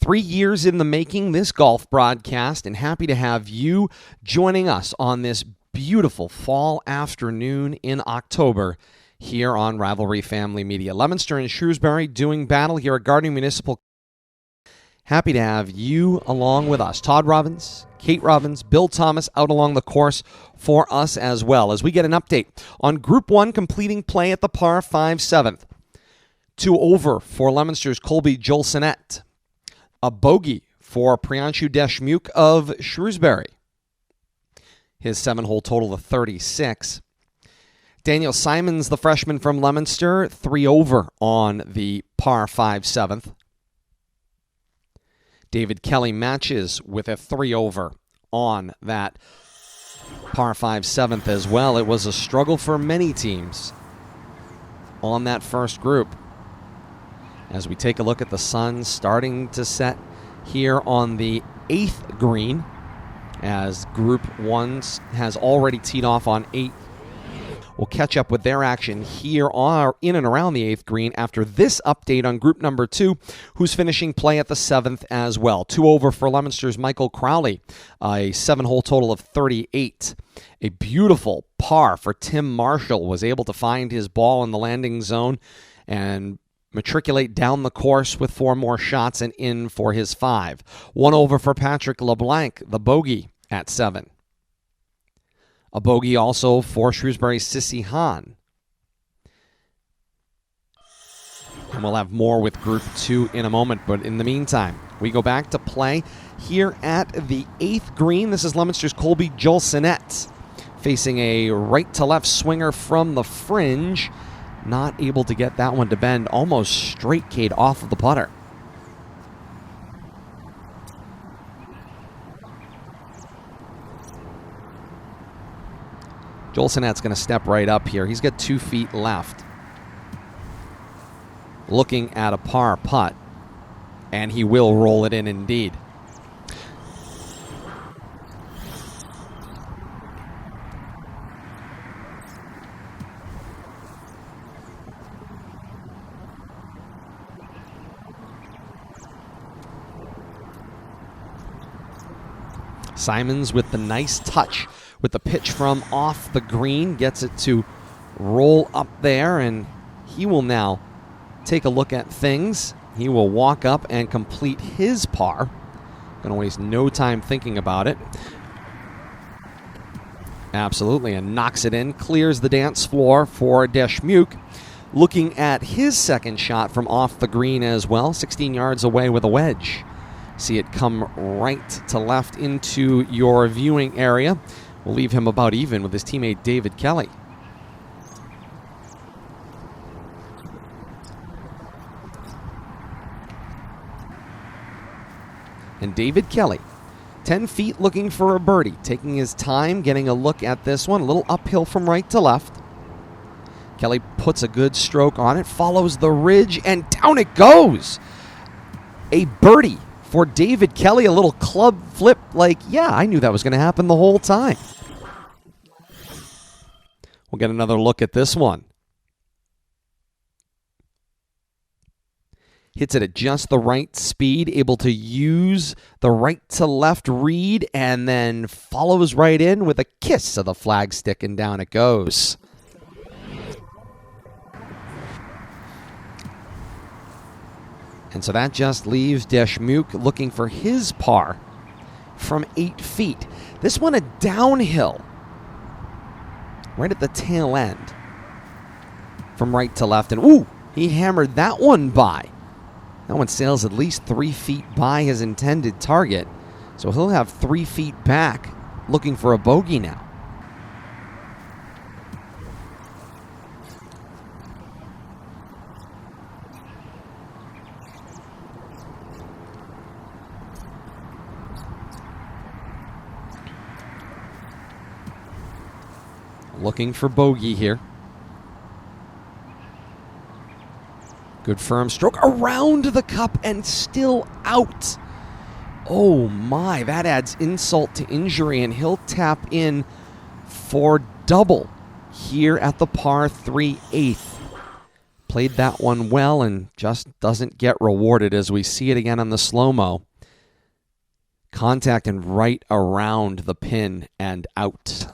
3 years in the making, this golf broadcast, and happy to have you joining us on this beautiful fall afternoon in October here on Rivalry Family Media. Leominster and Shrewsbury doing battle here at Gardner Municipal. Happy to have you along with us. Todd Robbins, Kate Robbins, Bill Thomas out along the course for us as well as we get an update on Group 1 completing play at the par 5 7th. 2 over for Leominster's Colby Jolsonet. A bogey for Priyanshu Deshmukh of Shrewsbury. His 7-hole total of 36. Daniel Simons, the freshman from Leominster, 3 over on the par 5 7th. David Kelly matches with a 3 over on that par 5 7th as well. It was a struggle for many teams on that first group. As we take a look at the sun starting to set here on the 8th green, as Group 1 has already teed off on 8. We'll catch up with their action here in and around the 8th green after this update on Group number 2, who's finishing play at the 7th as well. 2 over for Leominster's Michael Crowley, a 7-hole total of 38. A beautiful par for Tim Marshall, was able to find his ball in the landing zone and matriculate down the course with 4 more shots and in for his 5. 1 over for Patrick LeBlanc, the bogey at 7. A bogey also for Shrewsbury's Sissy Hahn. And we'll have more with Group 2 in a moment, but in the meantime, We go back to play here at the 8th green. This is Leominster's Colby Jolsonet facing a right-to-left swinger from the fringe. Not able to get that one to bend. Almost straight Kate off of the putter. Jolsonet's going to step right up here. He's got 2 feet left. Looking at a par putt. And he will roll it in indeed. Simons with the nice touch with the pitch from off the green. Gets it to roll up there, and he will now take a look at things. He will walk up and complete his par. Going to waste no time thinking about it. Absolutely, and knocks it in. Clears the dance floor for Deschmuke. Looking at his second shot from off the green as well. 16 yards away with a wedge. See it come right to left into your viewing area. We'll leave him about even with his teammate David Kelly. And David Kelly, 10 feet looking for a birdie, taking his time, getting a look at this one. A little uphill from right to left. Kelly puts a good stroke on it, follows the ridge, and down it goes. A birdie for David Kelly, a little club flip like, yeah, I knew that was going to happen the whole time. We'll get another look at this one. Hits it at just the right speed, able to use the right to left read, and then follows right in with a kiss of the flag stick, and down it goes. And so that just leaves Deschmuke looking for his par from 8 feet. This one a downhill right at the tail end from right to left. And ooh, he hammered that one by. That one sails at least 3 feet by his intended target. So he'll have 3 feet back looking for a bogey now. Looking for bogey here. Good firm stroke around the cup and still out. Oh my, that adds insult to injury, and he'll tap in for double here at the par 3/8. Played that one well and just doesn't get rewarded as we see it again on the slow-mo. Contact and right around the pin and out.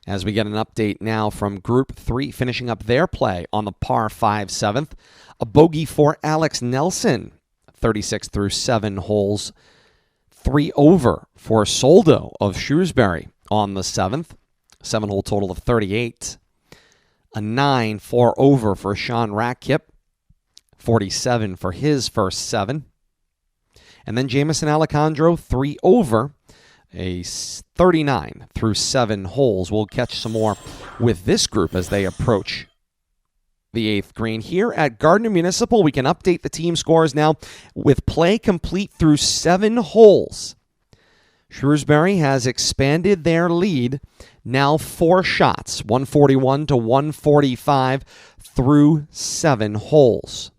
As we get an update now from Group 3, finishing up their play on the par 5 7th. A bogey for Alex Nelson, 36 through 7 holes. 3 over for Soldo of Shrewsbury on the 7th. 7-hole total of 38. A 9, 4 over for Sean Ratkipp. 47 for his first 7. And then Jamison Alejandro, 3 over. A 39 through 7 holes. We'll catch some more with this group as they approach the 8th green. Here at Gardner Municipal, we can update the team scores now with play complete through 7 holes. Shrewsbury has expanded their lead, now 4 shots, 141 to 145 through 7 holes.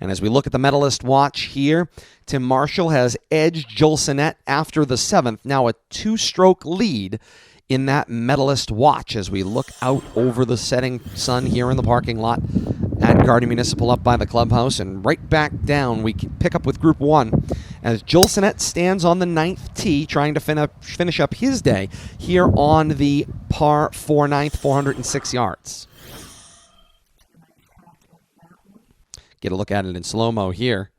And as we look at the medalist watch here, Tim Marshall has edged Jolsonet after the 7th. Now a 2-stroke lead in that medalist watch as we look out over the setting sun here in the parking lot at Gardner Municipal up by the clubhouse. And right back down, we pick up with Group 1 as Jolsonet stands on the 9th tee trying to finish up his day here on the par 4 9th, 406 yards. Get a look at it in slow-mo here.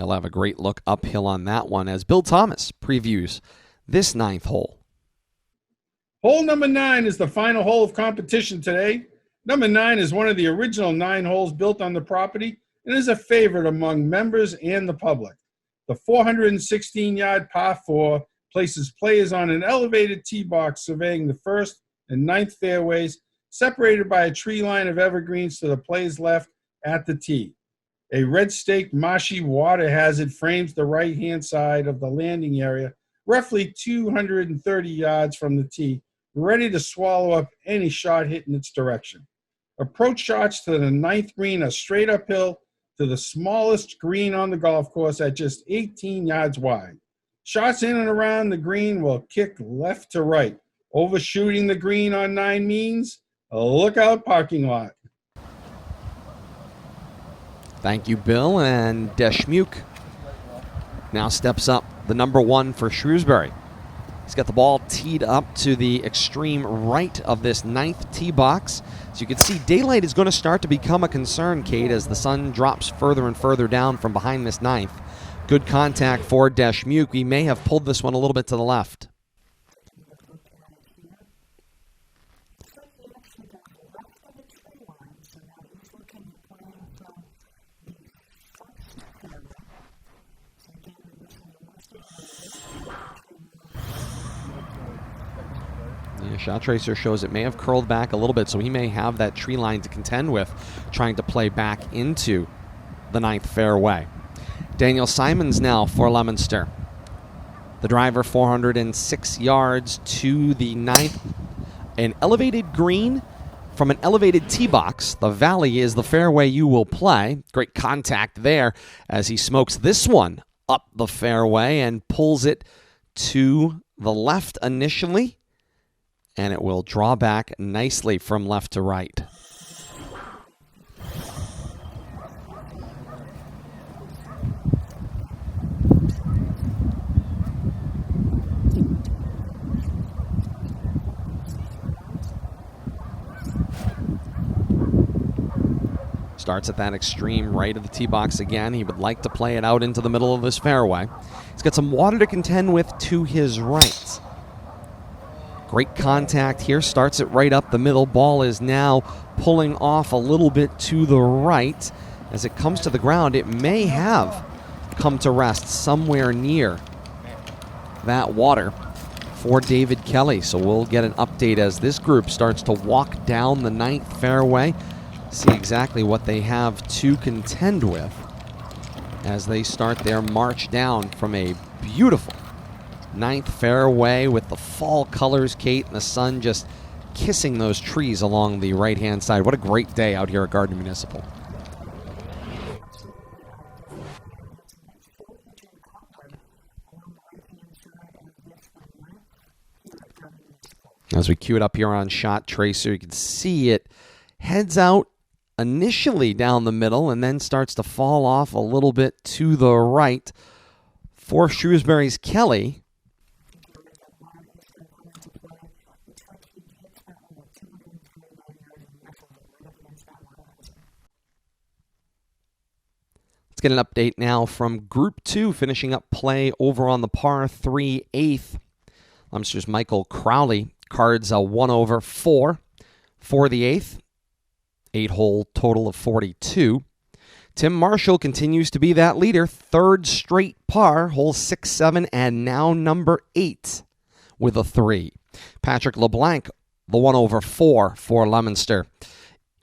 He'll have a great look uphill on that one as Bill Thomas previews this 9th hole. Hole number 9 is the final hole of competition today. Number 9 is one of the original 9 holes built on the property and is a favorite among members and the public. The 416-yard par 4 places players on an elevated tee box surveying the 1st and 9th fairways, separated by a tree line of evergreens to the player's left at the tee. A red-staked marshy water hazard frames the right-hand side of the landing area, roughly 230 yards from the tee, ready to swallow up any shot hit in its direction. Approach shots to the 9th green are straight uphill to the smallest green on the golf course at just 18 yards wide. Shots in and around the green will kick left to right. Overshooting the green on 9 means a lookout parking lot. Thank you, Bill. And Deschmuke now steps up, the number 1 for Shrewsbury. He's got the ball teed up to the extreme right of this 9th tee box. So you can see daylight is going to start to become a concern, Kate, as the sun drops further and further down from behind this 9th. Good contact for Deschmuke. We may have pulled this one a little bit to the left. Yeah, shot tracer shows it may have curled back a little bit, so he may have that tree line to contend with, trying to play back into the 9th fairway. Daniel Simons now for Leominster. The driver 406 yards to the 9th. An elevated green from an elevated tee box. The valley is the fairway you will play. Great contact there as he smokes this one up the fairway and pulls it to the left initially. And it will draw back nicely from left to right. Starts at that extreme right of the tee box again. He would like to play it out into the middle of this fairway. He's got some water to contend with to his right. Great contact here. Starts it right up the middle. Ball is now pulling off a little bit to the right. As it comes to the ground, it may have come to rest somewhere near that water for David Kelly. So we'll get an update as this group starts to walk down the 9th fairway. See exactly what they have to contend with as they start their march down from a beautiful 9th fairway with the fall colors, Kate, and the sun just kissing those trees along the right-hand side. What a great day out here at Gardner Municipal. As we cue it up here on Shot Tracer, you can see it heads out initially down the middle and then starts to fall off a little bit to the right for Shrewsbury's Kelly. Let's get an update now from Group 2, finishing up play over on the par 3 8th. Leominster's Michael Crowley cards a 1 over 4 for the 8th. 8-hole total of 42. Tim Marshall continues to be that leader. 3rd straight par, hole 6, 7, and now number 8 with a 3. Patrick LeBlanc, the 1 over 4 for Leominster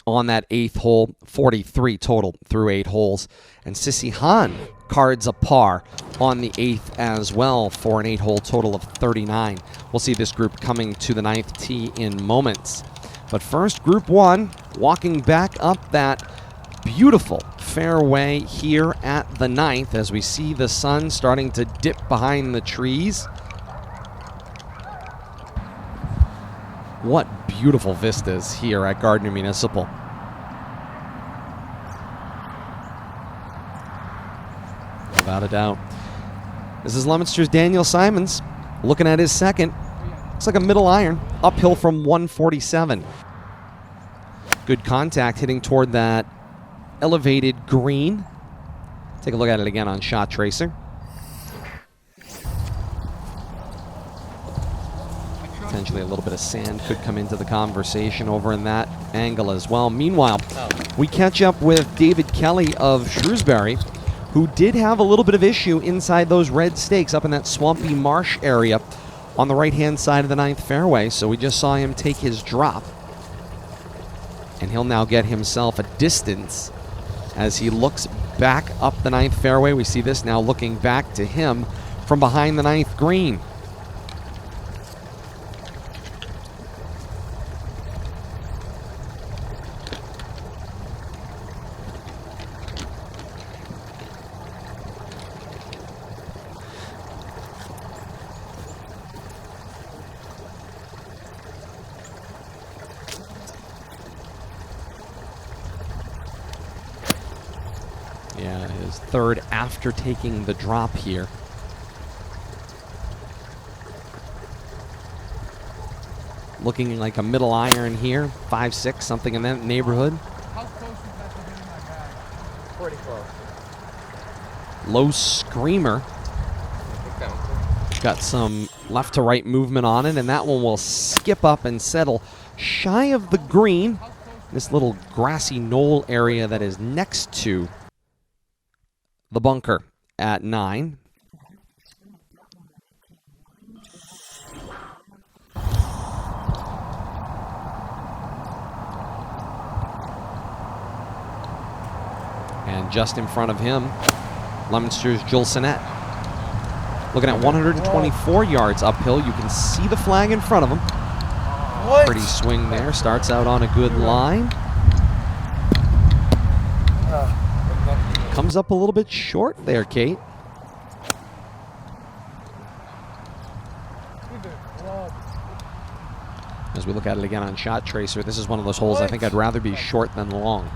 on that 8th hole, 43 total through 8 holes. And Sissy Hahn cards a par on the 8th as well for an 8-hole total of 39. We'll see this group coming to the 9th tee in moments. But first, Group 1, walking back up that beautiful fairway here at the 9th as we see the sun starting to dip behind the trees. What beautiful vistas here at Gardner Municipal. Without a doubt. This is Leominster's Daniel Simons looking at his second. Looks like a middle iron, uphill from 147. Good contact hitting toward that elevated green. Take a look at it again on Shot Tracer. Potentially a little bit of sand could come into the conversation over in that angle as well. Meanwhile, we catch up with David Kelly of Shrewsbury, who did have a little bit of issue inside those red stakes up in that swampy marsh area on the right-hand side of the 9th fairway. So we just saw him take his drop. And he'll now get himself a distance as he looks back up the 9th fairway. We see this now looking back to him from behind the 9th green. Yeah, his third after taking the drop here. Looking like a middle iron here, 5-6, something in that neighborhood. How close was that to hitting my bag? Pretty close. Low screamer. Got some left to right movement on it, and that one will skip up and settle shy of the green. This little grassy knoll area that is next to the bunker at 9. And just in front of him, Leominster's Joel Sinnett. Looking at 124 yards uphill. You can see the flag in front of him. Pretty swing there. Starts out on a good line. Comes up a little bit short there, Kate. As we look at it again on Shot Tracer, this is one of those holes I think I'd rather be short than long.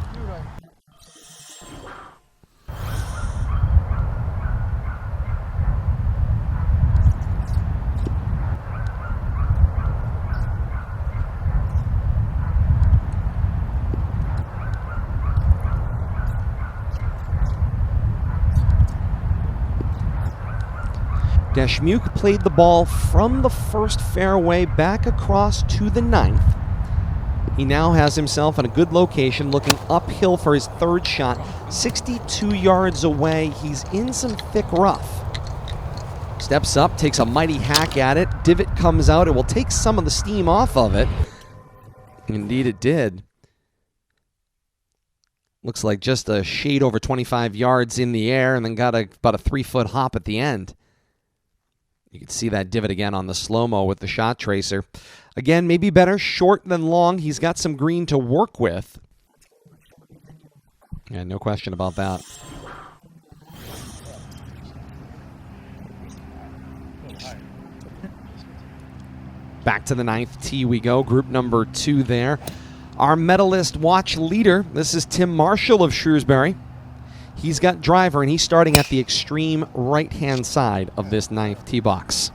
Dashmuk played the ball from the first fairway back across to the 9th. He now has himself in a good location, looking uphill for his third shot. 62 yards away, he's in some thick rough. Steps up, takes a mighty hack at it. Divot comes out. It will take some of the steam off of it. Indeed it did. Looks like just a shade over 25 yards in the air, and then got about a 3-foot hop at the end. You can see that divot again on the slow-mo with the Shot Tracer. Again, maybe better short than long. He's got some green to work with. Yeah, no question about that. Back to the 9th tee we go. Group number 2 there. Our medalist watch leader, this is Tim Marshall of Shrewsbury. He's got driver, and he's starting at the extreme right-hand side of this 9th tee box.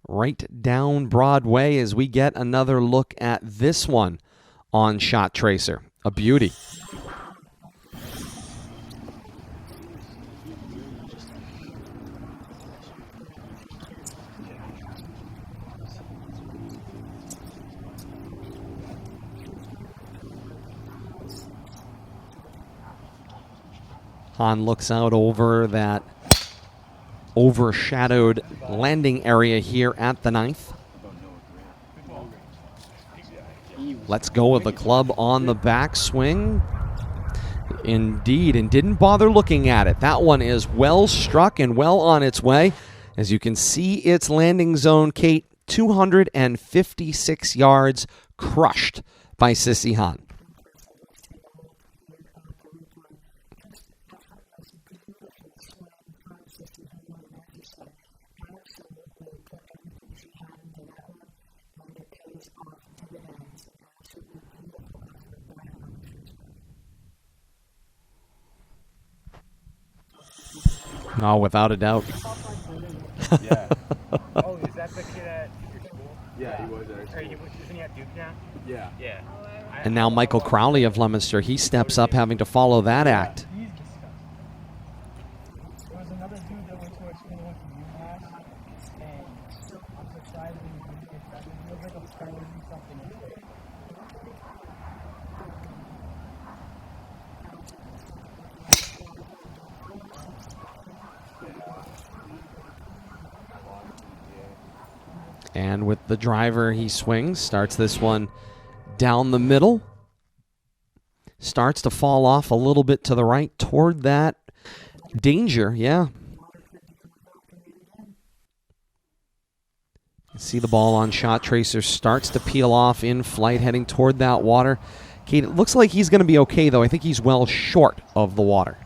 Right down Broadway as we get another look at this one on Shot Tracer. A beauty. Han looks out over that overshadowed landing area here at the 9th. Let's go with the club on the backswing. Indeed, and didn't bother looking at it. That one is well struck and well on its way. As you can see, its landing zone, Kate, 256 yards, crushed by Sissy Han. Oh, without a doubt. Yeah. Oh, is that the kid at your school? Yeah, he was at our school. Isn't he at Duke now? Yeah. Yeah. And now Michael Crowley of Leominster, he steps up having to follow that act. He's disgusting. There was another dude that went to our school, went to UMass, and I'm surprised when he didn't get that. He was like a 40-something. And with the driver, he swings, starts this one down the middle. Starts to fall off a little bit to the right toward that danger, yeah. You see the ball on shot tracer, starts to peel off in flight, heading toward that water. Kate, it looks like he's going to be okay, though. I think he's well short of the water.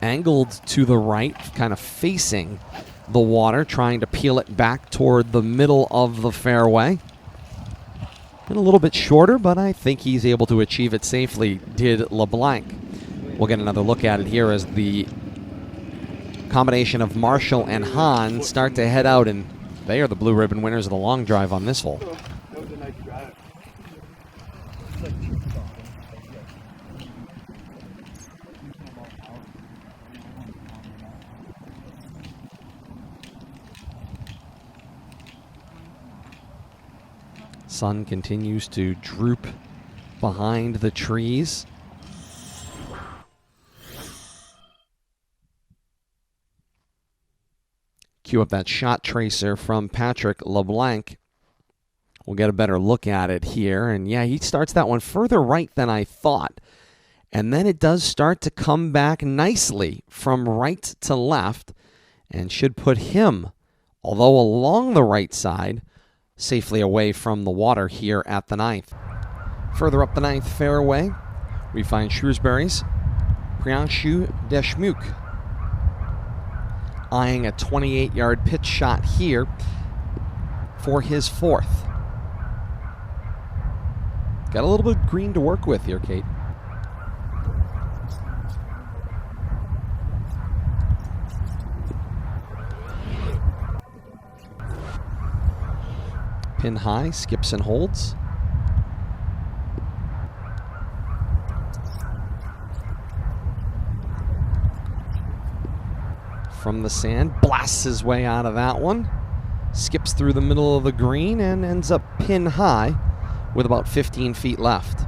Angled to the right, kind of facing the water, trying to peel it back toward the middle of the fairway. Been a little bit shorter, but I think he's able to achieve it safely, did LeBlanc. We'll get another look at it here as the combination of Marshall and Hahn start to head out, and they are the blue ribbon winners of the long drive on this hole. That was a nice drive. Sun continues to droop behind the trees. Cue up that shot tracer from Patrick LeBlanc. We'll get a better look at it here. And yeah, he starts that one further right than I thought. And then it does start to come back nicely from right to left and should put him, although along the right side, safely away from the water here at the ninth. Further up the ninth fairway, we find Shrewsbury's Priyanshu Deshmukh eyeing a 28-yard pitch shot here for his fourth. Got a little bit of green to work with here, Kate. Pin high, skips and holds. From the sand, blasts his way out of that one. Skips through the middle of the green and ends up pin high with about 15 feet left.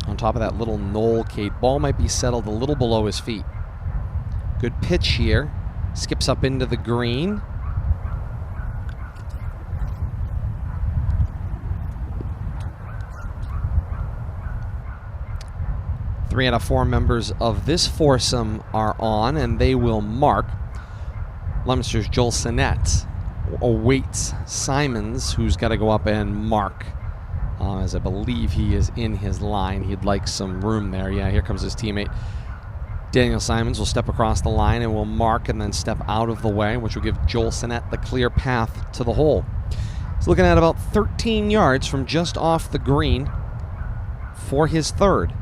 On top of that little knoll, Kate, ball might be settled a little below his feet. Good pitch here. Skips up into the green. Three out of four members of this foursome are on, and they will mark. Leominster's Joel Sinnett awaits Simons, who's got to go up and mark. As I believe he is in his line. He'd like some room there. Yeah, here comes his teammate. Daniel Simons will step across the line and will mark and then step out of the way, which will give Joel Sinnett the clear path to the hole. He's looking at about 13 yards from just off the green for his third.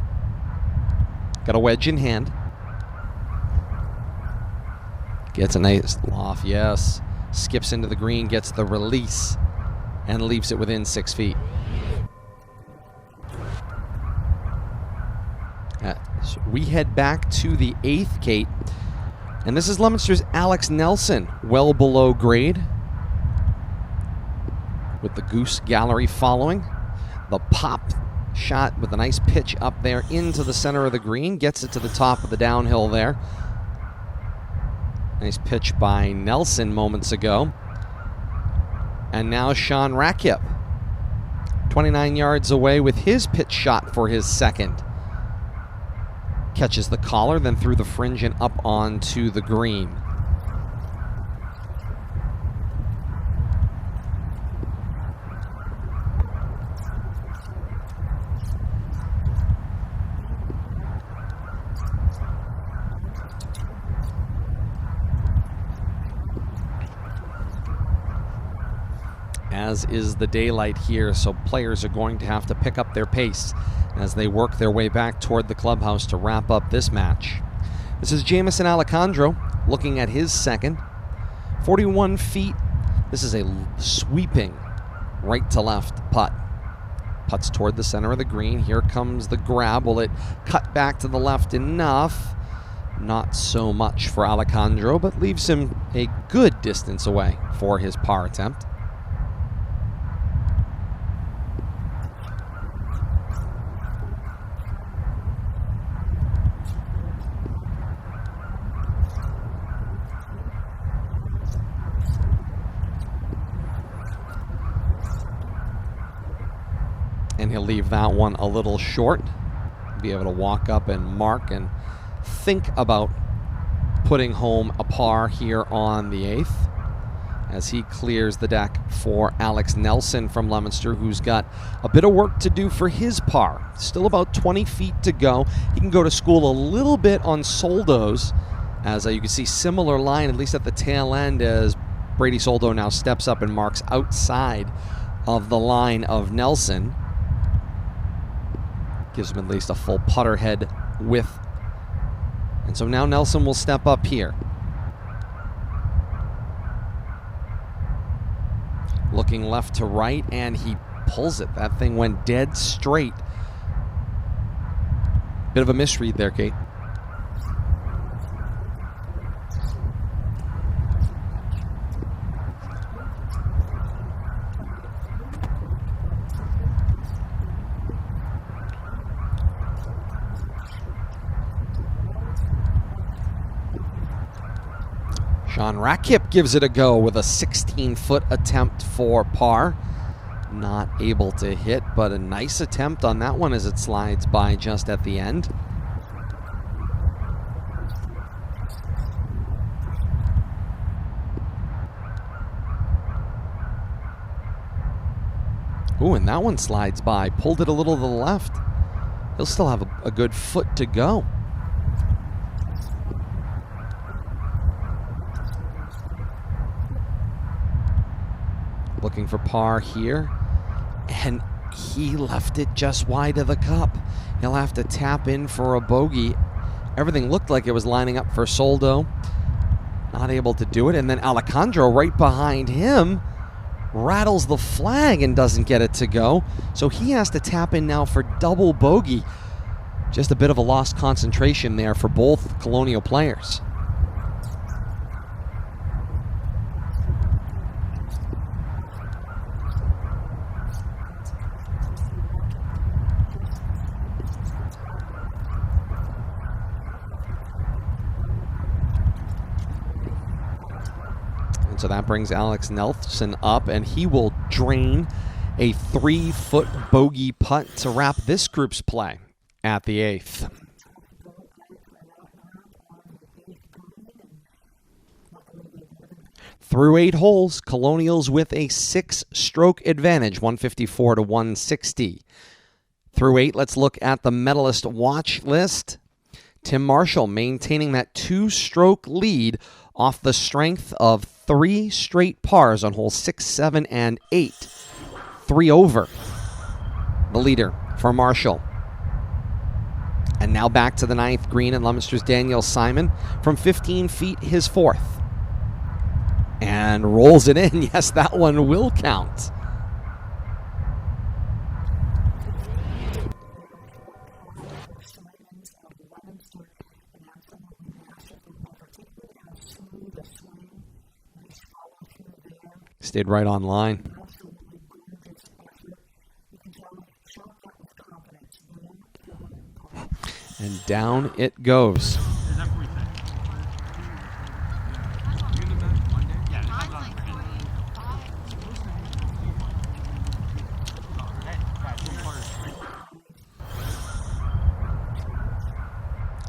Got a wedge in hand. Gets a nice loft, yes. Skips into the green, gets the release, and leaves it within 6 feet. So we head back to the eighth, Kate. And this is Leominster's Alex Nelson, well below grade, with the Goose Gallery following. The pop shot with a nice pitch up there into the center of the green. Gets it to the top of the downhill there. Nice pitch by Nelson moments ago. And now Sean Rakip, 29 yards away with his pitch shot for his second. Catches the collar, then through the fringe and up onto the green. as is the daylight here, so players are going to have to pick up their pace as they work their way back toward the clubhouse to wrap up this match. This is Jamison Alejandro looking at his second. 41 feet. This is a sweeping right to left putt. Putts toward the center of the green. Here comes the grab. Will it cut back to the left enough? Not so much for Alejandro, but leaves him a good distance away for his par attempt. And he'll leave that one a little short. Be able to walk up and mark and think about putting home a par here on the 8th as he clears the deck for Alex Nelson from Leominster, who's got a bit of work to do for his par. Still about 20 feet to go. He can go to school a little bit on Soldo's, as you can see similar line, at least at the tail end, as Brady Soldo now steps up and marks outside of the line of Nelson. Gives him at least a full putter head width. And so now Nelson will step up here. Looking left to right, and he pulls it. That thing went dead straight. Bit of a misread there, Kate. Sean Rakip gives it a go with a 16-foot attempt for par. Not able to hit, but a nice attempt on that one as it slides by just at the end. Ooh, and that one slides by. Pulled it a little to the left. He'll still have a good foot to go. Looking for par here, and he left it just wide of the cup. He'll have to tap in for a bogey. Everything looked like it was lining up for Soldo. Not able to do it, and then Alejandro right behind him rattles the flag and doesn't get it to go. So he has to tap in now for double bogey. Just a bit of a lost concentration there for both Colonial players. So that brings Alex Nelson up, and he will drain a 3-foot bogey putt to wrap this group's play at the 8th. Through 8 holes, Colonials with a 6-stroke advantage, 154 to 160. Through 8, let's look at the medalist watch list. Tim Marshall maintaining that 2-stroke lead off the strength of 3 straight pars on holes 6, 7, and 8. 3 over the leader for Marshall. And now back to the 9th green, and Leominster's Daniel Simon from 15 feet, his 4th. And rolls it in. Yes, that one will count. Stayed right on line. And down it goes.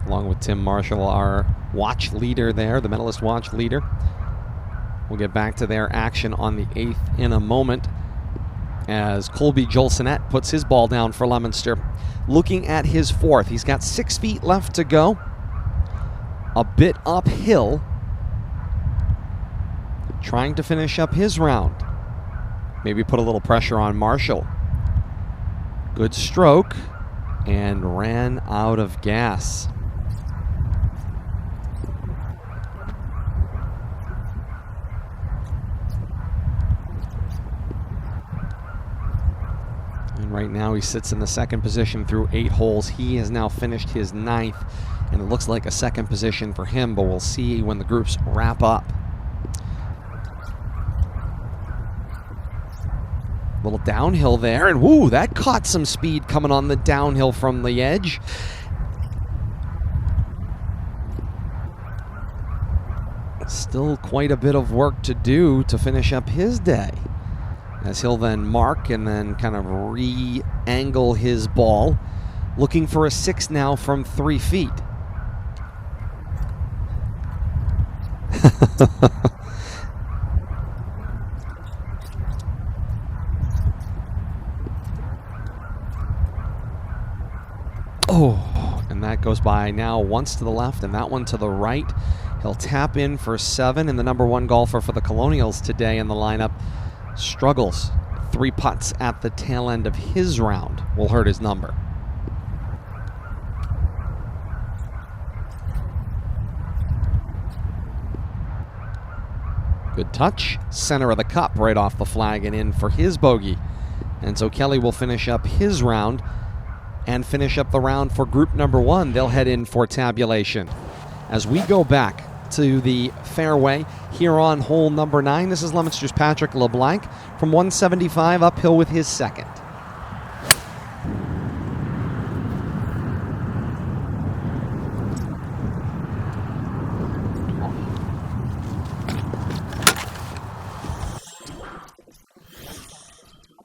Along with Tim Marshall, our watch leader there, the medalist watch leader. We'll get back to their action on the 8th in a moment as Colby Jolsonet puts his ball down for Leominster. Looking at his 4th, he's got 6 feet left to go. A bit uphill. Trying to finish up his round. Maybe put a little pressure on Marshall. Good stroke, and ran out of gas. And right now he sits in the second position through 8 holes. He has now finished his 9th, and it looks like a second position for him, but we'll see when the groups wrap up. Little downhill there, and woo, that caught some speed coming on the downhill from the edge. Still quite a bit of work to do to finish up his day, as he'll then mark and then kind of re-angle his ball, looking for a 6 now from 3 feet. Oh, and that goes by now once to the left and that one to the right. He'll tap in for 7, and the number 1 golfer for the Colonials today in the lineup struggles. 3 putts at the tail end of his round will hurt his number. Good touch, center of the cup right off the flag and in for his bogey. And so Kelly will finish up his round and finish up the round for group number 1. They'll head in for tabulation. As we go back to the fairway here on hole number 9, this is Leominster's Patrick LeBlanc from 175 uphill with his second.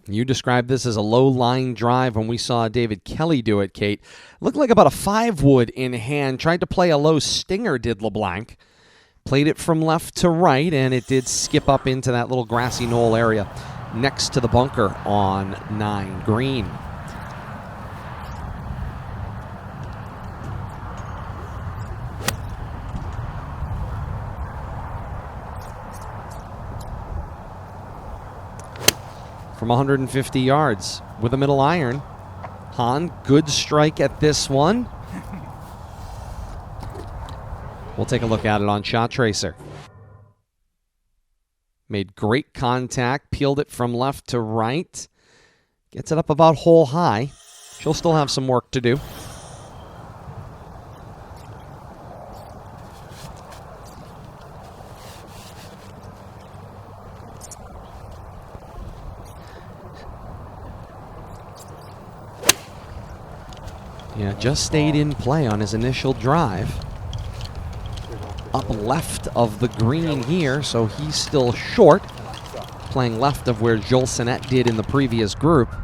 You described this as a low line drive when we saw David Kelly do it, Kate. Looked like about a 5-wood in hand. Tried to play a low stinger, did LeBlanc. Played it from left to right, and it did skip up into that little grassy knoll area next to the bunker on 9 green. From 150 yards with a middle iron. Hahn, good strike at this one. We'll take a look at it on Shot Tracer. Made great contact, peeled it from left to right. Gets it up about hole high. She'll still have some work to do. Yeah, just stayed in play on his initial drive. Up left of the green here, so he's still short. Playing left of where Joel Sinnett did in the previous group.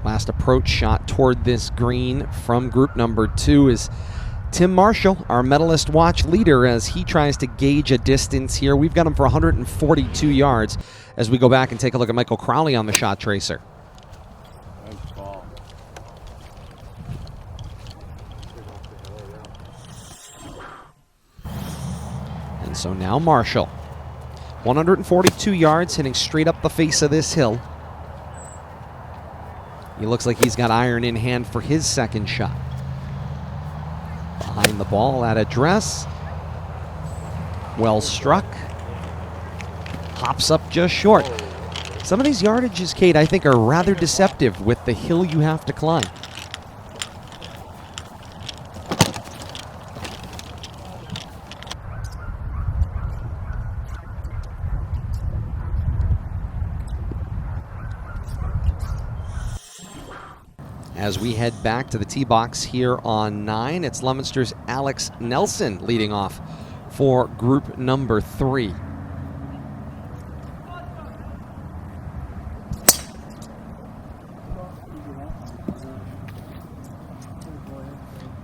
Last approach shot toward this green from group number 2 is Tim Marshall, our medalist watch leader, as he tries to gauge a distance here. We've got him for 142 yards as we go back and take a look at Michael Crowley on the Shot Tracer. And so now Marshall, 142 yards, hitting straight up the face of this hill. He looks like he's got iron in hand for his second shot. Behind the ball at address. Well struck. Hops up just short. Some of these yardages, Kate, I think are rather deceptive with the hill you have to climb. As we head back to the tee box here on 9, it's Leominster's Alex Nelson leading off for group number 3.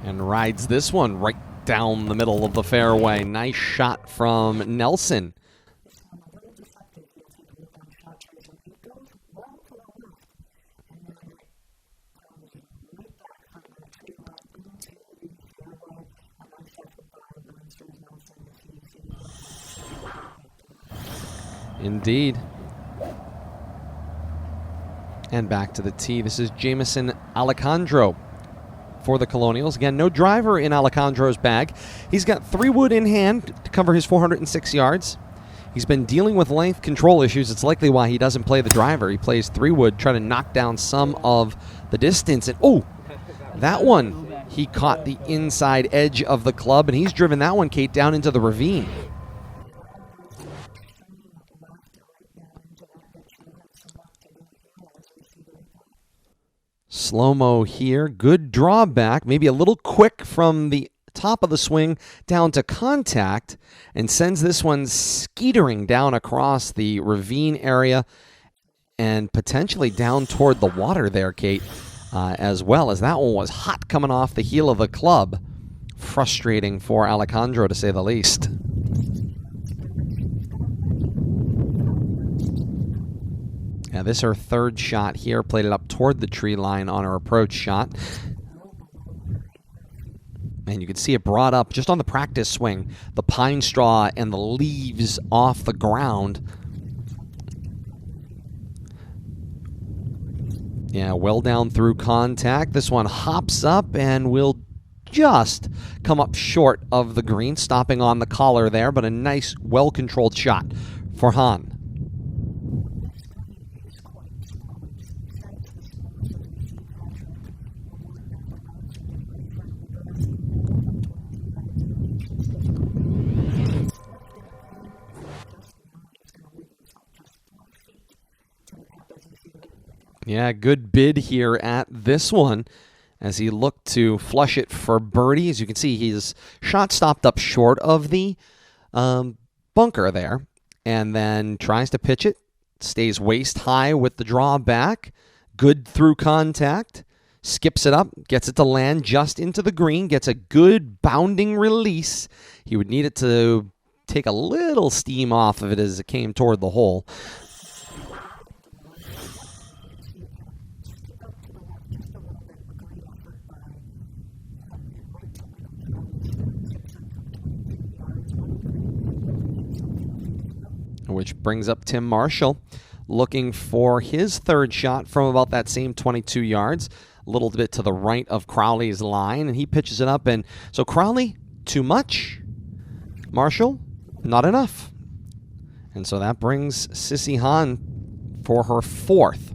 And rides this one right down the middle of the fairway. Nice shot from Nelson. Indeed. And back to the tee. This is Jamison Alejandro for the Colonials. Again, no driver in Alejandro's bag. He's got 3 wood in hand to cover his 406 yards. He's been dealing with length control issues. It's likely why he doesn't play the driver. He plays 3 wood, trying to knock down some of the distance. And oh, that one, he caught the inside edge of the club, and he's driven that one, Kate, down into the ravine. Slow-mo here. Good drawback. Maybe a little quick from the top of the swing down to contact, and sends this one skeetering down across the ravine area and potentially down toward the water there, Kate, as well, as that one was hot coming off the heel of the club. Frustrating for Alejandro, to say the least. Yeah, this is her 3rd shot here. Played it up toward the tree line on her approach shot. And you can see it brought up just on the practice swing. The pine straw and the leaves off the ground. Yeah, well down through contact. This one hops up and will just come up short of the green, stopping on the collar there, but a nice, well-controlled shot for Hahn. Yeah, good bid here at this one as he looked to flush it for birdie. As you can see, his shot stopped up short of the bunker there, and then tries to pitch it. Stays waist high with the draw back. Good through contact. Skips it up, gets it to land just into the green, gets a good bounding release. He would need it to take a little steam off of it as it came toward the hole. Which brings up Tim Marshall, looking for his 3rd shot from about that same 22 yards, a little bit to the right of Crowley's line, and he pitches it up. And so Crowley, too much. Marshall, not enough. And so that brings Sissy Hahn for her 4th.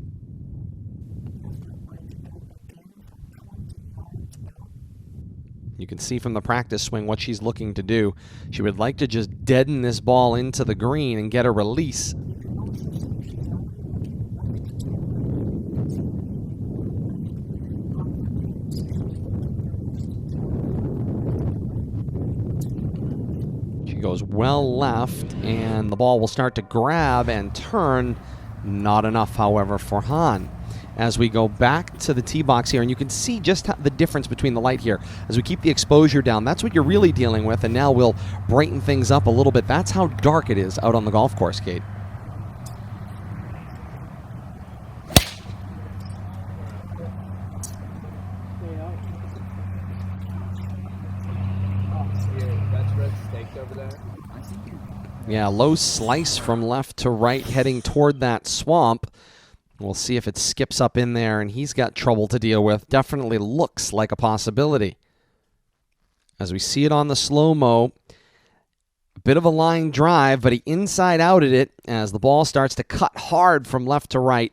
You can see from the practice swing what she's looking to do. She would like to just deaden this ball into the green and get a release. She goes well left, and the ball will start to grab and turn. Not enough, however, for Hahn. As we go back to the tee box here, and you can see just the difference between the light here. As we keep the exposure down, that's what you're really dealing with, and now we'll brighten things up a little bit. That's how dark it is out on the golf course, Kate. Yeah, low slice from left to right heading toward that swamp. We'll see if it skips up in there, and he's got trouble to deal with. Definitely looks like a possibility. As we see it on the slow-mo, a bit of a line drive, but he inside-outed it as the ball starts to cut hard from left to right.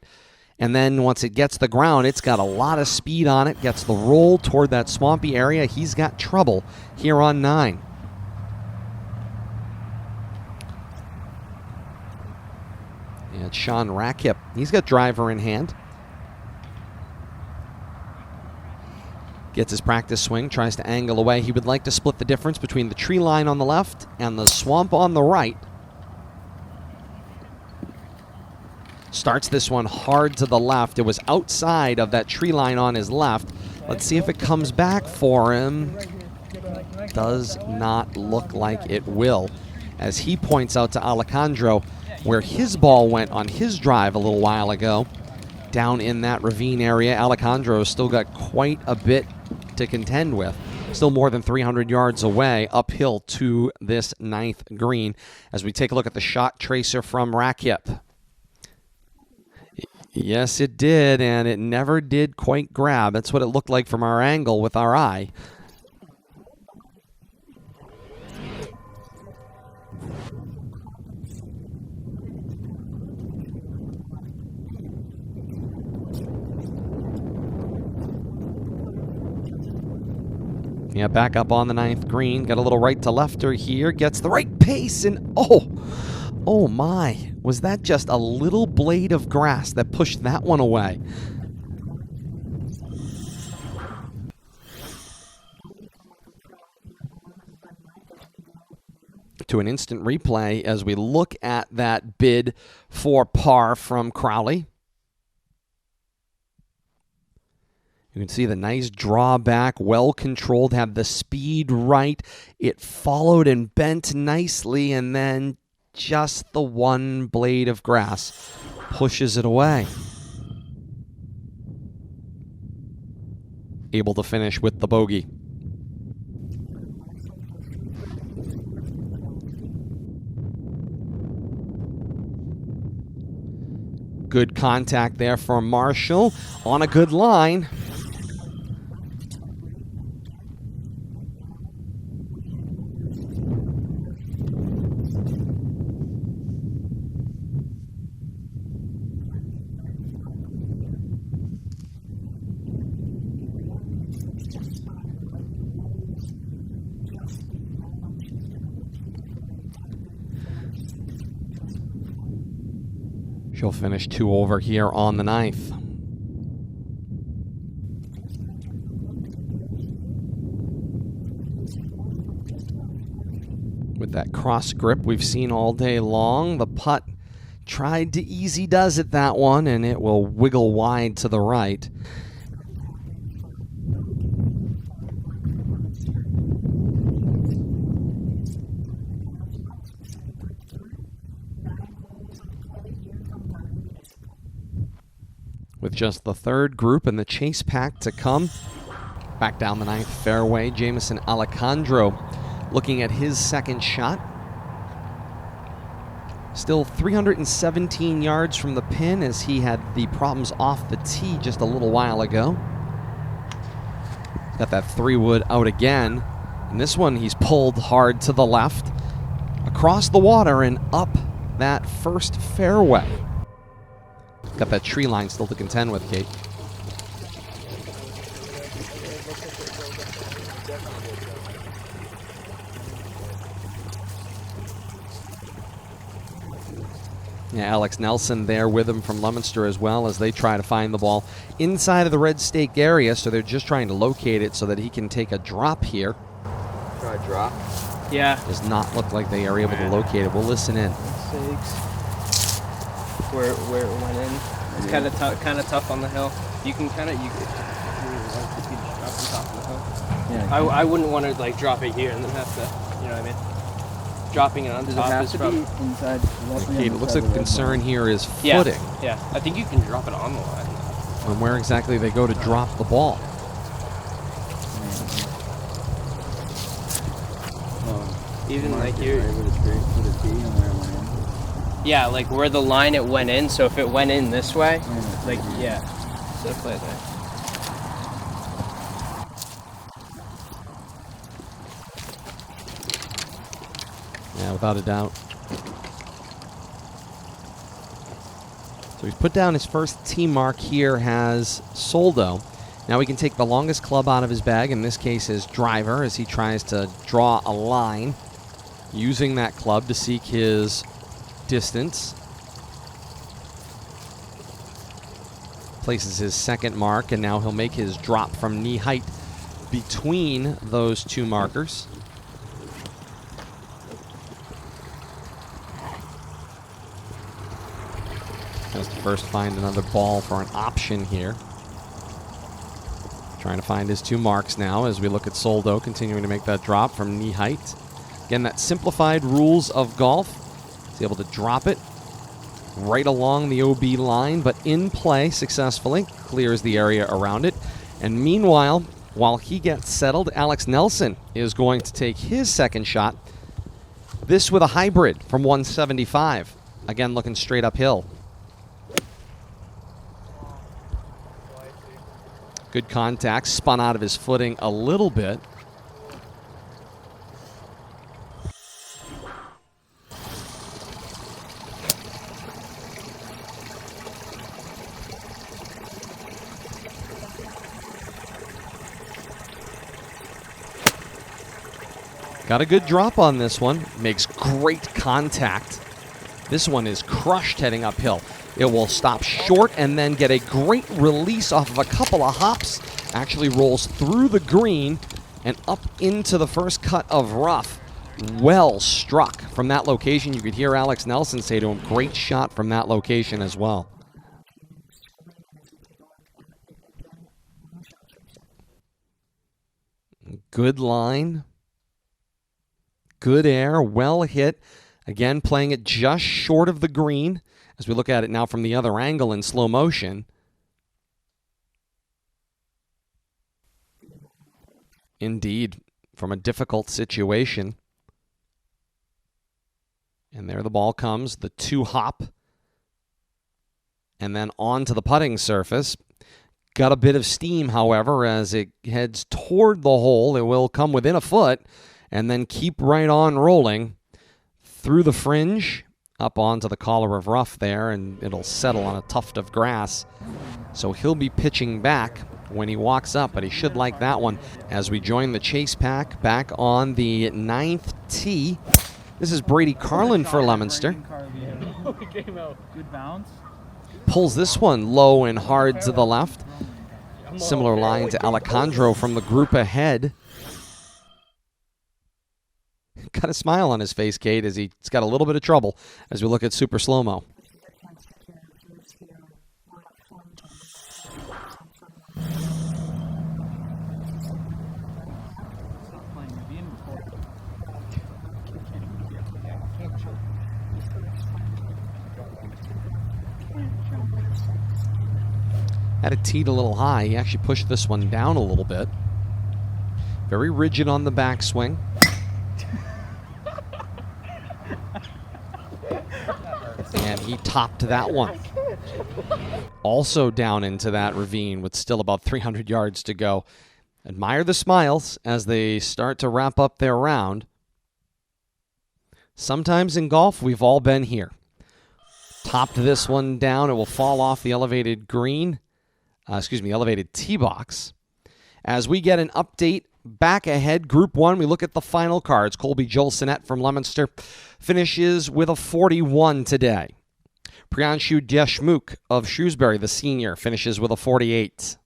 And then once it gets the ground, it's got a lot of speed on it, gets the roll toward that swampy area. He's got trouble here on 9. And Sean Rackhip, he's got driver in hand. Gets his practice swing, tries to angle away. He would like to split the difference between the tree line on the left and the swamp on the right. Starts this one hard to the left. It was outside of that tree line on his left. Let's see if it comes back for him. Does not look like it will. As he points out to Alejandro where his ball went on his drive a little while ago, down in that ravine area. Alejandro's still got quite a bit to contend with. Still more than 300 yards away uphill to this 9th green as we take a look at the shot tracer from Rakip. Yes, it did, and it never did quite grab. That's what it looked like from our angle with our eye. Yeah, back up on the 9th green. Got a little right to lefter here. Gets the right pace, and oh my. Was that just a little blade of grass that pushed that one away? To an instant replay as we look at that bid for par from Crowley. You can see the nice drawback, well controlled, had the speed right. It followed and bent nicely, and then just the one blade of grass pushes it away. Able to finish with the bogey. Good contact there from Marshall on a good line. She'll finish 2 over here on the 9th. With that cross grip we've seen all day long, the putt tried to easy does it that one, and it will wiggle wide to the right. With just the 3rd group and the chase pack to come. Back down the 9th fairway, Jamison Alejandro looking at his 2nd shot. Still 317 yards from the pin as he had the problems off the tee just a little while ago. Got that 3-wood out again. And this one he's pulled hard to the left, across the water and up that first fairway. Got that tree line still to contend with, Kate. Yeah, Alex Nelson there with him from Leominster as well as they try to find the ball inside of the red stake area, so they're just trying to locate it so that he can take a drop here. Try a drop? Yeah. Does not look like they are able to locate it. We'll listen in. Where it went in. It's kind of tough on the hill. You could drop on top of the hill. Yeah. I wouldn't want to like drop it here and then have to, you know what I mean? Dropping it on top is probably inside. Kate, it looks like the concern here is footing. Yeah, I think you can drop it on the line. And where exactly they go to drop the ball. Even like you. Yeah, like where the line it went in. So if it went in this way, like yeah, so play there. Yeah, without a doubt. So he's put down his first tee mark here, has Soldo. Now he can take the longest club out of his bag, in this case his driver, as he tries to draw a line using that club to seek his distance. Places his 2nd mark, and now he'll make his drop from knee height between those 2 markers. Has to first find another ball for an option here. Trying to find his 2 marks now as we look at Soldo continuing to make that drop from knee height. Again, that simplified rules of golf. He's able to drop it right along the OB line, but in play successfully. Clears the area around it. And meanwhile, While he gets settled, Alex Nelson is going to take his second shot. This with a hybrid from 175. Again, looking straight uphill. Good contact, spun out of his footing a little bit. Got a good drop on this one. Makes great contact. This one is crushed heading uphill. It will stop short and then get a great release off of a couple of hops. Actually rolls through the green and up into the first cut of rough. Well struck from that location. You could hear Alex Nelson say to him, great shot from that location as well. Good line. Good air, well hit. Again, playing it just short of the green as we look at it now from the other angle in slow motion. Indeed, from a difficult situation. And there the ball comes, the 2-hop. And then onto the putting surface. Got a bit of steam, however, as it heads toward the hole. It will come within a foot and then keep right on rolling through the fringe, up onto the collar of rough there, and it'll settle on a tuft of grass. So he'll be pitching back when he walks up, but he should like that one as we join the chase pack back on the 9th tee. This is Brady Carlin for Leominster. Good bounce. Pulls this one low and hard to the left. Similar line to Alejandro from the group ahead. Got a smile on his face, Kate, as he's got a little bit of trouble as we look at super slow-mo. Had it teed a little high. He actually pushed this one down a little bit. Very rigid on the backswing. And he topped that one. Also down into that ravine with still about 300 yards to go. Admire the smiles as they start to wrap up their round. Sometimes in golf, we've all been here. Topped this one down. It will fall off the elevated green. Elevated tee box. As we get an update back ahead, Group 1, we look at the final cards. Colby Jolsonet from Leominster finishes with a 41 today. Priyanshu Deshmukh of Shrewsbury, the senior, finishes with a 48.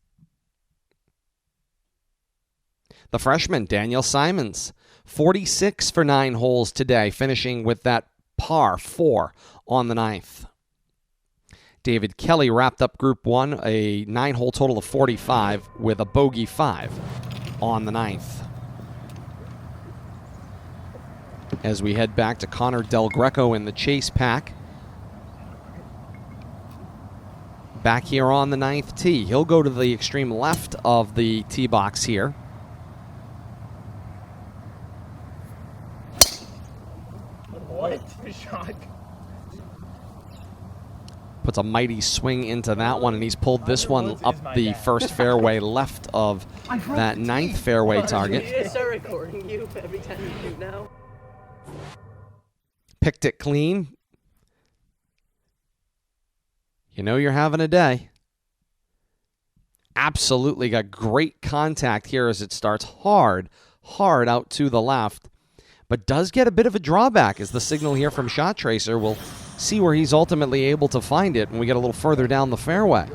The freshman, Daniel Simons, 46 for 9 holes today, finishing with that par 4 on the 9th. David Kelly wrapped up Group 1, a 9-hole total of 45 with a bogey 5 on the 9th. As we head back to Connor Del Greco in the chase pack. Back here on the 9th tee. He'll go to the extreme left of the tee box here. What a shot. Puts a mighty swing into that one, and he's pulled this one up the first fairway left of that 9th fairway target. I start recording you every time you shoot now. Picked it clean. You know you're having a day. Absolutely got great contact here as it starts hard out to the left, but does get a bit of a drawback as the signal here from Shot Tracer will see where he's ultimately able to find it when we get a little further down the fairway.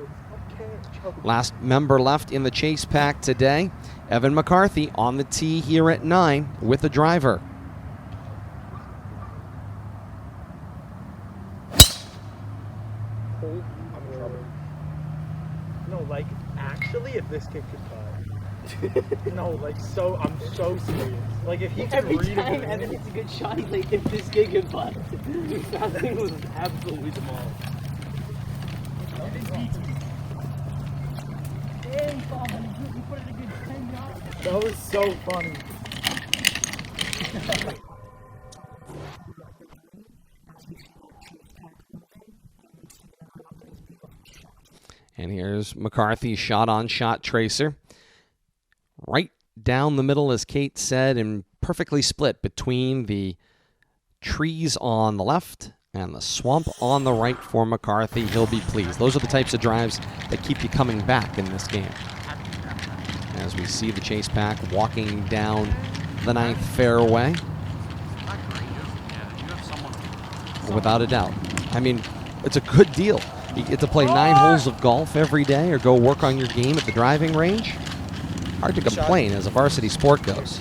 Last member left in the chase pack today, Evan McCarthy on the tee here at 9 with the driver. No, like, actually, if this kid could putt. No, like, I'm so serious. Like, if he could Every read time it. Evan hits a good shot, he's like, if this kid could putt. That thing was absolutely small. Hey, put it a good 10 yards. That was so funny. And here's McCarthy's shot-on-shot tracer. Right down the middle, as Kate said, and perfectly split between the trees on the left and the swamp on the right for McCarthy. He'll be pleased. Those are the types of drives that keep you coming back in this game. As we see the chase pack walking down the 9th fairway. Without a doubt. I mean, it's a good deal. You get to play 9 holes of golf every day or go work on your game at the driving range. Hard to complain as a varsity sport goes.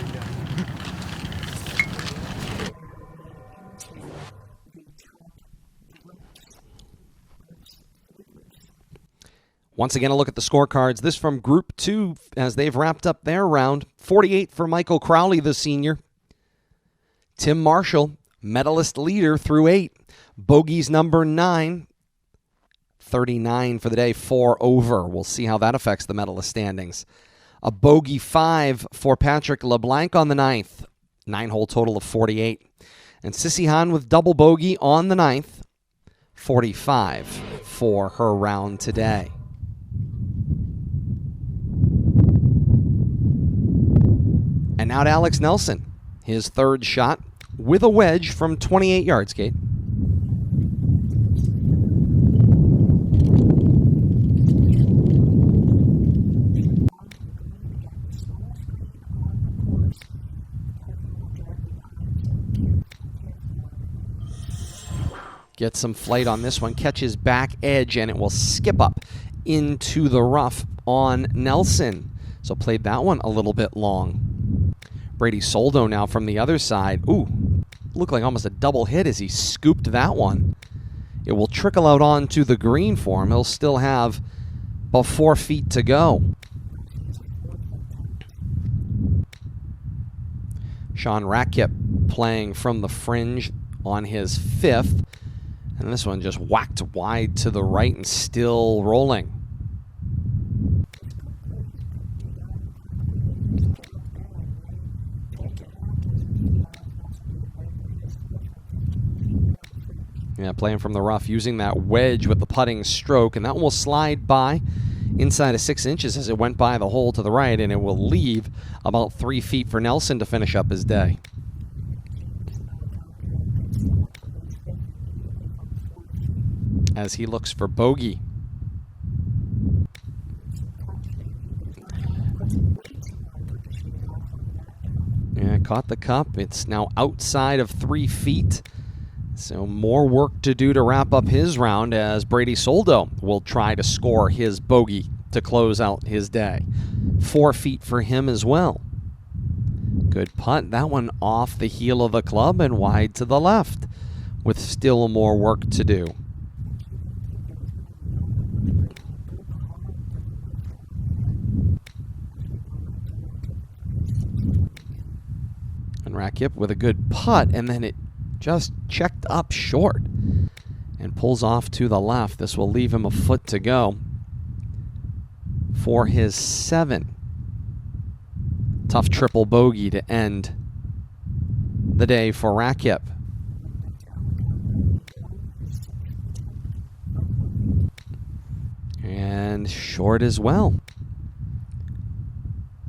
Once again, a look at the scorecards. This from Group 2 as they've wrapped up their round. 48 for Michael Crowley, the senior. Tim Marshall, medalist leader through 8. Bogey's number 9. 39 for the day, 4 over. We'll see how that affects the medalist standings. A bogey 5 for Patrick LeBlanc on the 9th. 9-hole total of 48. And Sissy Hahn with double bogey on the 9th. 45 for her round today. And now to Alex Nelson. His third shot with a wedge from 28 yards, Kate. Gets some flight on this one, catches back edge, and it will skip up into the rough on Nelson. So played that one a little bit long. Brady Soldo now from the other side. Ooh, looked like almost a double hit as he scooped that one. It will trickle out onto the green for him. He'll still have about 4 feet to go. Sean Ratkip playing from the fringe on his 5th. And this one just whacked wide to the right and still rolling. Yeah, playing from the rough, using that wedge with the putting stroke, and that one will slide by inside of 6 inches as it went by the hole to the right, and it will leave about 3 feet for Nelson to finish up his day. As he looks for bogey. Yeah, caught the cup. It's now outside of 3 feet. So more work to do to wrap up his round as Brady Soldo will try to score his bogey to close out his day. 4 feet for him as well. Good putt. That one off the heel of the club and wide to the left with still more work to do. And Ratkip with a good putt, and then it just checked up short and pulls off to the left. This will leave him a foot to go for his 7. Tough triple bogey to end the day for Ratkip. And short as well.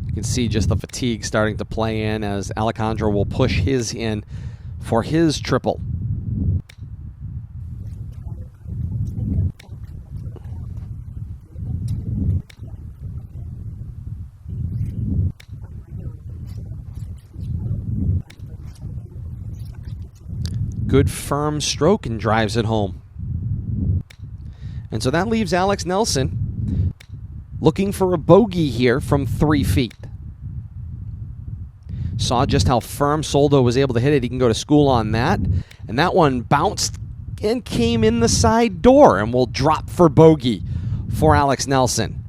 You can see just the fatigue starting to play in as Alejandro will push his in for his triple. Good firm stroke and drives it home. And so that leaves Alex Nelson looking for a bogey here from 3 feet. Saw just how firm Soldo was able to hit it. He can go to school on that. And that one bounced and came in the side door and will drop for bogey for Alex Nelson.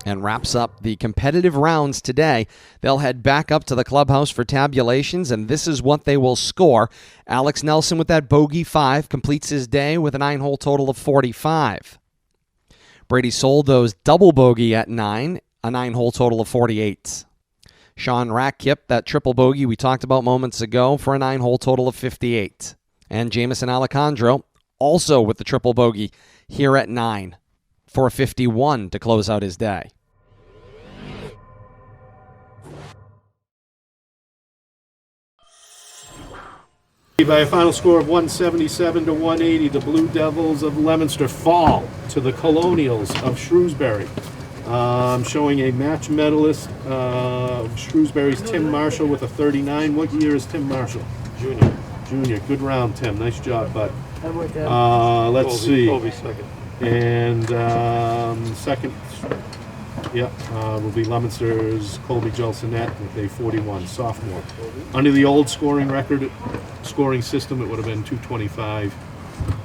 And wraps up the competitive rounds today. They'll head back up to the clubhouse for tabulations, and this is what they will score. Alex Nelson with that bogey 5 completes his day with a 9-hole total of 45. Brady Soldo's double bogey at 9, a 9-hole total of 48. Sean Ratkipp, that triple bogey we talked about moments ago, for a 9-hole total of 58. And Jamison Alejandro, also with the triple bogey here at 9, for a 51 to close out his day. By a final score of 177 to 180, the Blue Devils of Leominster fall to the Colonials of Shrewsbury. Showing a match medalist, Shrewsbury's Tim Marshall with a 39. What year is Tim Marshall? Junior. Good round, Tim. Nice job, bud. Let's see. Colby's second. And second, will be Leominster's Colby Jelsonette with a 41, sophomore. Under the old scoring system, it would have been 225,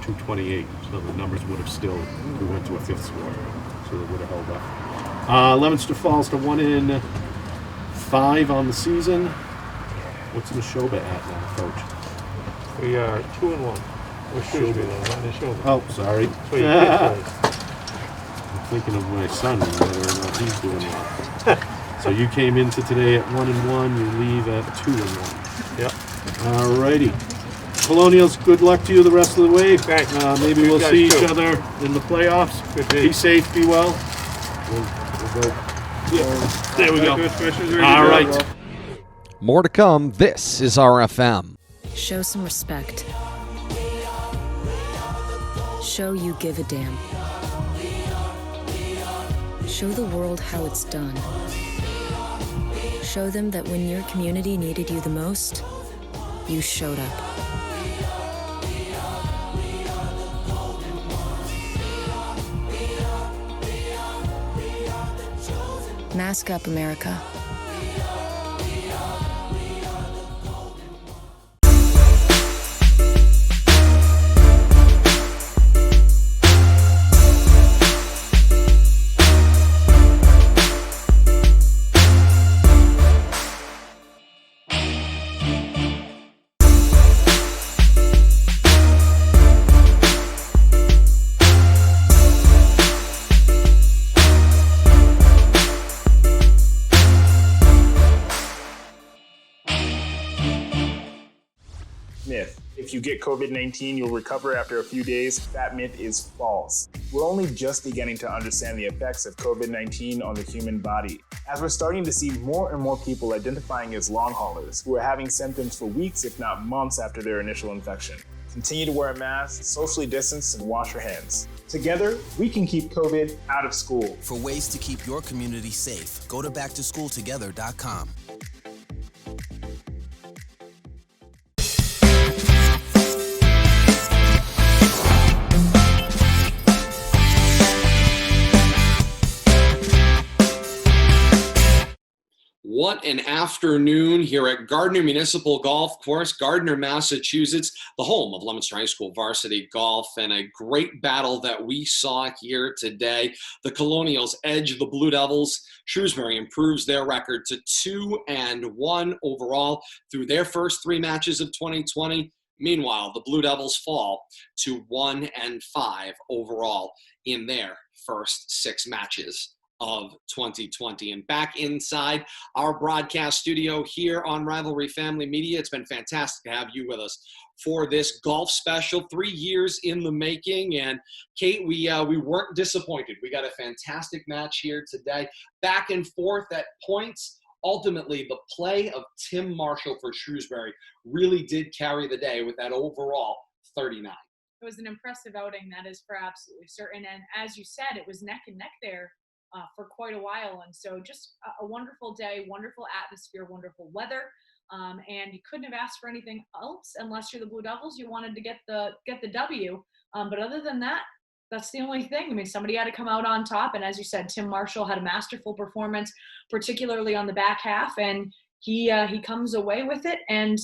228. So the numbers would have still, we went to a fifth score, so they would have held up. Leominster falls to 1-5 on the season. What's Neshoba at now, Coach? We are 2-1. We're Shrewsbury though, not Neshoba. Oh, sorry. So you I'm thinking of my son and whether or not he's doing well. So you came into today at 1-1. You leave at 2-1. Yep. All righty. Colonials, good luck to you the rest of the way. Thanks. Maybe we'll see each other in the playoffs. Be safe, be well. We'll go. Yeah. There we go. All right. More to come. This is RFM. Show some respect. Show you give a damn. Show the world how it's done. Show them that when your community needed you the most, you showed up. Mask up, America. Myth. If you get COVID-19, you'll recover after a few days. That myth is false. We're only just beginning to understand the effects of COVID-19 on the human body, as we're starting to see more and more people identifying as long haulers who are having symptoms for weeks, if not months, after their initial infection. Continue to wear a mask, socially distance, and wash your hands. Together, we can keep COVID out of school. For ways to keep your community safe, go to backtoschooltogether.com. What an afternoon here at Gardner Municipal Golf Course, Gardner, Massachusetts, the home of Leominster High School varsity golf, and a great battle that we saw here today. The Colonials edge the Blue Devils. Shrewsbury improves their record to 2-1 overall through their first 3 matches of 2020. Meanwhile, the Blue Devils fall to 1-5 overall in their first 6 matches of 2020. And back inside our broadcast studio here on Rivalry Family Media, it's been fantastic to have you with us for this golf special, 3 years in the making. And Kate, we weren't disappointed. We got a fantastic match here today, back and forth at points. Ultimately, the play of Tim Marshall for Shrewsbury really did carry the day with that overall 39. It was an impressive outing, that is for absolutely certain. And as you said, it was neck and neck there for quite a while. And so just a wonderful day, wonderful atmosphere, wonderful weather. And you couldn't have asked for anything else unless you're the Blue Devils. You wanted to get the W. But other than that, that's the only thing. I mean, somebody had to come out on top. And as you said, Tim Marshall had a masterful performance, particularly on the back half. And he comes away with it, and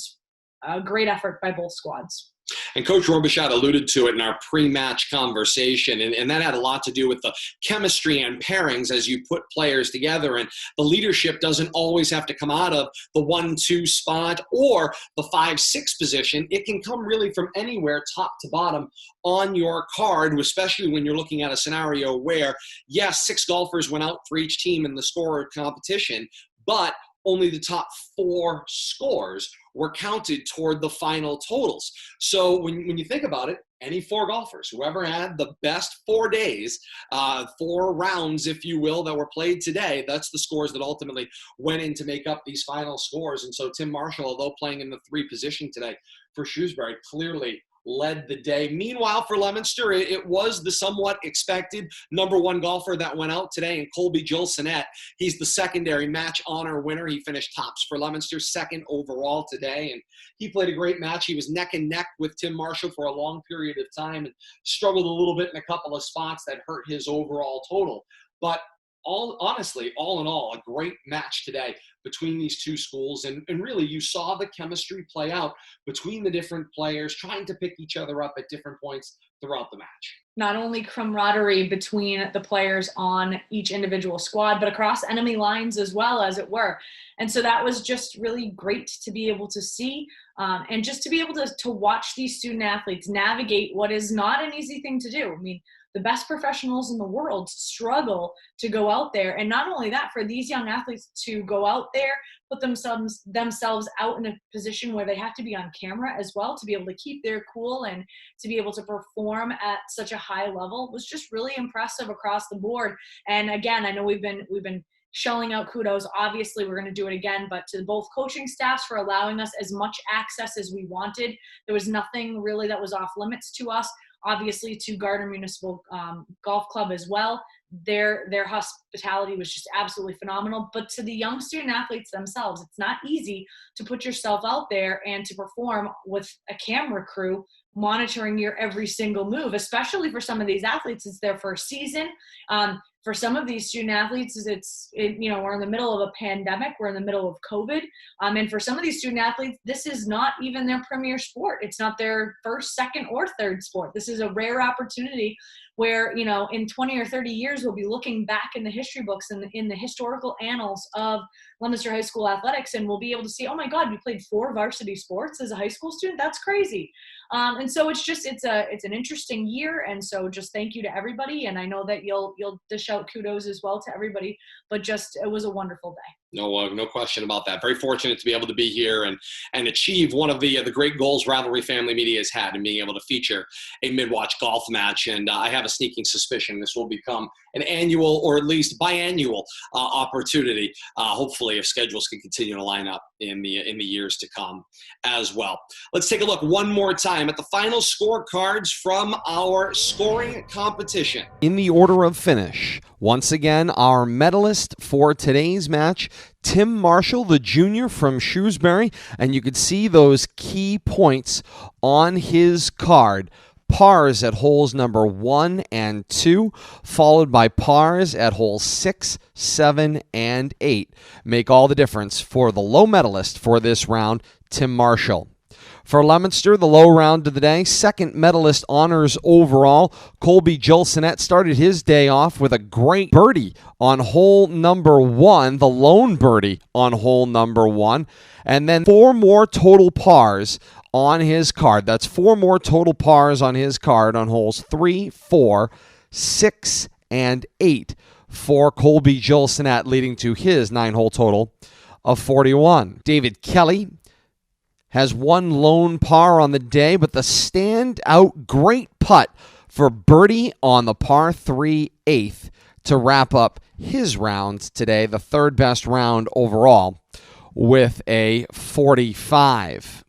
a great effort by both squads. And Coach Robichaud alluded to it in our pre-match conversation, and that had a lot to do with the chemistry and pairings as you put players together. And the leadership doesn't always have to come out of the 1-2 spot or the 5-6 position. It can come really from anywhere, top to bottom, on your card, especially when you're looking at a scenario where, yes, 6 golfers went out for each team in the score competition, but only the top 4 scores were counted toward the final totals. So when you think about it, any 4 golfers, whoever had the best 4 days, 4 rounds, if you will, that were played today, that's the scores that ultimately went in to make up these final scores. And so Tim Marshall, although playing in the 3 position today for Shrewsbury, clearly led the day. Meanwhile, for Leominster, it was the somewhat expected number 1 golfer that went out today in Colby Gilsonet. He's the secondary match honor winner. He finished tops for Leominster, 2nd overall today, and he played a great match. He was neck and neck with Tim Marshall for a long period of time and struggled a little bit in a couple of spots that hurt his overall total. But honestly, all in all, a great match today between these 2 schools. And really, you saw the chemistry play out between the different players, trying to pick each other up at different points throughout the match. Not only camaraderie between the players on each individual squad, but across enemy lines as well, as it were. And so that was just really great to be able to see, and just to be able to watch these student athletes navigate what is not an easy thing to do. I mean, the best professionals in the world struggle to go out there. And not only that, for these young athletes to go out there, put themselves out in a position where they have to be on camera as well, to be able to keep their cool and to be able to perform at such a high level was just really impressive across the board. And again, I know we've been shelling out kudos. Obviously, we're going to do it again, but to both coaching staffs for allowing us as much access as we wanted. There was nothing really that was off limits to us. Obviously, to Gardner Municipal Golf Club as well. Their hospitality was just absolutely phenomenal. But to the young student athletes themselves, it's not easy to put yourself out there and to perform with a camera crew monitoring your every single move, especially for some of these athletes. It's their first season. For some of these student athletes, we're in the middle of a pandemic. We're in the middle of COVID. And for some of these student athletes, this is not even their premier sport. It's not their first, second, or third sport. This is a rare opportunity where, in 20 or 30 years, we'll be looking back in the history books and in the historical annals of Leominster High School athletics, and we'll be able to see, oh my God, you played 4 varsity sports as a high school student? That's crazy. And so it's an interesting year. And so just thank you to everybody. And I know that you'll dish out kudos as well to everybody, but it was a wonderful day. No question about that. Very fortunate to be able to be here and achieve one of the great goals Rivalry Family Media has had in being able to feature a Mid-Wach golf match. And I have a sneaking suspicion this will become an annual or at least biannual opportunity, hopefully, if schedules can continue to line up in the years to come as well. Let's take a look one more time at the final scorecards from our scoring competition. In the order of finish, once again, our medalist for today's match, Tim Marshall, the junior from Shrewsbury, and you can see those key points on his card. Pars at holes number 1 and 2, followed by pars at holes 6, 7, and 8. Make all the difference for the low medalist for this round, Tim Marshall. For Leominster, the low round of the day, second medalist honors overall. Colby Gilsonet started his day off with a great birdie on hole number 1, the lone birdie on hole number 1, and then 4 more total pars on his card. That's 4 more total pars on his card on holes 3, 4, 6, and 8 for Colby Gilsonet, leading to his 9-hole total of 41. David Kelly has 1 lone par on the day, but the standout great putt for birdie on the par 3 8th to wrap up his round today, the 3rd best round overall, with a 45.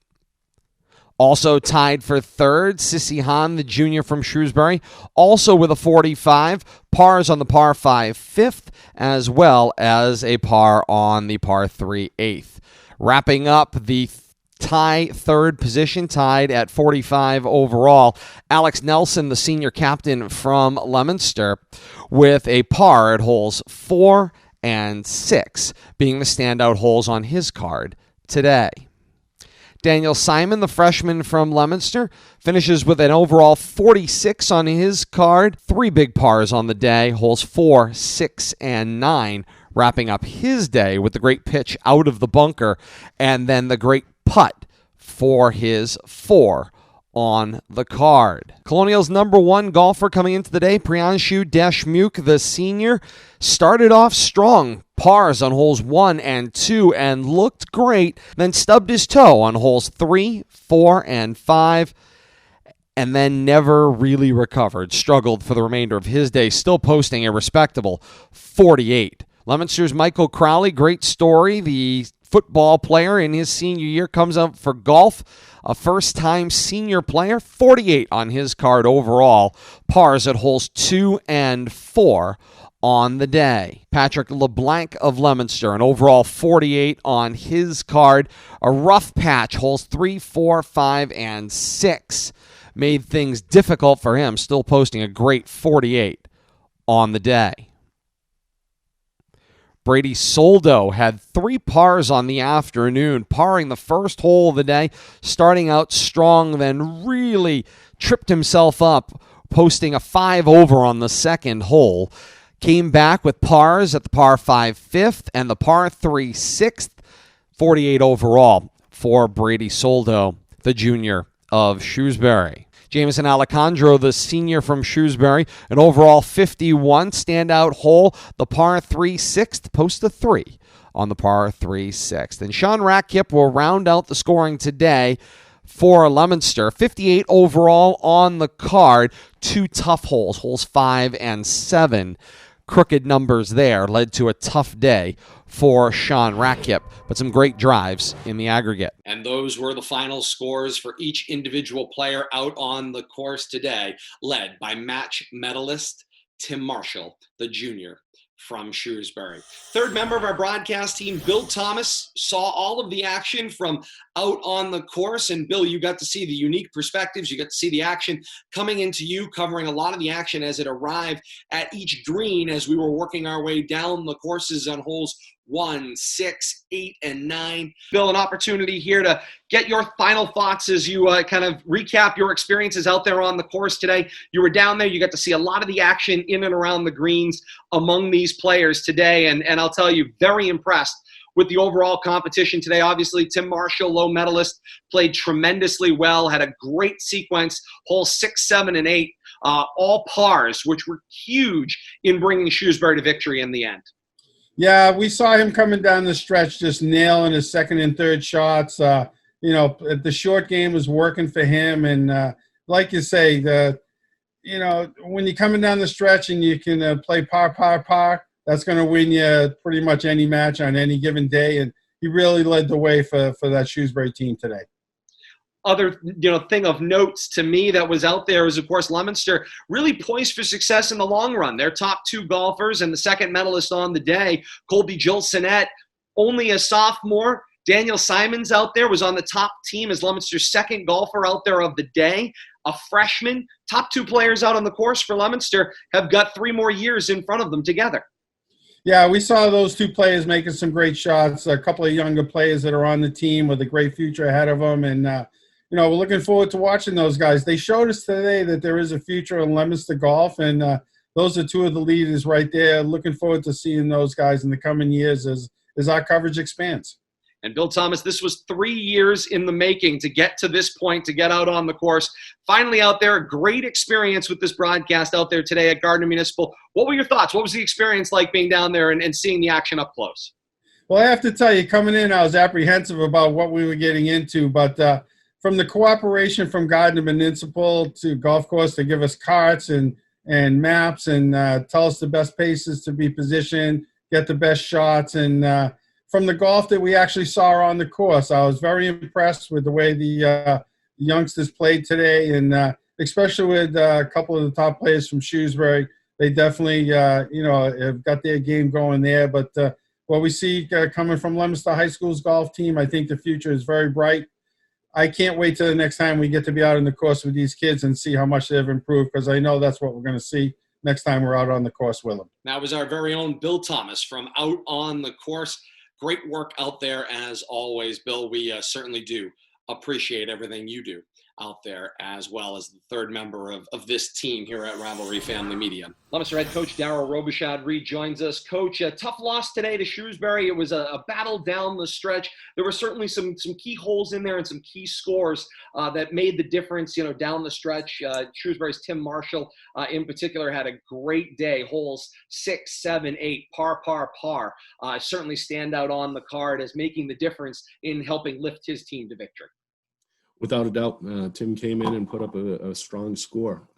Also tied for 3rd, Sissy Han, the junior from Shrewsbury, also with a 45. Pars on the par 5 5th, as well as a par on the par 3 8th. Wrapping up the tie 3rd position, tied at 45 overall, Alex Nelson, the senior captain from Leominster, with a par at holes 4 and 6, being the standout holes on his card today. Daniel Simon, the freshman from Leominster, finishes with an overall 46 on his card. 3 big pars on the day, holes 4, 6, and 9, wrapping up his day with the great pitch out of the bunker and then the great putt for his 4 on the card. Colonial's number 1 golfer coming into the day, Priyanshu Deshmukh, the senior, started off strong, pars on holes 1 and 2, and looked great, then stubbed his toe on holes 3, 4, and 5, and then never really recovered. Struggled for the remainder of his day, still posting a respectable 48. Leominster's Michael Crowley, great story. The football player in his senior year comes up for golf. A first-time senior player, 48 on his card overall. Pars at holes 2 and 4 on the day. Patrick LeBlanc of Leominster, an overall 48 on his card. A rough patch, holes 3, 4, 5, and 6. Made things difficult for him, still posting a great 48 on the day. Brady Soldo had 3 pars on the afternoon, parring the first hole of the day, starting out strong, then really tripped himself up, posting a 5 over on the second hole. Came back with pars at the par 5 5th and the par 3 6th, 48 overall for Brady Soldo, the junior of Shrewsbury. Jameson Alejandro, the senior from Shrewsbury, an overall 51 standout hole. The par 3 6th, post a 3 on the par 3 6th. And Sean Ratkipp will round out the scoring today for Leominster. 58 overall on the card. 2 tough holes, holes 5 and 7. Crooked numbers there led to a tough day for Sean Ratkipp, but some great drives in the aggregate. And those were the final scores for each individual player out on the course today, led by match medalist Tim Marshall, the junior from Shrewsbury. Third member of our broadcast team, Bill Thomas, saw all of the action from out on the course. And Bill, you got to see the unique perspectives. You got to see the action coming into you, covering a lot of the action as it arrived at each green as we were working our way down the courses on holes 1, 6, 8, and 9. Bill, an opportunity here to get your final thoughts as you kind of recap your experiences out there on the course today. You were down there. You got to see a lot of the action in and around the greens among these players today. And I'll tell you, very impressed with the overall competition today. Obviously, Tim Marshall, low medalist, played tremendously well, had a great sequence, holes 6, 7, and 8, all pars, which were huge in bringing Shrewsbury to victory in the end. Yeah, we saw him coming down the stretch, just nailing his second and third shots. The short game was working for him. And like you say, when you're coming down the stretch and you can play par, that's going to win you pretty much any match on any given day. And he really led the way for that Shrewsbury team today. Other thing of notes to me that was out there is, of course, Leominster really poised for success in the long run. Their top 2 golfers and the second medalist on the day, Colby Gilsonette, only a sophomore. Daniel Simons out there was on the top team as Leominster's second golfer out there of the day, a freshman. Top 2 players out on the course for Leominster have got 3 more years in front of them together. Yeah, we saw those 2 players making some great shots, a couple of younger players that are on the team with a great future ahead of them. And, we're looking forward to watching those guys. They showed us today that there is a future in Leominster golf, and those are 2 of the leaders right there. Looking forward to seeing those guys in the coming years as our coverage expands. And Bill Thomas, this was 3 years in the making to get to this point, to get out on the course. Finally out there, a great experience with this broadcast out there today at Gardner Municipal. What were your thoughts? What was the experience like being down there and seeing the action up close? Well, I have to tell you, coming in, I was apprehensive about what we were getting into, but from the cooperation from Gardner Municipal to Golf Course to give us carts and maps and tell us the best places to be positioned, get the best shots, and from the golf that we actually saw on the course, I was very impressed with the way the youngsters played today, and especially with a couple of the top players from Shrewsbury. They definitely, have got their game going there. But what we see coming from Leominster High School's golf team, I think the future is very bright. I can't wait till the next time we get to be out on the course with these kids and see how much they've improved, because I know that's what we're going to see next time we're out on the course with them. That was our very own Bill Thomas from out on the course. Great work out there as always, Bill. We certainly do appreciate everything you do out there, as well as the third member of this team here at Rivalry Family Media. Leominster head coach Darryl Robichaud rejoins us. Coach, a tough loss today to Shrewsbury. It was a battle down the stretch. There were certainly some key holes in there and some key scores that made the difference, down the stretch. Shrewsbury's Tim Marshall in particular had a great day. Holes 6, 7, 8, par. Certainly stand out on the card as making the difference in helping lift his team to victory. Without a doubt, Tim came in and put up a strong score.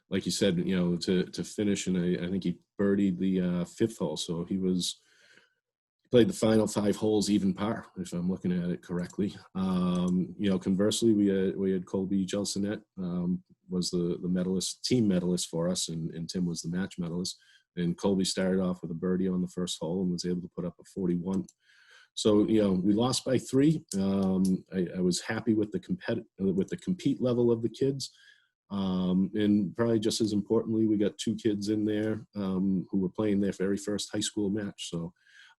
Like you said, to finish, and I think he birdied the fifth hole. So he played the final 5 holes even par, if I'm looking at it correctly. Conversely, we had Colby Gelsonet was the team medalist for us, and Tim was the match medalist. And Colby started off with a birdie on the first hole and was able to put up a 41. So, we lost by 3. I was happy with the compete level of the kids. And probably just as importantly, we got 2 kids in there who were playing their very first high school match. So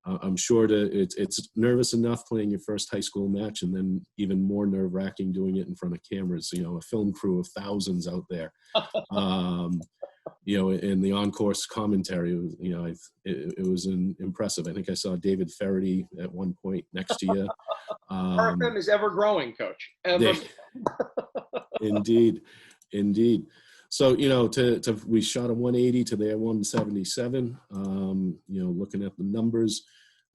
I'm sure it's nervous enough playing your first high school match, and then even more nerve-wracking doing it in front of cameras, a film crew of thousands out there. In the on-course commentary, it was impressive. I think I saw David Ferrety at one point next to you. RFM is ever growing, Coach. Indeed. So, we shot a 180 to their 177. Looking at the numbers,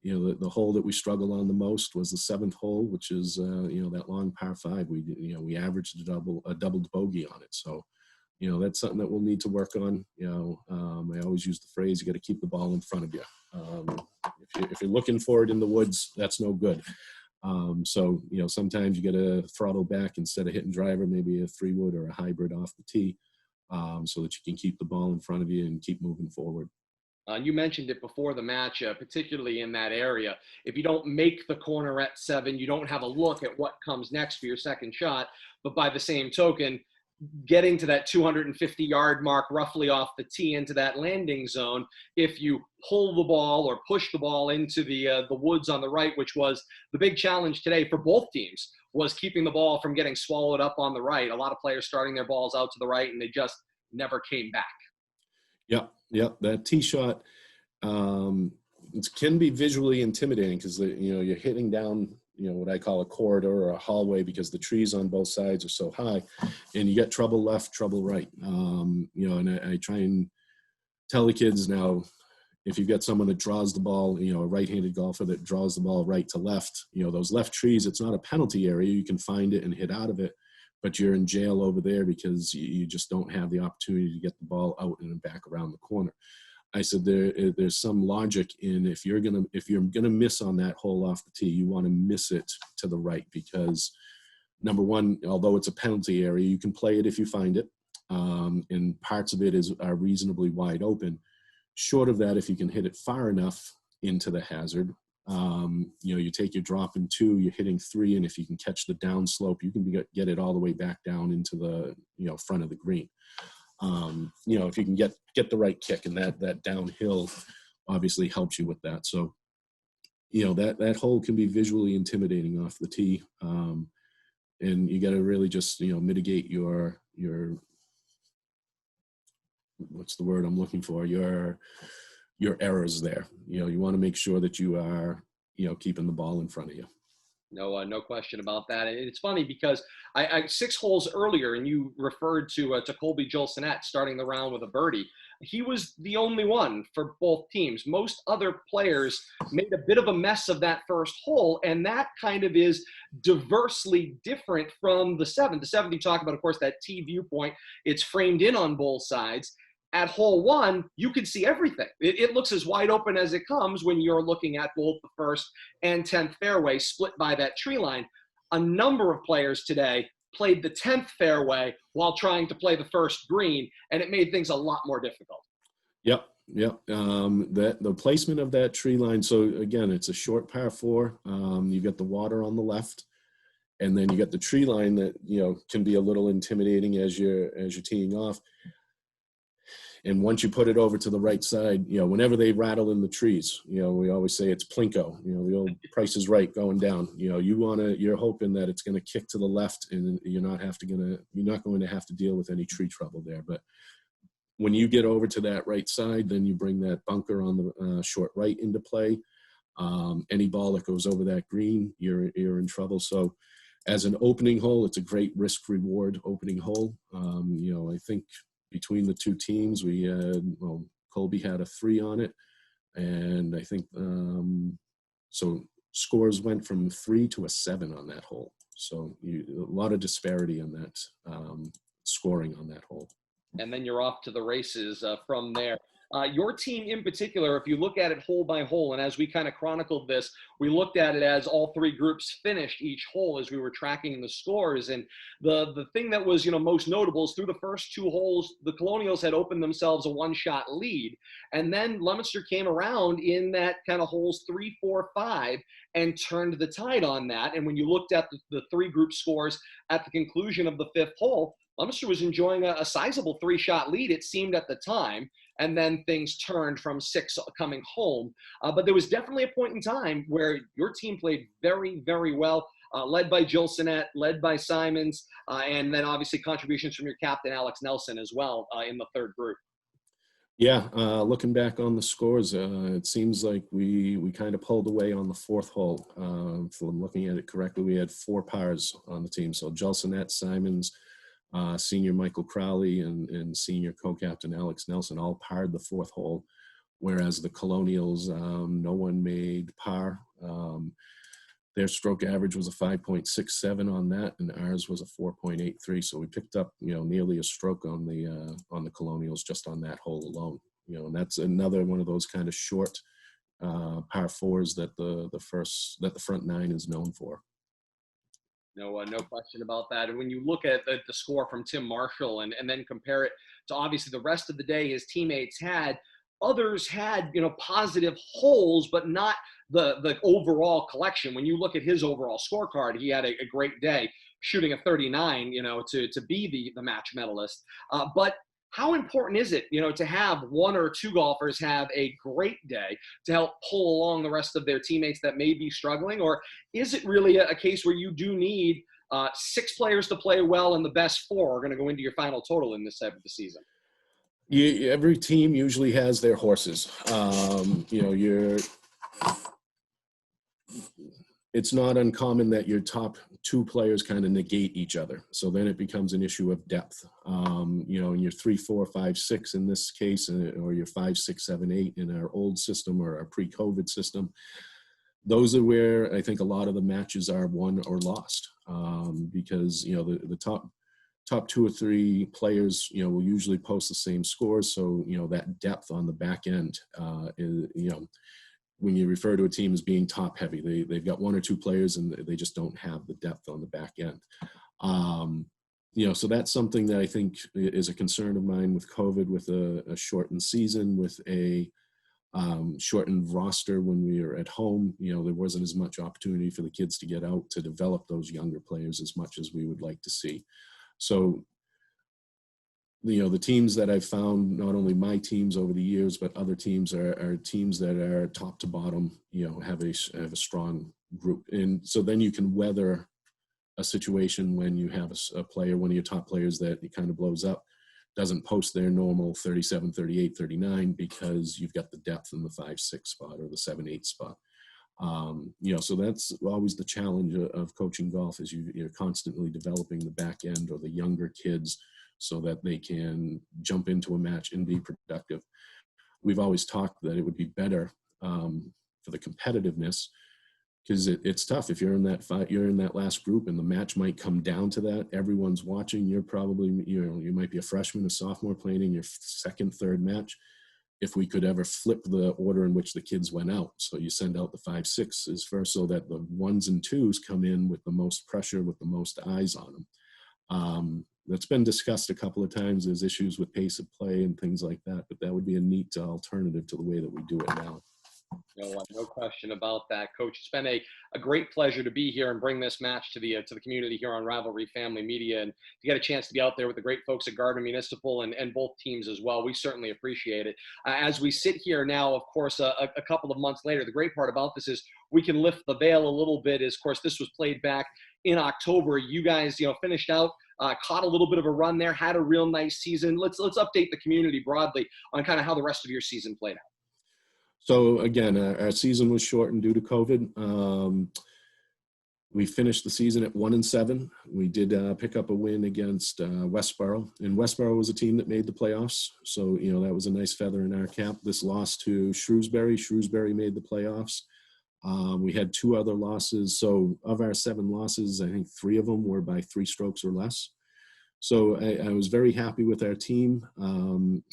the hole that we struggled on the most was the 7th hole, which is, that long par 5. We averaged a doubled bogey on it. So, that's something that we'll need to work on. I always use the phrase, you got to keep the ball in front of you. If you're looking for it in the woods, that's no good. Sometimes you got to throttle back instead of hitting driver, maybe a 3-wood or a hybrid off the tee, so that you can keep the ball in front of you and keep moving forward. You mentioned it before the match, particularly in that area. If you don't make the corner at 7, you don't have a look at what comes next for your second shot. But by the same token, getting to that 250-yard mark roughly off the tee into that landing zone, if you pull the ball or push the ball into the woods on the right, which was the big challenge today for both teams, was keeping the ball from getting swallowed up on the right. A lot of players starting their balls out to the right, and they just never came back. Yep. That tee shot it can be visually intimidating because you're hitting down what I call a corridor or a hallway because the trees on both sides are so high, and you get trouble left, trouble right. And I try and tell the kids now, if you've got someone that draws the ball, a right-handed golfer that draws the ball right to left, those left trees, it's not a penalty area. You can find it and hit out of it, but you're in jail over there because you just don't have the opportunity to get the ball out and back around the corner. I said there's some logic in if you're gonna miss on that hole off the tee, you want to miss it to the right because, number one, although it's a penalty area, you can play it if you find it, and parts of it are reasonably wide open. Short of that, if you can hit it far enough into the hazard, you take your drop in 2, you're hitting 3, and if you can catch the downslope, you can get it all the way back down into the front of the green. If you can get the right kick, and that downhill obviously helps you with that. So, that hole can be visually intimidating off the tee. And you got to really just, mitigate your, what's the word I'm looking for? Your errors there. You want to make sure that you are, keeping the ball in front of you. No question about that. And it's funny because I 6 holes earlier, and you referred to Colby Gelsonet starting the round with a birdie. He was the only one for both teams. Most other players made a bit of a mess of that first hole, and that kind of is diversely different from the 7. The 7 you talk about, of course, that tee viewpoint. It's framed in on both sides. At hole 1, you can see everything. It looks as wide open as it comes when you're looking at both the 1st and 10th fairway split by that tree line. A number of players today played the 10th fairway while trying to play the 1st green, and it made things a lot more difficult. Yep. The placement of that tree line. So again, it's a short par 4. You've got the water on the left, and then you got the tree line that can be a little intimidating as you're teeing off. And once you put it over to the right side, whenever they rattle in the trees, we always say it's plinko, the old Price is Right going down. You're hoping that it's going to kick to the left, and you're not going to have to deal with any tree trouble there. But when you get over to that right side, then you bring that bunker on the short right into play. Any ball that goes over that green, you're in trouble. So as an opening hole, it's a great risk reward opening hole. I think between the two teams, Colby had a 3 on it, and I think so scores went from 3 to a 7 on that hole. So a lot of disparity in that scoring on that hole. And then you're off to the races from there. Your team in particular, if you look at it hole by hole, and as we kind of chronicled this, we looked at it as all 3 groups finished each hole as we were tracking the scores. And the thing that was, most notable is through the first 2 holes, the Colonials had opened themselves a 1-shot lead. And then Leominster came around in that kind of holes 3, 4, 5 and turned the tide on that. And when you looked at the 3 group scores at the conclusion of the 5th hole, Leominster was enjoying a sizable 3-shot lead, it seemed at the time, and then things turned from 6 coming home. But there was definitely a point in time where your team played very, very well, led by Jill Sinnett, led by Simons, and then obviously contributions from your captain, Alex Nelson, as well in the 3rd group. Yeah, looking back on the scores, it seems like we kind of pulled away on the 4th hole. If I'm looking at it correctly, we had 4 pars on the team. So Jill Sinnett, Simons, senior Michael Crowley, and senior co-captain Alex Nelson all parred the 4th hole, whereas the Colonials, no one made par. Their stroke average was a 5.67 on that, and ours was a 4.83. So we picked up, nearly a stroke on the Colonials just on that hole alone. And that's another one of those kind of short par 4s that the front 9 is known for. No question about that. And when you look at the score from Tim Marshall and then compare it to obviously the rest of the day his teammates had, others had, positive holes, but not the overall collection. When you look at his overall scorecard, he had a great day, shooting a 39, to be the match medalist. But how important is it, to have 1 or 2 golfers have a great day to help pull along the rest of their teammates that may be struggling? Or is it really a case where you do need 6 players to play well and the best 4 are going to go into your final total in this type of the season? Every team usually has their horses. It's not uncommon that your top 2 players kind of negate each other. So then it becomes an issue of depth. In your 3, 4, 5, 6 in this case, or your 5, 6, 7, 8 in our old system or our pre-COVID system, those are where I think a lot of the matches are won or lost, because the top 2 or 3 players will usually post the same scores. So that depth on the back end is when you refer to a team as being top heavy, they've got 1 or 2 players and they just don't have the depth on the back end. So that's something that I think is a concern of mine with COVID, with a shortened season, with a shortened roster when we were at home. There wasn't as much opportunity for the kids to get out to develop those younger players as much as we would like to see. So the teams that I've found, not only my teams over the years, but other teams are teams that are top to bottom, have a strong group. And so then you can weather a situation when you have a player, one of your top players that it kind of blows up, doesn't post their normal 37, 38, 39 because you've got the depth in the 5, 6 spot or the 7, 8 spot. So that's always the challenge of coaching golf, is you're constantly developing the back end or the younger kids so that they can jump into a match and be productive. We've always talked that it would be better for the competitiveness, because it's tough if you're in that last group and the match might come down to that. Everyone's watching. You're probably you might be a freshman, a sophomore playing in your 2nd, 3rd match. If we could ever flip the order in which the kids went out, so you send out the 5, 6s first, so that the 1s and 2s come in with the most pressure, with the most eyes on them. That's been discussed a couple of times. There's issues with pace of play and things like that, but that would be a neat alternative to the way that we do it now. No question about that, Coach. It's been a great pleasure to be here and bring this match to the community here on Rivalry Family Media, and to get a chance to be out there with the great folks at Gardner Municipal and both teams as well. We certainly appreciate it. As we sit here now, of course, a couple of months later, the great part about this is we can lift the veil a little bit. Of course, this was played back in October. You guys, finished out, caught a little bit of a run there, had a real nice season. Let's update the community broadly on kind of how the rest of your season played out. So again, our season was shortened due to COVID. We finished the season at 1-7. We did pick up a win against Westboro, and Westboro was a team that made the playoffs. So, that was a nice feather in our cap. This loss to Shrewsbury. Shrewsbury made the playoffs. We had 2 other losses. So of our 7 losses, I think 3 of them were by 3 strokes or less. So I was very happy with our team.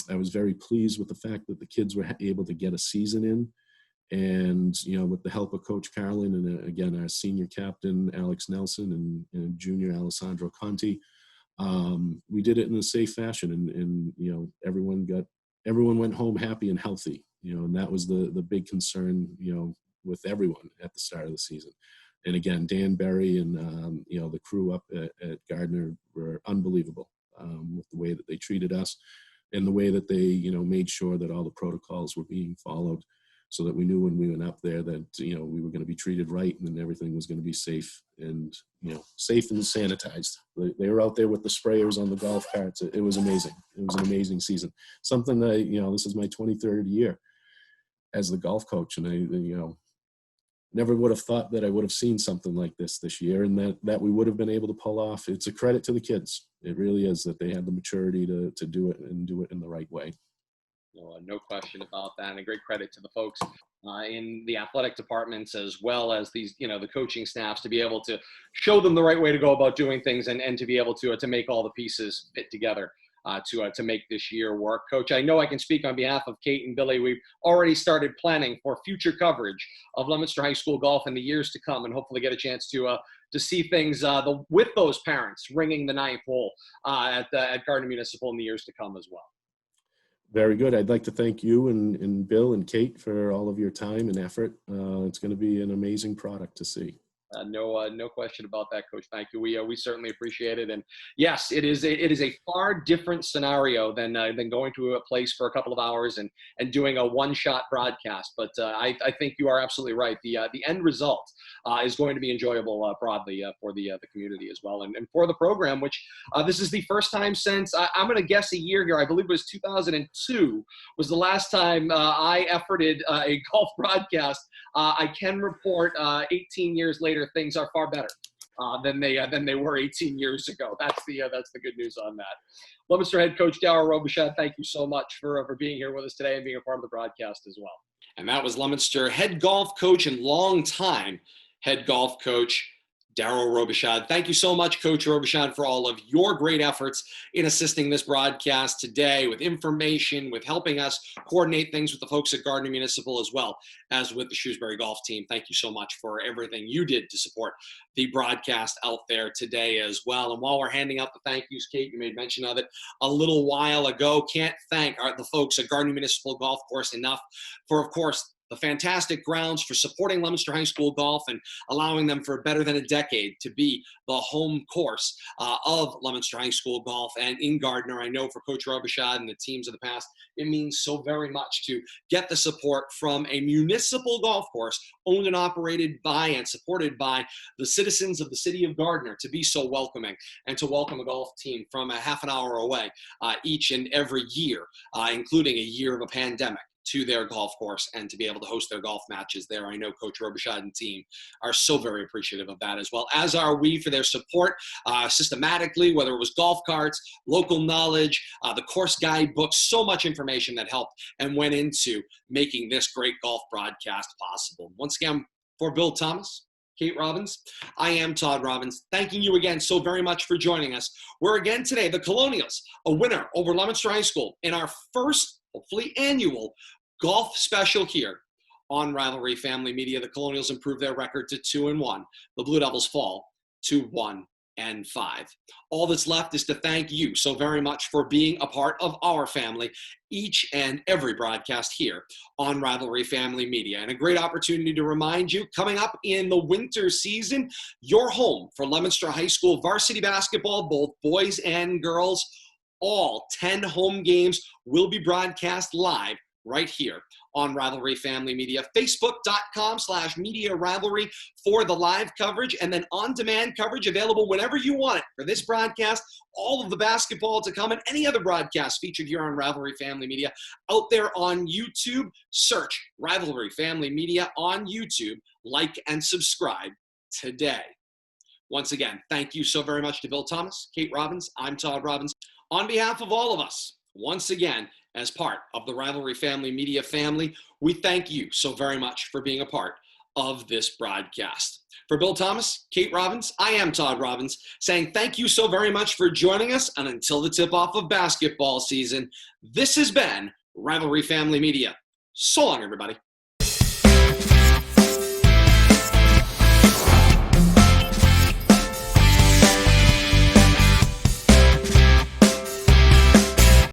I was very pleased with the fact that the kids were able to get a season in. And, with the help of Coach Carlin and, again, our senior captain, Alex Nelson, and junior Alessandro Conti, we did it in a safe fashion. And everyone went home happy and healthy, and that was the big concern, with everyone at the start of the season. And again, Dan Berry and, the crew up at Gardner were unbelievable with the way that they treated us and the way that they, made sure that all the protocols were being followed, so that we knew when we went up there that, we were going to be treated right and everything was going to be safe and, safe and sanitized. They were out there with the sprayers on the golf carts. It was amazing. It was an amazing season. Something that, this is my 23rd year as the golf coach. And I, never would have thought that I would have seen something like this year, and that we would have been able to pull off. It's a credit to the kids. It really is, that they had the maturity to do it and do it in the right way. No question about that, and a great credit to the folks in the athletic departments as well as these, the coaching staffs, to be able to show them the right way to go about doing things and to be able to make all the pieces fit together to make this year work. Coach, I know I can speak on behalf of Kate and Billy. We've already started planning for future coverage of Leominster High School golf in the years to come, and hopefully get a chance to see things with those parents ringing the 9th hole at Gardner Municipal in the years to come as well. Very good. I'd like to thank you and Bill and Kate for all of your time and effort. It's going to be an amazing product to see. No question about that, Coach. Thank you. We certainly appreciate it. And yes, it is a far different scenario than going to a place for a couple of hours and doing a one-shot broadcast. But I think you are absolutely right. The end result is going to be enjoyable broadly for the community as well, and for the program, which this is the first time since I'm going to guess a year here. I believe it was 2002 was the last time I efforted a golf broadcast. I can report 18 years later, things are far better than they were 18 years ago. That's the good news on that. Leominster head coach Todd Robbins, thank you so much for being here with us today and being a part of the broadcast as well. And that was Leominster head golf coach and longtime head golf coach Darryl Robichaud. Thank you so much, Coach Robichaud, for all of your great efforts in assisting this broadcast today with information, with helping us coordinate things with the folks at Gardner Municipal as well as with the Shrewsbury golf team. Thank you so much for everything you did to support the broadcast out there today as well. And while we're handing out the thank yous, Kate, you made mention of it a little while ago. Can't thank the folks at Gardner Municipal Golf Course enough for, of course, the fantastic grounds, for supporting Leominster High School golf and allowing them for better than a decade to be the home course of Leominster High School golf. And in Gardner, I know for Coach Robichaud and the teams of the past, it means so very much to get the support from a municipal golf course owned and operated by and supported by the citizens of the city of Gardner, to be so welcoming and to welcome a golf team from a half an hour away each and every year, including a year of a pandemic, to their golf course and to be able to host their golf matches there. I know Coach Robichaud and team are so very appreciative of that, as well as are we, for their support systematically, whether it was golf carts, local knowledge, the course guide books, so much information that helped and went into making this great golf broadcast possible. Once again, for Bill Thomas, Kate Robbins, I am Todd Robbins, thanking you again so very much for joining us. We're again today, the Colonials, a winner over Leominster High School in our first, hopefully annual, golf special here on Rivalry Family Media. The Colonials improved their record to 2-1. The Blue Devils fall to 1-2. and 5. All that's left is to thank you so very much for being a part of our family each and every broadcast here on Rivalry Family Media. And a great opportunity to remind you, coming up in the winter season, your home for Leominster High School varsity basketball, both boys and girls. All 10 home games will be broadcast live right here on Rivalry Family Media. Facebook.com/Media Rivalry for the live coverage, and then on-demand coverage available whenever you want it for this broadcast, all of the basketball to come, and any other broadcast featured here on Rivalry Family Media. Out there on YouTube, search Rivalry Family Media on YouTube. Like and subscribe today. Once again, thank you so very much to Bill Thomas, Kate Robbins. I'm Todd Robbins. On behalf of all of us, once again, as part of the Rivalry Family Media family, we thank you so very much for being a part of this broadcast. For Bill Thomas, Kate Robbins, I am Todd Robbins, saying thank you so very much for joining us, and until the tip-off of basketball season, this has been Rivalry Family Media. So long, everybody.